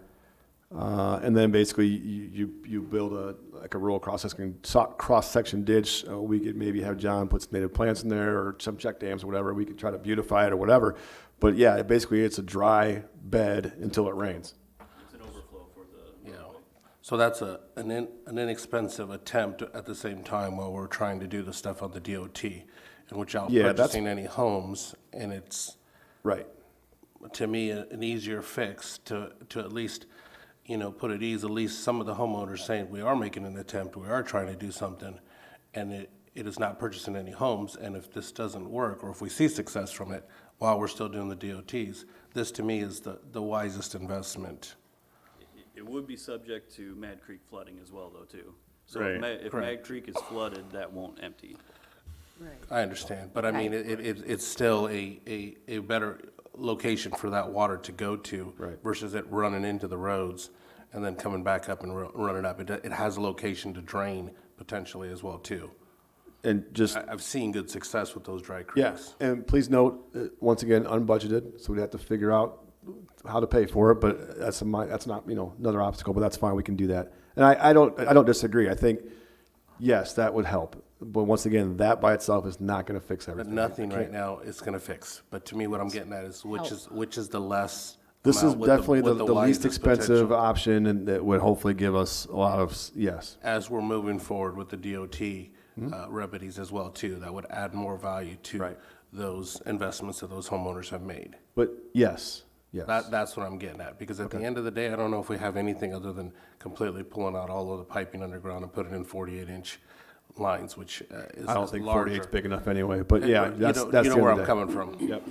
And then basically you build a rural cross-section ditch. We could maybe have John put some native plants in there or some check dams or whatever. We could try to beautify it or whatever. But yeah, basically it's a dry bed until it rains. It's an overflow for the. Yeah. So that's an inexpensive attempt at the same time while we're trying to do the stuff on the DOT, and without purchasing any homes, and it's. Right. To me, an easier fix to at least, put at ease at least some of the homeowners saying, we are making an attempt, we are trying to do something, and it is not purchasing any homes, and if this doesn't work, or if we see success from it while we're still doing the DOTs, this to me is the wisest investment. It would be subject to Mad Creek flooding as well, though, too. So Right. if Mad Creek is flooded, that won't empty. I understand, but I mean, it's still a better location for that water to go to versus it running into the roads and then coming back up and running up. It has a location to drain potentially as well, too. And just. I've seen good success with those dry creeks. Yes, and please note, once again, unbudgeted, so we'd have to figure out how to pay for it, but that's not, another obstacle, but that's fine, we can do that. And I don't disagree. I think, yes, that would help. But once again, that by itself is not gonna fix But everything. nothing right now is gonna fix. But to me, what I'm getting at is which is the less This is amount with definitely with the least wisest expensive potential. option, and that would hopefully give us a lot of, yes. As we're moving forward with the DOT remedies as well, too, that would add more value to those investments that those homeowners have made. But yes. That's what I'm getting at, because at the end of the day, I don't know if we have anything other than completely pulling out all of the piping underground and putting in 48-inch lines, which is I don't think larger. 48's big enough anyway, but yeah, You that's know the end where of I'm the day. coming from. Yep.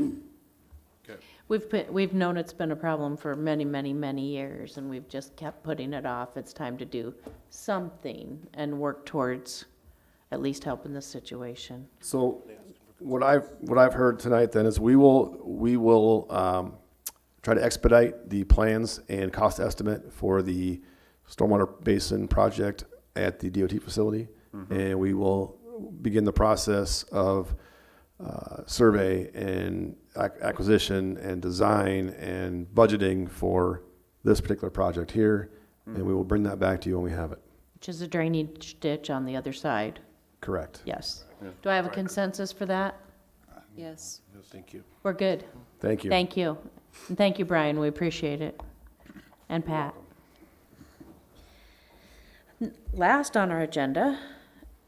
We've known it's been a problem for many, many, many years, and we've just kept putting it off. It's time to do something and work towards at least helping the situation. So, What I've heard tonight then is we will try to expedite the plans and cost estimate for the stormwater basin project at the DOT facility. And we will begin the process of survey and acquisition and design and budgeting for this particular project here. And we will bring that back to you when we have it. Which is a drainage ditch on the other side. Correct. Yes. Do I have a consensus for that? Yes. Thank you. We're good. Thank you. Thank you. And thank you, Brian. We appreciate it. And Pat. Last on our agenda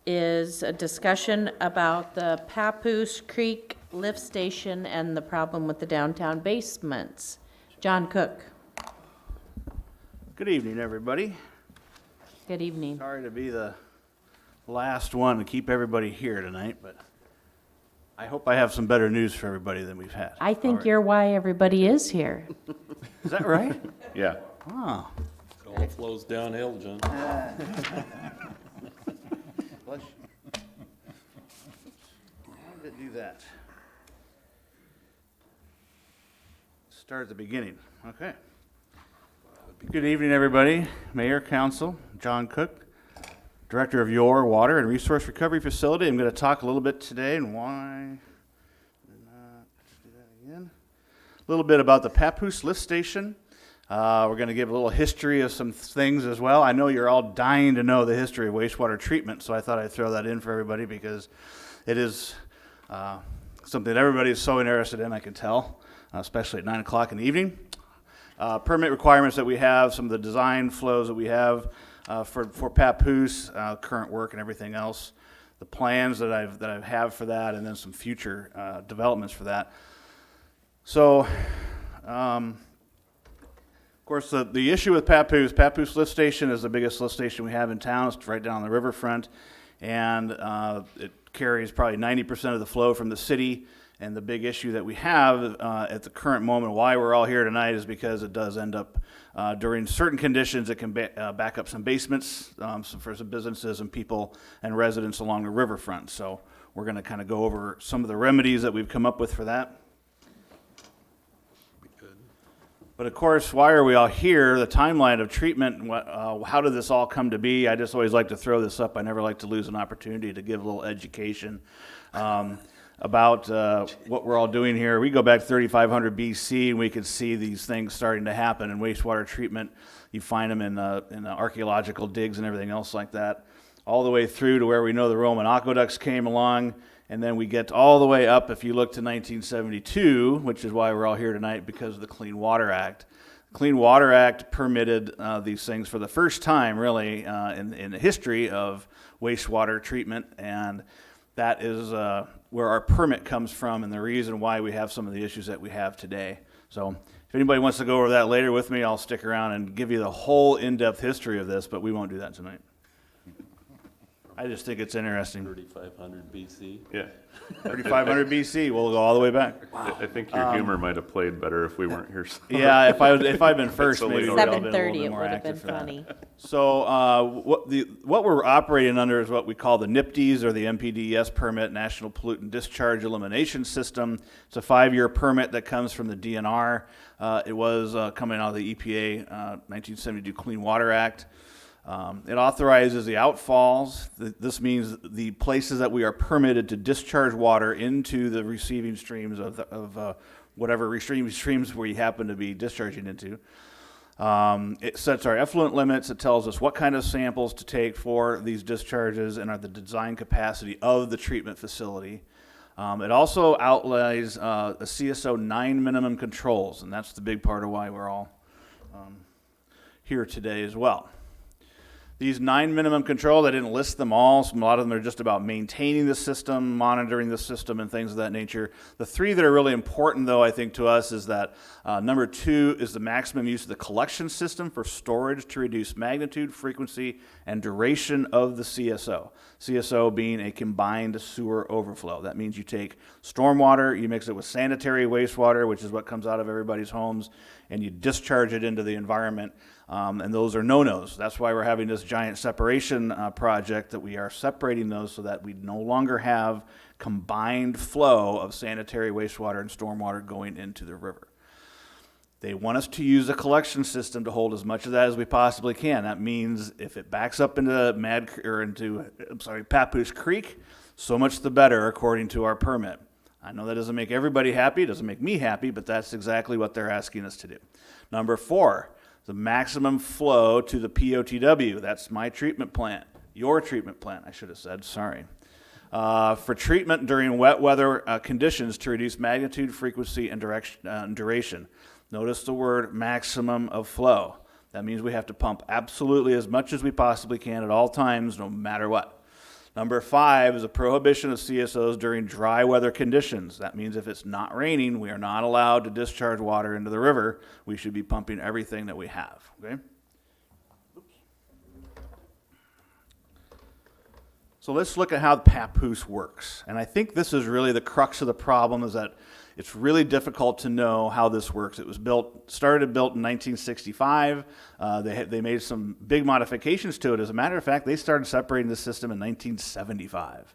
is a discussion about the Papoose Creek lift station and the problem with the downtown basements. John Cook. Good evening, everybody. Good evening. Sorry to be the last one to keep everybody here tonight, but I hope I have some better news for everybody than we've had. I think you're why everybody is here. Is that right? Yeah. Oh. It all flows downhill, John. Bless you. How did it do that? Start at the beginning. Okay. Good evening, everybody. Mayor, Council, John Cook, Director of your Water and Resource Recovery Facility. I'm going to talk a little bit today and why. Do that again. A little bit about the Papoose lift station. We're going to give a little history of some things as well. I know you're all dying to know the history of wastewater treatment, so I thought I'd throw that in for everybody because it is something that everybody is so interested in, I can tell, especially at 9 o'clock in the evening. Permit requirements that we have, some of the design flows that we have for Papoose, current work and everything else, the plans that I have for that, and then some future developments for that. So, of course, the issue with Papoose lift station is the biggest lift station we have in town. It's right down on the riverfront, and it carries probably 90% of the flow from the city. And the big issue that we have at the current moment, why we're all here tonight, is because it does end up, during certain conditions, it can back up some basements for some businesses and people and residents along the riverfront. So we're going to kind of go over some of the remedies that we've come up with for that. But of course, why are we all here? The timeline of treatment, how did this all come to be? I just always like to throw this up. I never like to lose an opportunity to give a little education. About what we're all doing here. We go back to 3500 BC, and we could see these things starting to happen in wastewater treatment. You find them in archaeological digs and everything else like that, all the way through to where we know the Roman aqueducts came along, and then we get all the way up, if you look to 1972, which is why we're all here tonight, because of the Clean Water Act. The Clean Water Act permitted these things for the first time, really, in the history of wastewater treatment, and that is where our permit comes from and the reason why we have some of the issues that we have today. So if anybody wants to go over that later with me, I'll stick around and give you the whole in-depth history of this, but we won't do that tonight. I just think it's interesting. 3500 BC. Yeah. 3500 BC, we'll go all the way back. Wow. I think your humor might have played better if we weren't here. Yeah, if I'd been first, maybe so we'd all been a little 7:30, bit it more would have been active for that. funny. So what we're operating under is what we call the NPDES, or the MPDES permit, National Pollutant Discharge Elimination System. It's a 5-year permit that comes from the DNR. It was coming out of the EPA 1972 Clean Water Act. It authorizes the outfalls. This means the places that we are permitted to discharge water into the receiving streams of whatever receiving streams we happen to be discharging into. It sets our effluent limits. It tells us what kind of samples to take for these discharges and the design capacity of the treatment facility. It also outlines a CSO 9 minimum controls, and that's the big part of why we're all here today as well. These 9 minimum controls, I didn't list them all. A lot of them are just about maintaining the system, monitoring the system, and things of that nature. The 3 that are really important, though, I think to us is that number 2 is the maximum use of the collection system for storage to reduce magnitude, frequency, and duration of the CSO. CSO being a combined sewer overflow. That means you take stormwater, you mix it with sanitary wastewater, which is what comes out of everybody's homes, and you discharge it into the environment. And those are no-nos. That's why we're having this giant separation project, that we are separating those so that we no longer have combined flow of sanitary wastewater and stormwater going into the river. They want us to use a collection system to hold as much of that as we possibly can. That means if it backs up into Papoose Creek, so much the better according to our permit. I know that doesn't make everybody happy, it doesn't make me happy, but that's exactly what they're asking us to do. Number 4, the maximum flow to the POTW. That's my treatment plant, your treatment plant, I should have said, sorry. For treatment during wet weather conditions to reduce magnitude, frequency, and duration. Notice the word maximum of flow. That means we have to pump absolutely as much as we possibly can at all times, no matter what. Number 5 is a prohibition of CSOs during dry weather conditions. That means if it's not raining, we are not allowed to discharge water into the river. We should be pumping everything that we have, okay? So let's look at how the Papoose works. And I think this is really the crux of the problem, is that it's really difficult to know how this works. It was started built in 1965. They made some big modifications to it. As a matter of fact, they started separating the system in 1975.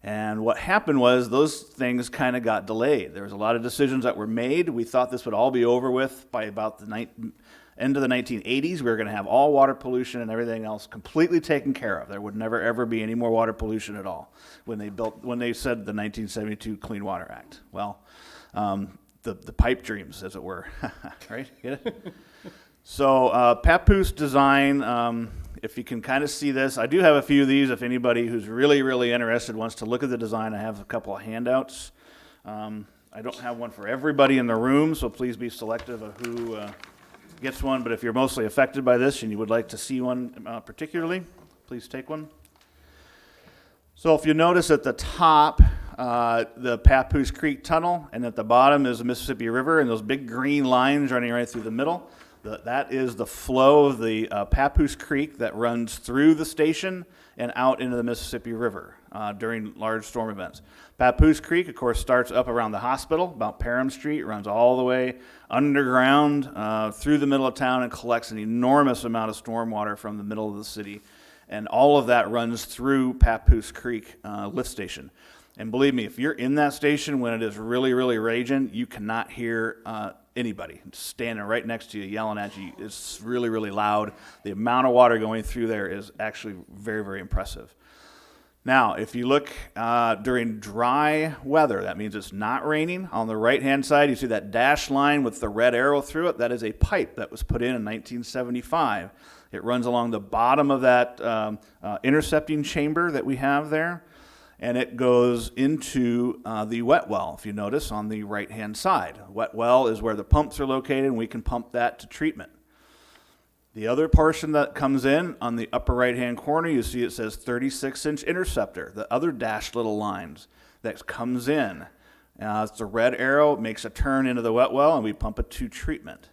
And what happened was those things kind of got delayed. There was a lot of decisions that were made. We thought this would all be over with by about the end of the 1980s. We were going to have all water pollution and everything else completely taken care of. There would never ever be any more water pollution at all when they said the 1972 Clean Water Act. Well, the pipe dreams, as it were, right? Get it? So Papoose design, if you can kind of see this, I do have a few of these. If anybody who's really, really interested wants to look at the design, I have a couple of handouts. I don't have one for everybody in the room, so please be selective of who gets one. But if you're mostly affected by this and you would like to see one particularly, please take one. So if you notice at the top, the Papoose Creek Tunnel, and at the bottom is the Mississippi River, and those big green lines running right through the middle, that is the flow of the Papoose Creek that runs through the station and out into the Mississippi River during large storm events. Papoose Creek, of course, starts up around the hospital, about Parham Street, runs all the way underground through the middle of town and collects an enormous amount of stormwater from the middle of the city. And all of that runs through Papoose Creek lift station. And believe me, if you're in that station when it is really, really raging, you cannot hear anybody standing right next to you yelling at you. It's really, really loud. The amount of water going through there is actually very, very impressive. Now, if you look during dry weather, that means it's not raining. On the right-hand side, you see that dashed line with the red arrow through it. That is a pipe that was put in 1975. It runs along the bottom of that intercepting chamber that we have there, and it goes into the wet well, if you notice, on the right-hand side. Wet well is where the pumps are located, and we can pump that to treatment. The other portion that comes in on the upper right-hand corner, you see it says 36-inch interceptor, the other dashed little lines that comes in. It's the red arrow, it makes a turn into the wet well, and we pump it to treatment.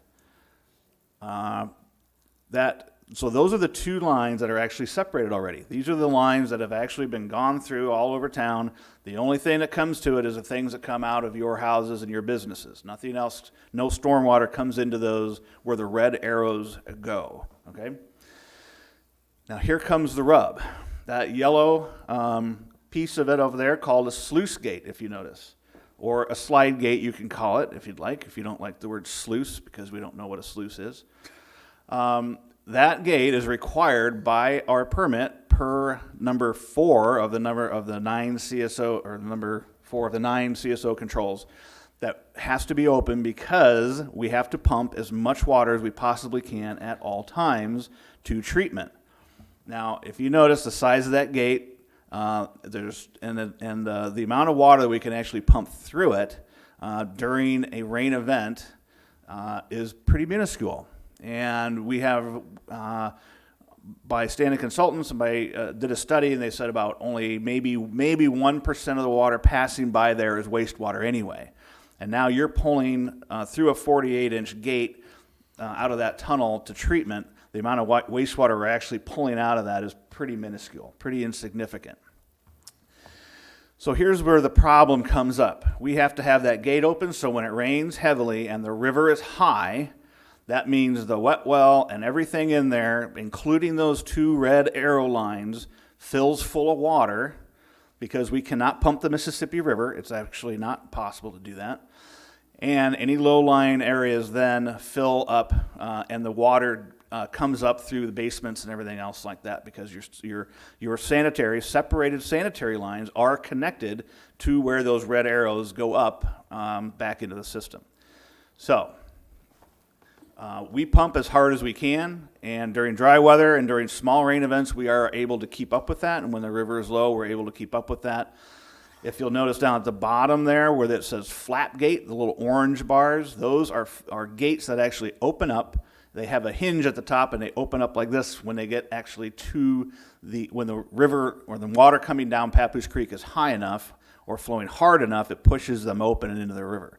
So those are the two lines that are actually separated already. These are the lines that have actually been gone through all over town. The only thing that comes to it is the things that come out of your houses and your businesses. Nothing else, no stormwater comes into those where the red arrows go, okay? Now here comes the rub. That yellow piece of it over there called a sluice gate, if you notice. Or a slide gate, you can call it, if you'd like, if you don't like the word sluice, because we don't know what a sluice is. That gate is required by our permit per number 4 of the 9 CSO, or number 4 of the 9 CSO controls. That has to be open because we have to pump as much water as we possibly can at all times to treatment. Now, if you notice the size of that gate, the amount of water that we can actually pump through it during a rain event is pretty minuscule. And we have, by Standing Consultants, and did a study, and they said about only maybe 1% of the water passing by there is wastewater anyway. And now you're pulling through a 48-inch gate out of that tunnel to treatment. The amount of wastewater we're actually pulling out of that is pretty minuscule, pretty insignificant. So here's where the problem comes up. We have to have that gate open so when it rains heavily and the river is high, That means the wet well and everything in there, including those 2 red arrow lines, fills full of water because we cannot pump the Mississippi River. It's actually not possible to do that. And any low-lying areas then fill up, and the water comes up through the basements and everything else like that, because your separated sanitary lines are connected to where those red arrows go up back into the system. So we pump as hard as we can, and during dry weather and during small rain events, we are able to keep up with that. And when the river is low, we're able to keep up with that. If you'll notice down at the bottom there where it says flap gate, the little orange bars, those are gates that actually open up. They have a hinge at the top, and they open up like this when they get actually when the river or the water coming down Papoose Creek is high enough or flowing hard enough, it pushes them open and into the river.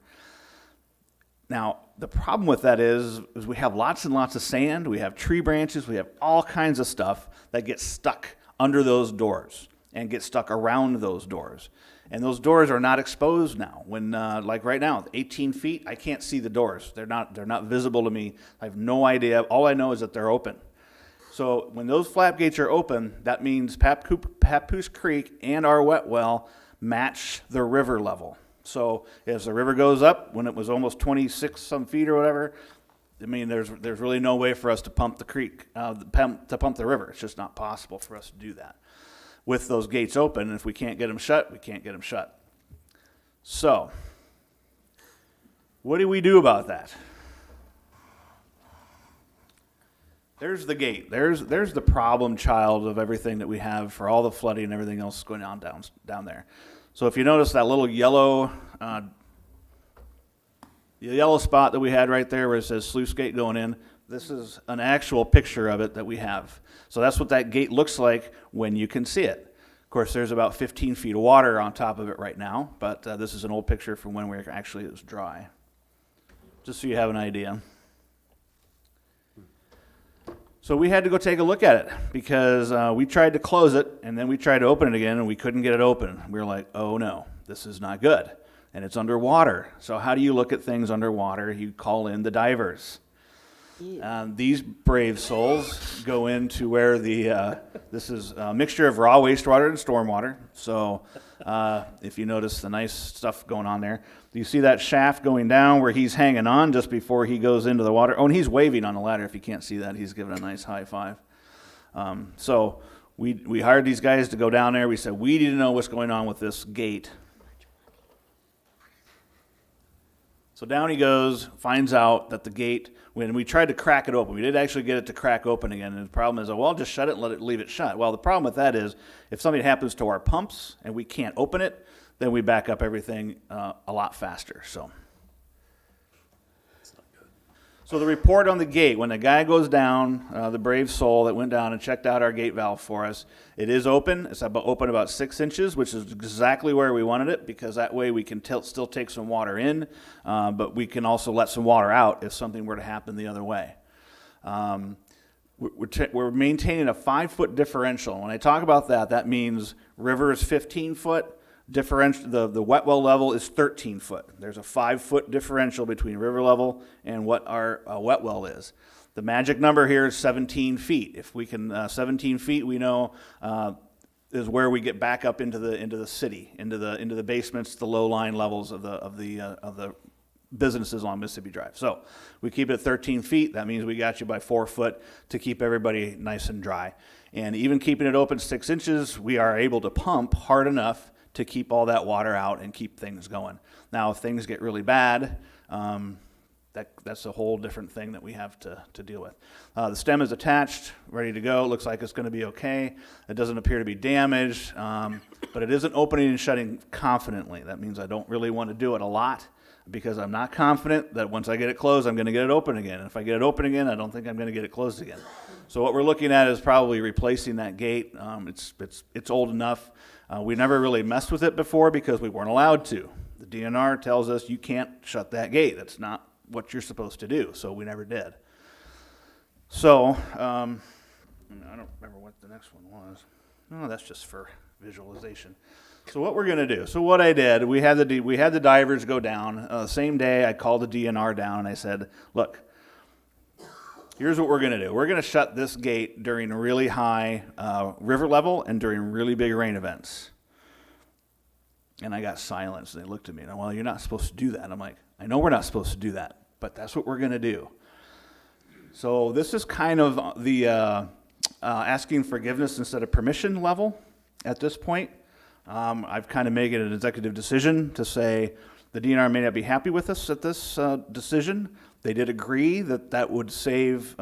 Now, the problem with that is we have lots and lots of sand, we have tree branches, we have all kinds of stuff that gets stuck under those doors and get stuck around those doors. And those doors are not exposed now. When, like right now, 18 feet, I can't see the doors. They're not visible to me. I have no idea. All I know is that they're open. So when those flap gates are open, that means Papoose Creek and our wet well match the river level. So as the river goes up, when it was almost 26 some feet or whatever, I mean, there's really no way for us to pump the creek, to pump the river. It's just not possible for us to do that with those gates open. And if we can't get them shut, we can't get them shut. So what do we do about that? There's the gate. There's the problem child of everything that we have for all the flooding and everything else going on down there. So if you notice that little yellow spot that we had right there where it says sluice gate going in, this is an actual picture of it that we have. So that's what that gate looks like when you can see it. Of course, there's about 15 feet of water on top of it right now, but this is an old picture from when it was dry. Just so you have an idea. So we had to go take a look at it because we tried to close it and then we tried to open it again and we couldn't get it open. We were like, oh no, this is not good. And it's underwater. So how do you look at things underwater? You call in the divers. These brave souls go into where this is a mixture of raw wastewater and stormwater. So if you notice the nice stuff going on there, you see that shaft going down where he's hanging on just before he goes into the water. Oh, and he's waving on the ladder. If you can't see that, he's giving a nice high five. So we hired these guys to go down there. We said, we need to know what's going on with this gate. So down he goes, finds out that the gate, when we tried to crack it open, we did actually get it to crack open again. And the problem is, well, just shut it and leave it shut. Well, the problem with that is if something happens to our pumps and we can't open it, then we back up everything a lot faster. So the report on the gate, when the guy goes down, the brave soul that went down and checked out our gate valve for us, it is open. It's open about 6 inches, which is exactly where we wanted it, because that way we can still take some water in, but we can also let some water out if something were to happen the other way. We're maintaining a 5-foot differential. When I talk about that, that means river is 15 foot. The wet well level is 13 foot. There's a 5-foot differential between river level and what our wet well is. The magic number here is 17 feet. If we can, 17 feet, we know is where we get back up into the city, into the basements, the low line levels of the businesses on Mississippi Drive. So we keep it at 13 feet. That means we got you by 4 foot to keep everybody nice and dry. And even keeping it open 6 inches, we are able to pump hard enough to keep all that water out and keep things going. Now, if things get really bad, that's a whole different thing that we have to deal with. The stem is attached, ready to go. It looks like it's going to be okay. It doesn't appear to be damaged, but it isn't opening and shutting confidently. That means I don't really want to do it a lot because I'm not confident that once I get it closed, I'm going to get it open again. And if I get it open again, I don't think I'm going to get it closed again. So what we're looking at is probably replacing that gate. It's old enough. We never really messed with it before because we weren't allowed to. The DNR tells us you can't shut that gate. That's not what you're supposed to do, so we never did. So, I don't remember what the next one was. No, that's just for visualization. So what we're going to do, so what I did, we had the divers go down. Same day, I called the DNR down and I said, look, here's what we're gonna do. We're gonna shut this gate during really high river level and during really big rain events. And I got silence, and they looked at me, and well, you're not supposed to do that. And I'm like, I know we're not supposed to do that, but that's what we're gonna do. So this is kind of the asking forgiveness instead of permission level at this point. I've kind of made it an executive decision to say the DNR may not be happy with us at this decision. They did agree that that would save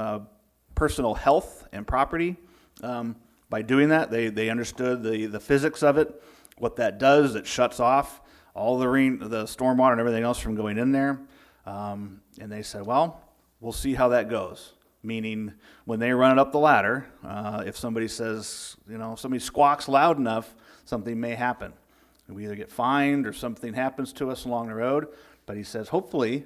personal health and property by doing that. They understood the physics of it. What that does, it shuts off all the rain, the stormwater and everything else from going in there. And they said, well, we'll see how that goes. Meaning when they run it up the ladder, if somebody says, if somebody squawks loud enough, something may happen. We either get fined or something happens to us along the road. But he says, hopefully,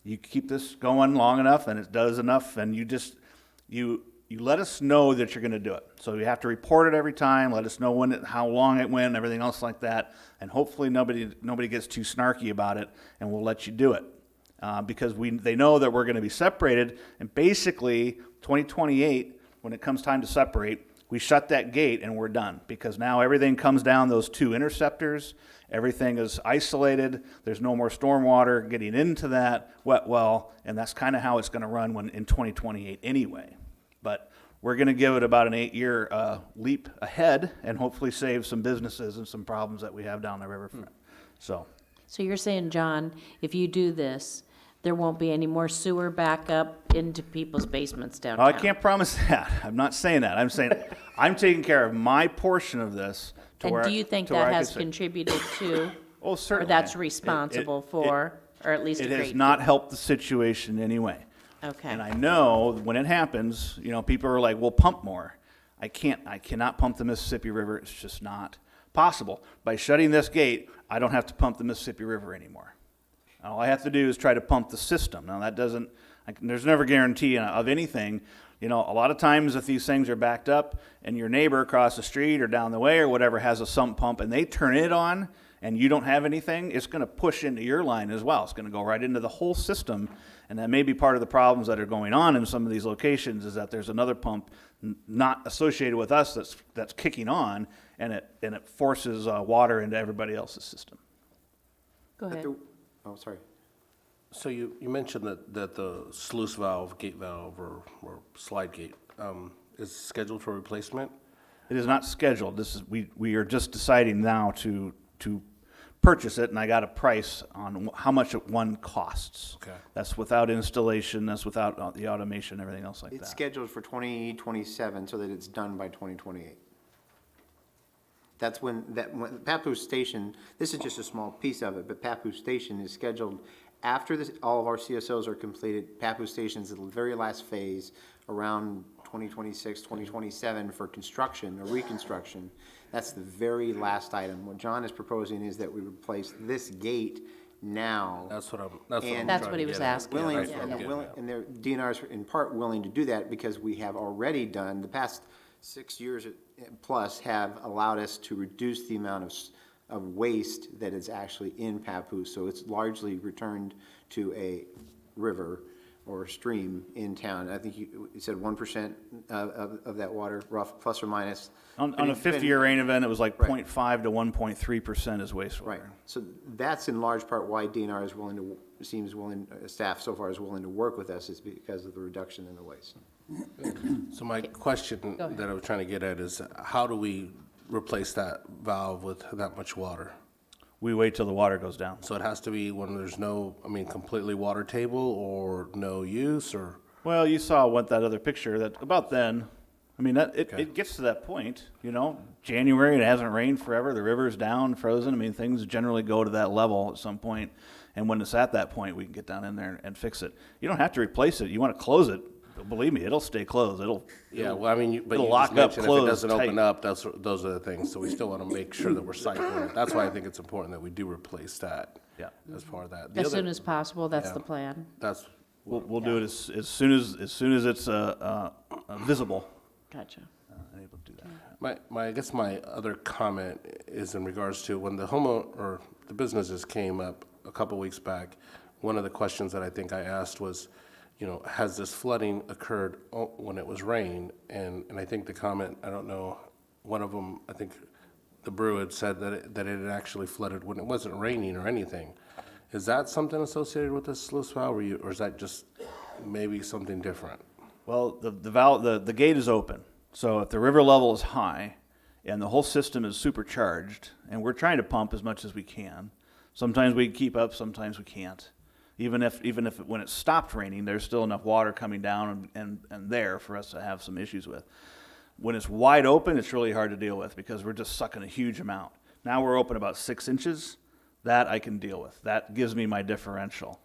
you keep this going long enough and it does enough, and you let us know that you're going to do it. So you have to report it every time, let us know how long it went, everything else like that, and hopefully nobody gets too snarky about it, and we'll let you do it. Because they know that we're going to be separated, and basically 2028, when it comes time to separate, we shut that gate and we're done, because now everything comes down those two interceptors, everything is isolated, there's no more stormwater getting into that wet well, and that's kind of how it's going to run in 2028 anyway. But we're going to give it about an 8-year leap ahead and hopefully save some businesses and some problems that we have down the riverfront. So you're saying, John, if you do this, there won't be any more sewer backup into people's basements downtown? I can't promise that. I'm not saying that. I'm saying I'm taking care of my portion of this. And do you think that has contributed to, oh, certainly, or that's responsible for, or at least a it great has not helped the situation in any way. Okay. And I know when it happens, people are like, "Well, pump more." I cannot pump the Mississippi River. It's just not possible. By shutting this gate, I don't have to pump the Mississippi River anymore. All I have to do is try to pump the system. Now that doesn't. There's never guarantee of anything. A lot of times if these things are backed up and your neighbor across the street or down the way or whatever has a sump pump and they turn it on and you don't have anything, it's going to push into your line as well. It's going to go right into the whole system. And that may be part of the problems that are going on in some of these locations, is that there's another pump not associated with us that's kicking on, and it forces water into everybody else's system. Go ahead. Oh, sorry. So you mentioned that the sluice valve, gate valve, or slide gate is scheduled for replacement? It is not scheduled. We are just deciding now to purchase it, and I got a price on how much one costs. Okay. That's without installation, that's without the automation, everything else like It's that. scheduled for 2027 so that it's done by 2028. That's when Papoose Station, this is just a small piece of it, but Papoose Station is scheduled after all of our CSOs are completed. Papoose Station is the very last phase around 2026, 2027 for construction or reconstruction. That's the very last item. What John is proposing is that we replace this gate now. That's what he was asking. And the DNR is in part willing to do that because we have already done, the past 6 years plus have allowed us to reduce the amount of waste that is actually in Papoose. So it's largely returned to a river or stream in town. I think you said 1% of that water, rough, plus or minus. On a 50-year rain event, it was like 0.5 to 1.3% is wastewater. Right. So that's in large part why DNR staff so far is willing to work with us, is because of the reduction in the waste. So my question that I was trying to get at is, how do we replace that valve with that much water? We wait till the water goes down. So it has to be when there's completely water table or no use, or? Well, you saw that other picture that about then. It gets to that point, January, it hasn't rained forever, the river's down, frozen. Things generally go to that level at some point. And when it's at that point, we can get down in there and fix it. You don't have to replace it. You want to close it. Believe me, it'll stay closed. But you lock just up, if it doesn't open up, those are the things. So we still want to make sure that we're cycling it. That's why I think it's important that we do replace that. Yeah. As part of that. As soon as possible, that's the plan. We'll do it as soon as it's visible. Gotcha. Able to do that. I guess my other comment is in regards to when the businesses came up a couple weeks back. One of the questions that I think I asked was, you know, has this flooding occurred when it was rain? And I think the comment, I don't know, one of them, I think the Brew had said that it had actually flooded when it wasn't raining or anything. Is that something associated with this sluice valve, or is that just maybe something different? Well, the gate is open, so if the river level is high and the whole system is supercharged, and we're trying to pump as much as we can, sometimes we keep up, sometimes we can't. Even if when it stopped raining, there's still enough water coming down and there for us to have some issues with. When it's wide open, it's really hard to deal with because we're just sucking a huge amount. Now we're open about 6 inches. That I can deal with. That gives me my differential.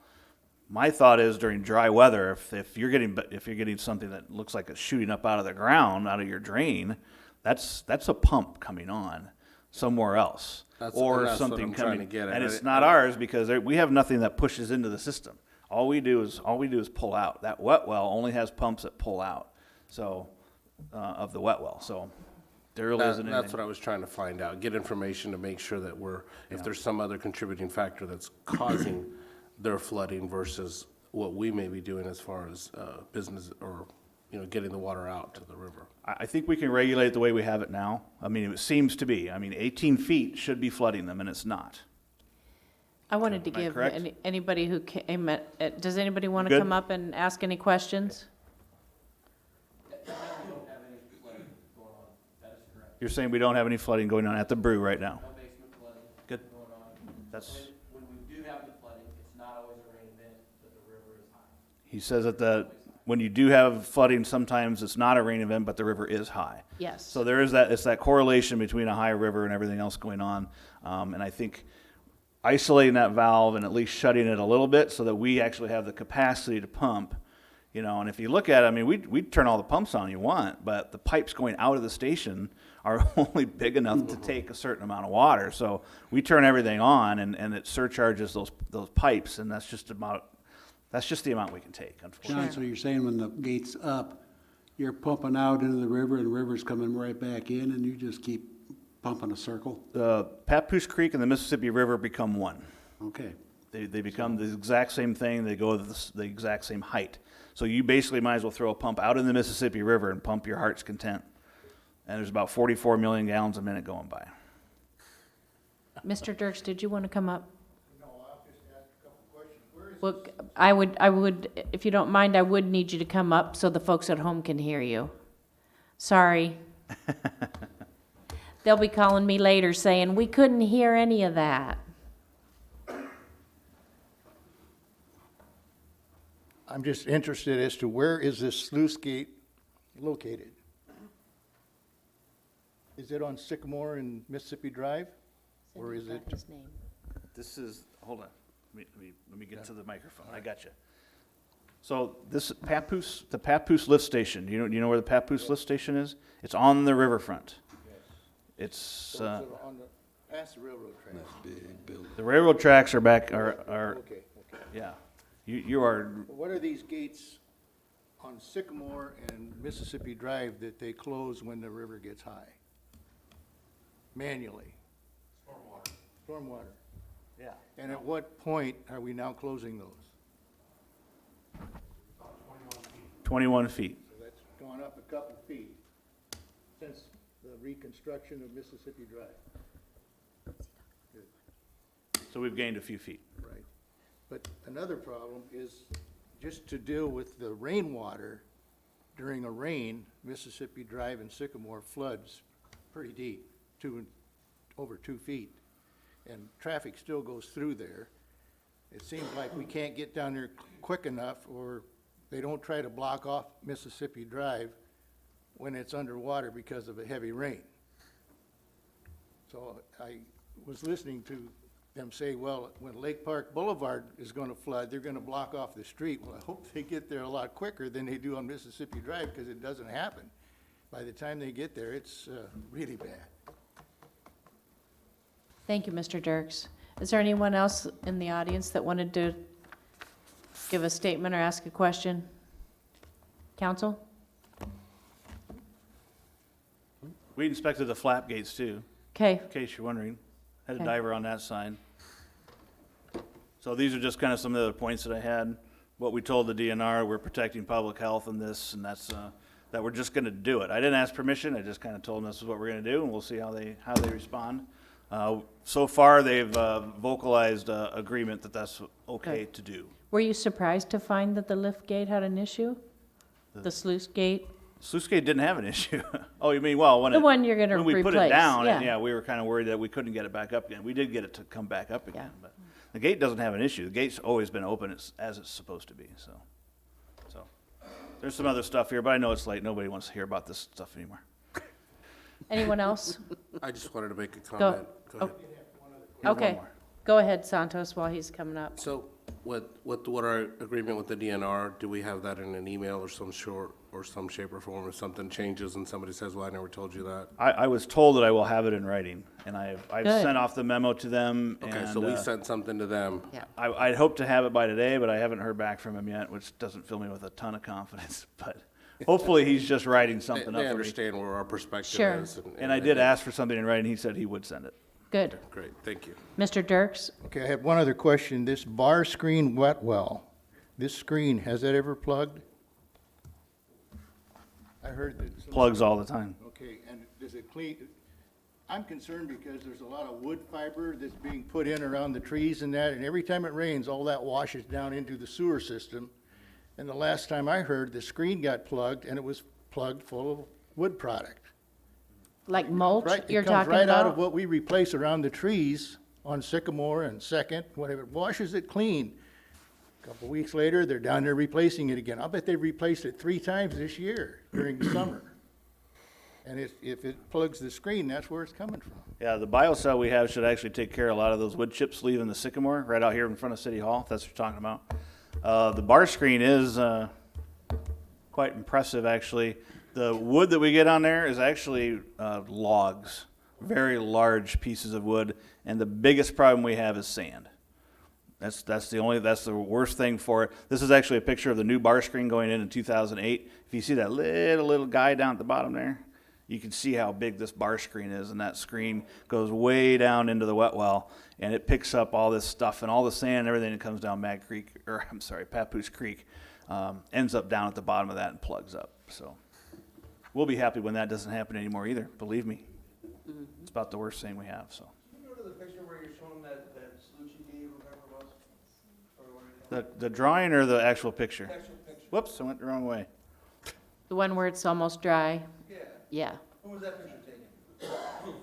My thought is during dry weather, if you're getting something that looks like it's shooting up out of the ground, out of your drain, that's a pump coming on somewhere else, That's or what something I'm trying coming. to get at. And it's not ours because we have nothing that pushes into the system. All we do is pull out. That wet well only has pumps that pull out. So of the wet well. So there really isn't anything. That's what I was trying to find out, get information to make sure that if there's some other contributing factor that's causing their flooding versus what we may be doing as far as business or, you know, getting the water out to the river. I think we can regulate it the way we have it now. I mean, it seems to be. I mean, 18 feet should be flooding them, and it's not. I wanted to Am I give correct? anybody who came, does anybody want to Good. come up and ask any questions? You're saying we don't have any flooding going on at the Brew right now? No basement flooding. Good. Going on. That's, When we do have the flooding, it's not always a rain event, but the river is high. he says that when you do have flooding, sometimes it's not a rain event, but the river is high. Yes. So there is it's that correlation between a high river and everything else going on. And I think isolating that valve and at least shutting it a little bit so that we actually have the capacity to pump, you know, and if you look at it, I mean, we'd turn all the pumps on you want, but the pipes going out of the station are only big enough to take a certain amount of water. So we turn everything on and it surcharges those pipes, and that's just the amount we can take, unfortunately. John, so you're saying when the gate's up, you're pumping out into the river and the river's coming right back in and you just keep pumping a circle? The Papoose Creek and the Mississippi River become one. Okay. They become the exact same thing. They go the exact same height. So you basically might as well throw a pump out in the Mississippi River and pump your heart's content. And there's about 44 million gallons a minute going by. Mr. Dirks, did you want to come up? No, I'll just ask a couple questions. Well, I would, if you don't mind, I would need you to come up so the folks at home can hear you. Sorry. They'll be calling me later saying, we couldn't hear any of that. I'm just interested as to where is this sluice gate located? Is it on Sycamore and Mississippi Drive? Or is it? This is, hold on, let me get to the microphone. I got you. So this Papoose, the Papoose lift station, you know where the Papoose lift station is? It's on the riverfront. It's, So it's on the, past the railroad tracks? Big building. the railroad tracks are back, are, Okay. yeah. You are, What are these gates on Sycamore and Mississippi Drive that they close when the river gets high? Manually? Stormwater, yeah. and at what point are we now closing those? 21 feet. So that's gone up a couple feet since the reconstruction of Mississippi Drive. Good. So we've gained a few feet. Right. But another problem is just to deal with the rainwater during a rain, Mississippi Drive and Sycamore floods pretty deep, over 2 feet. And traffic still goes through there. It seems like we can't get down there quick enough, or they don't try to block off Mississippi Drive when it's underwater because of a heavy rain. So I was listening to them say, well, when Lake Park Boulevard is gonna flood, they're gonna block off the street. Well, I hope they get there a lot quicker than they do on Mississippi Drive, because it doesn't happen. By the time they get there, it's really bad. Thank you, Mr. Dirks. Is there anyone else in the audience that wanted to give a statement or ask a question? Council? We inspected the flap gates too. Okay. In case you're wondering. Had a Okay. diver on that side. So these are just kind of some of the other points that I had. what we told the DNR, we're protecting public health in this, and that's, that we're just gonna do it. I didn't ask permission, I just kinda told them this is what we're gonna do, and we'll see how they respond. So far, they've vocalized agreement that that's okay to do. Were you surprised to find that the lift gate had an issue? The sluice gate? Sluice gate didn't have an issue. Oh, you mean, well, when The one you're gonna when we put it replace, down, and yeah. yeah, we were kinda worried that we couldn't get it back up again. We did get it to come back up again, but the gate doesn't have an issue. The gate's always been open as it's supposed to be, so. There's some other stuff here, but I know it's late. Nobody wants to hear about this stuff anymore. Anyone else? I just wanted to make a Go. comment. Go ahead. Okay, go ahead, Santos, while he's coming up. So what our agreement with the DNR, do we have that in an email or some sort, or some shape or form? If something changes and somebody says, well, I never told you that? I was told that I will have it in writing, and I've Good. sent off the memo to them. Okay, and, so we sent something to them. Yeah. I'd hope to have it by today, but I haven't heard back from him yet, which doesn't fill me with a ton of confidence. But hopefully he's just writing something They up. for me. understand where our perspective Sure. is. And I did ask for something in writing. He said he would send it. Good. Great, thank you. Mr. Dirks? Okay, I have one other question. This bar screen wet well, this screen, has that ever plugged? I heard that. Plugs all the time. Okay, and does it clean? I'm concerned because there's a lot of wood fiber that's being put in around the trees and that, and every time it rains, all that washes down into the sewer system. And the last time I heard, the screen got plugged, and it was plugged full of wood product. Like mulch, Right, you're it comes talking right out of about? what we replace around the trees on Sycamore and Second, whatever, it washes it clean. A couple weeks later, they're down there replacing it again. I'll bet they replaced it 3 times this year during the summer. And if it plugs the screen, that's where it's coming from. Yeah, the biocell we have should actually take care of a lot of those wood chips leaving the Sycamore right out here in front of City Hall, if that's what you're talking about. The bar screen is quite impressive, actually. The wood that we get on there is actually logs, very large pieces of wood, and the biggest problem we have is sand. That's the worst thing for it. This is actually a picture of the new bar screen going in 2008. If you see that little guy down at the bottom there, you can see how big this bar screen is, and that screen goes way down into the wet well, and it picks up all this stuff and all the sand and everything that comes down Papoose Creek, ends up down at the bottom of that and plugs up. So we'll be happy when that doesn't happen anymore either, believe me. It's about the worst thing we have, so. Can you go to the picture where you're showing that sluice you gave, whatever it was? The drawing or the actual picture? Actual picture. Whoops, I went the wrong way. The one where it's almost dry? Yeah. Yeah. When was that picture taken?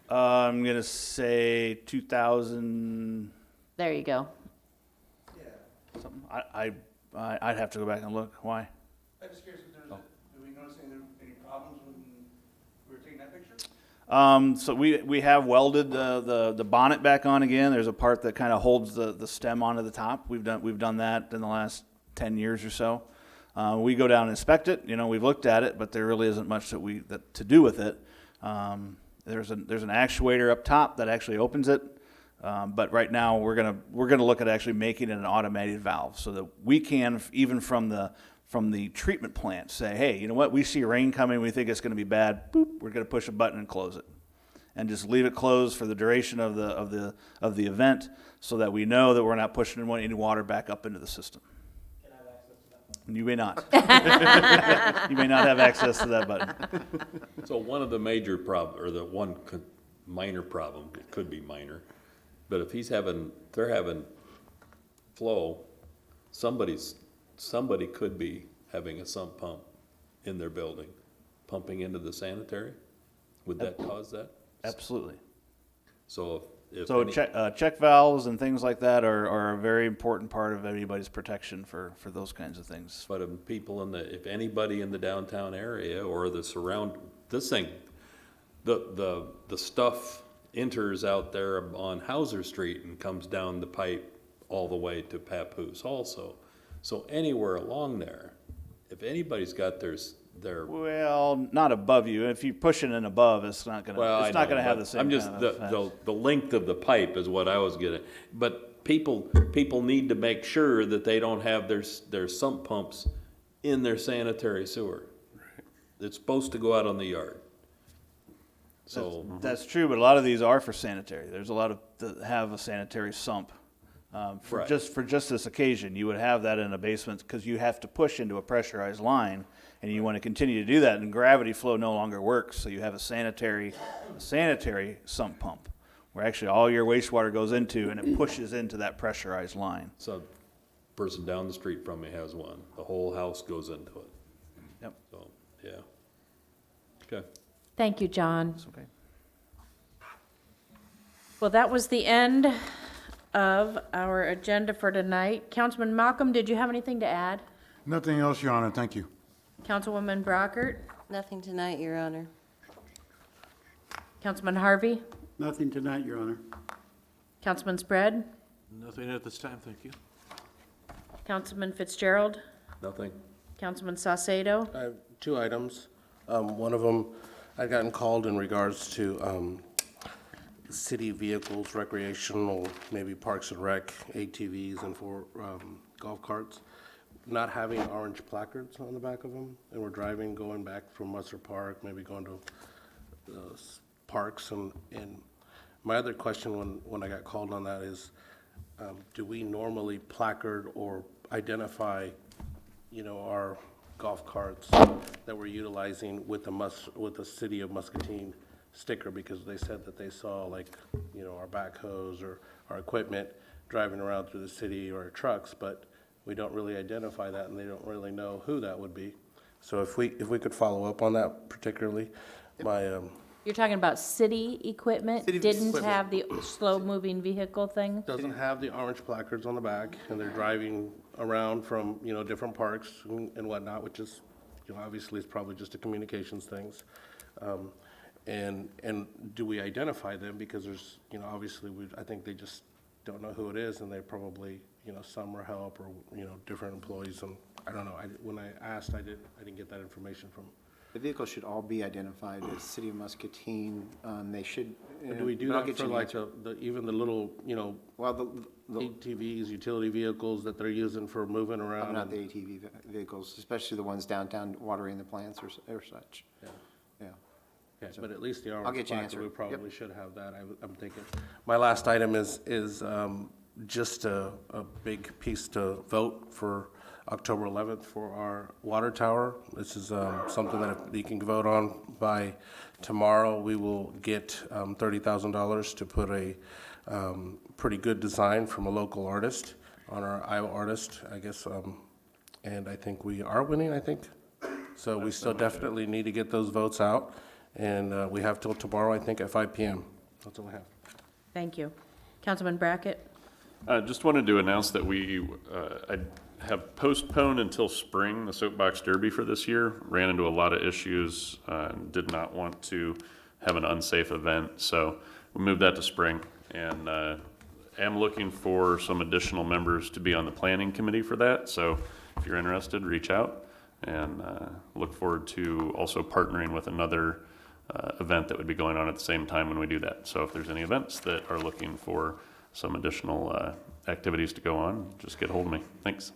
I'm gonna say 2000 There you go. Yeah. something. I'd have to go back and look. Why? I'm just curious if do we notice any problems when we were taking that picture? So we have welded the bonnet back on again. There's a part that kind of holds the stem onto the top. We've done that in the last 10 years or so. We go down and inspect it. You know, we've looked at it, but there really isn't much to do with it. There's an actuator up top that actually opens it. But right now we're gonna look at actually making it an automated valve so that we can, even from the treatment plant, say, hey, you know what, we see rain coming, we think it's gonna be bad, boop, we're gonna push a button and close it. And just leave it closed for the duration of the event so that we know that we're not pushing any water back up into the system. Can I have access to that button? You may not. You may not have access to that button. So one of the major or the one minor problem, it could be minor, but if they're having flow, somebody could be having a sump pump in their building, pumping into the sanitary. Would that cause that? Absolutely. So if So any- check valves and things like that are a very important part of anybody's protection for those kinds of things. But if anybody in the downtown area or this thing, the stuff enters out there on Hauser Street and comes down the pipe all the way to Papoose also. So anywhere along there, if anybody's got their Well, not above you. If you're pushing it above, it's not gonna have the same. I'm just kind of effect. the length of the pipe is what I was getting. But people need to make sure that they don't have their sump pumps in their sanitary sewer. It's supposed to go out on the yard. So That's true, but a lot of these are for sanitary. There's a lot of that have a sanitary sump. For just this occasion, you would have that in a basement because you have to push into a pressurized line, and you want to continue to do that, and gravity flow no longer works, so you have a sanitary sump pump, where actually all your wastewater goes into, and it pushes into that pressurized line. So, person down the street from me has one. The whole house goes into it. Yep. So, yeah. Okay. Thank you, John. It's okay. Well, that was the end of our agenda for tonight. Councilman Malcolm, did you have anything to add? Nothing else, Your Honor, thank you. Councilwoman Brockert? Nothing tonight, Your Honor. Councilman Harvey? Nothing tonight, Your Honor. Councilman Spread? Nothing at this time, thank you. Councilman Fitzgerald? Nothing. Councilman Saucedo? I have two items. One of them, I'd gotten called in regards to city vehicles, recreational, maybe Parks and Rec, ATVs, and for golf carts, not having orange placards on the back of them. And we're driving, going back from Musser Park, maybe going to parks. And my other question when I got called on that is, do we normally placard or identify, our golf carts that we're utilizing with the City of Muscatine sticker? Because they said that they saw our backhoes or our equipment driving around through the city or our trucks, but we don't really identify that, and they don't really know who that would be. So if we could follow up on that particularly, You're talking about city equipment? City Didn't equipment. have the slow-moving vehicle thing? doesn't have the orange placards on the back, and they're driving around from, different parks and whatnot, which is, obviously it's probably just a communications things. And do we identify them? Because there's, obviously, I think they just don't know who it is, and they probably, some are help or, different employees, and I don't know. When I asked, I didn't get that information from. The vehicles should all be identified as City of Muscatine. They should. But do we do but I'll that get for you an like answer. even the little, Well, the ATVs, utility vehicles that they're using for moving around? not the ATV vehicles, especially the ones downtown watering the plants or such. Yeah. Yeah. Okay, but at least the I'll orange get you an placard, answer. we Yep. probably should have that, I'm thinking. My last item is just a big piece to vote for October 11th for our water tower. This is something that if you can vote on by tomorrow, we will get $30,000 to put a pretty good design from a local artist on our Iowa artist, I guess. And I think we are winning, I think. So we still definitely need to get those votes out. And we have till tomorrow, I think, at 5 p.m. That's all I have. Thank you. Councilman Brackett? Just wanted to announce that I have postponed until spring the Soapbox Derby for this year. Ran into a lot of issues, did not want to have an unsafe event, so we moved that to spring. And am looking for some additional members to be on the planning committee for that. So if you're interested, reach out, and look forward to also partnering with another event that would be going on at the same time when we do that. So if there's any events that are looking for some additional activities to go on, just get a hold of me. Thanks.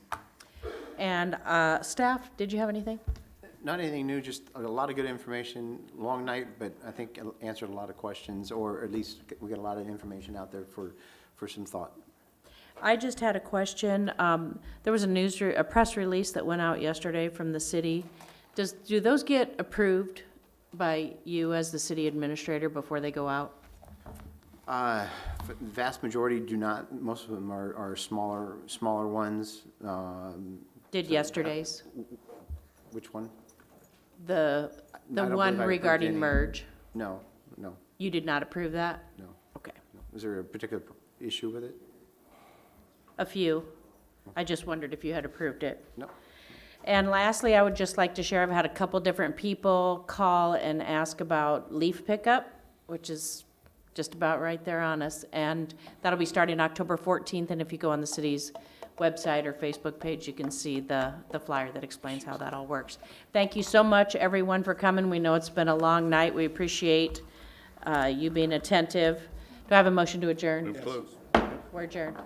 And staff, did you have anything? Not anything new, just a lot of good information. Long night, but I think it answered a lot of questions, or at least we got a lot of information out there for some thought. I just had a question. There was a press release that went out yesterday from the city. Do those get approved by you as the city administrator before they go out? Vast majority do not. Most of them are smaller ones. Did yesterday's? Which one? The I don't one believe I approved regarding any. merge? No. You did not approve that? No. Okay. Is there a particular issue with it? A few. I just wondered if you had approved it. No. And lastly, I would just like to share, I've had a couple different people call and ask about leaf pickup, which is just about right there on us. And that'll be starting October 14th, and if you go on the city's website or Facebook page, you can see the flyer that explains how that all works. Thank you so much, everyone, for coming. We know it's been a long night. We appreciate you being attentive. Do I have a motion to adjourn? Move close. We're adjourned.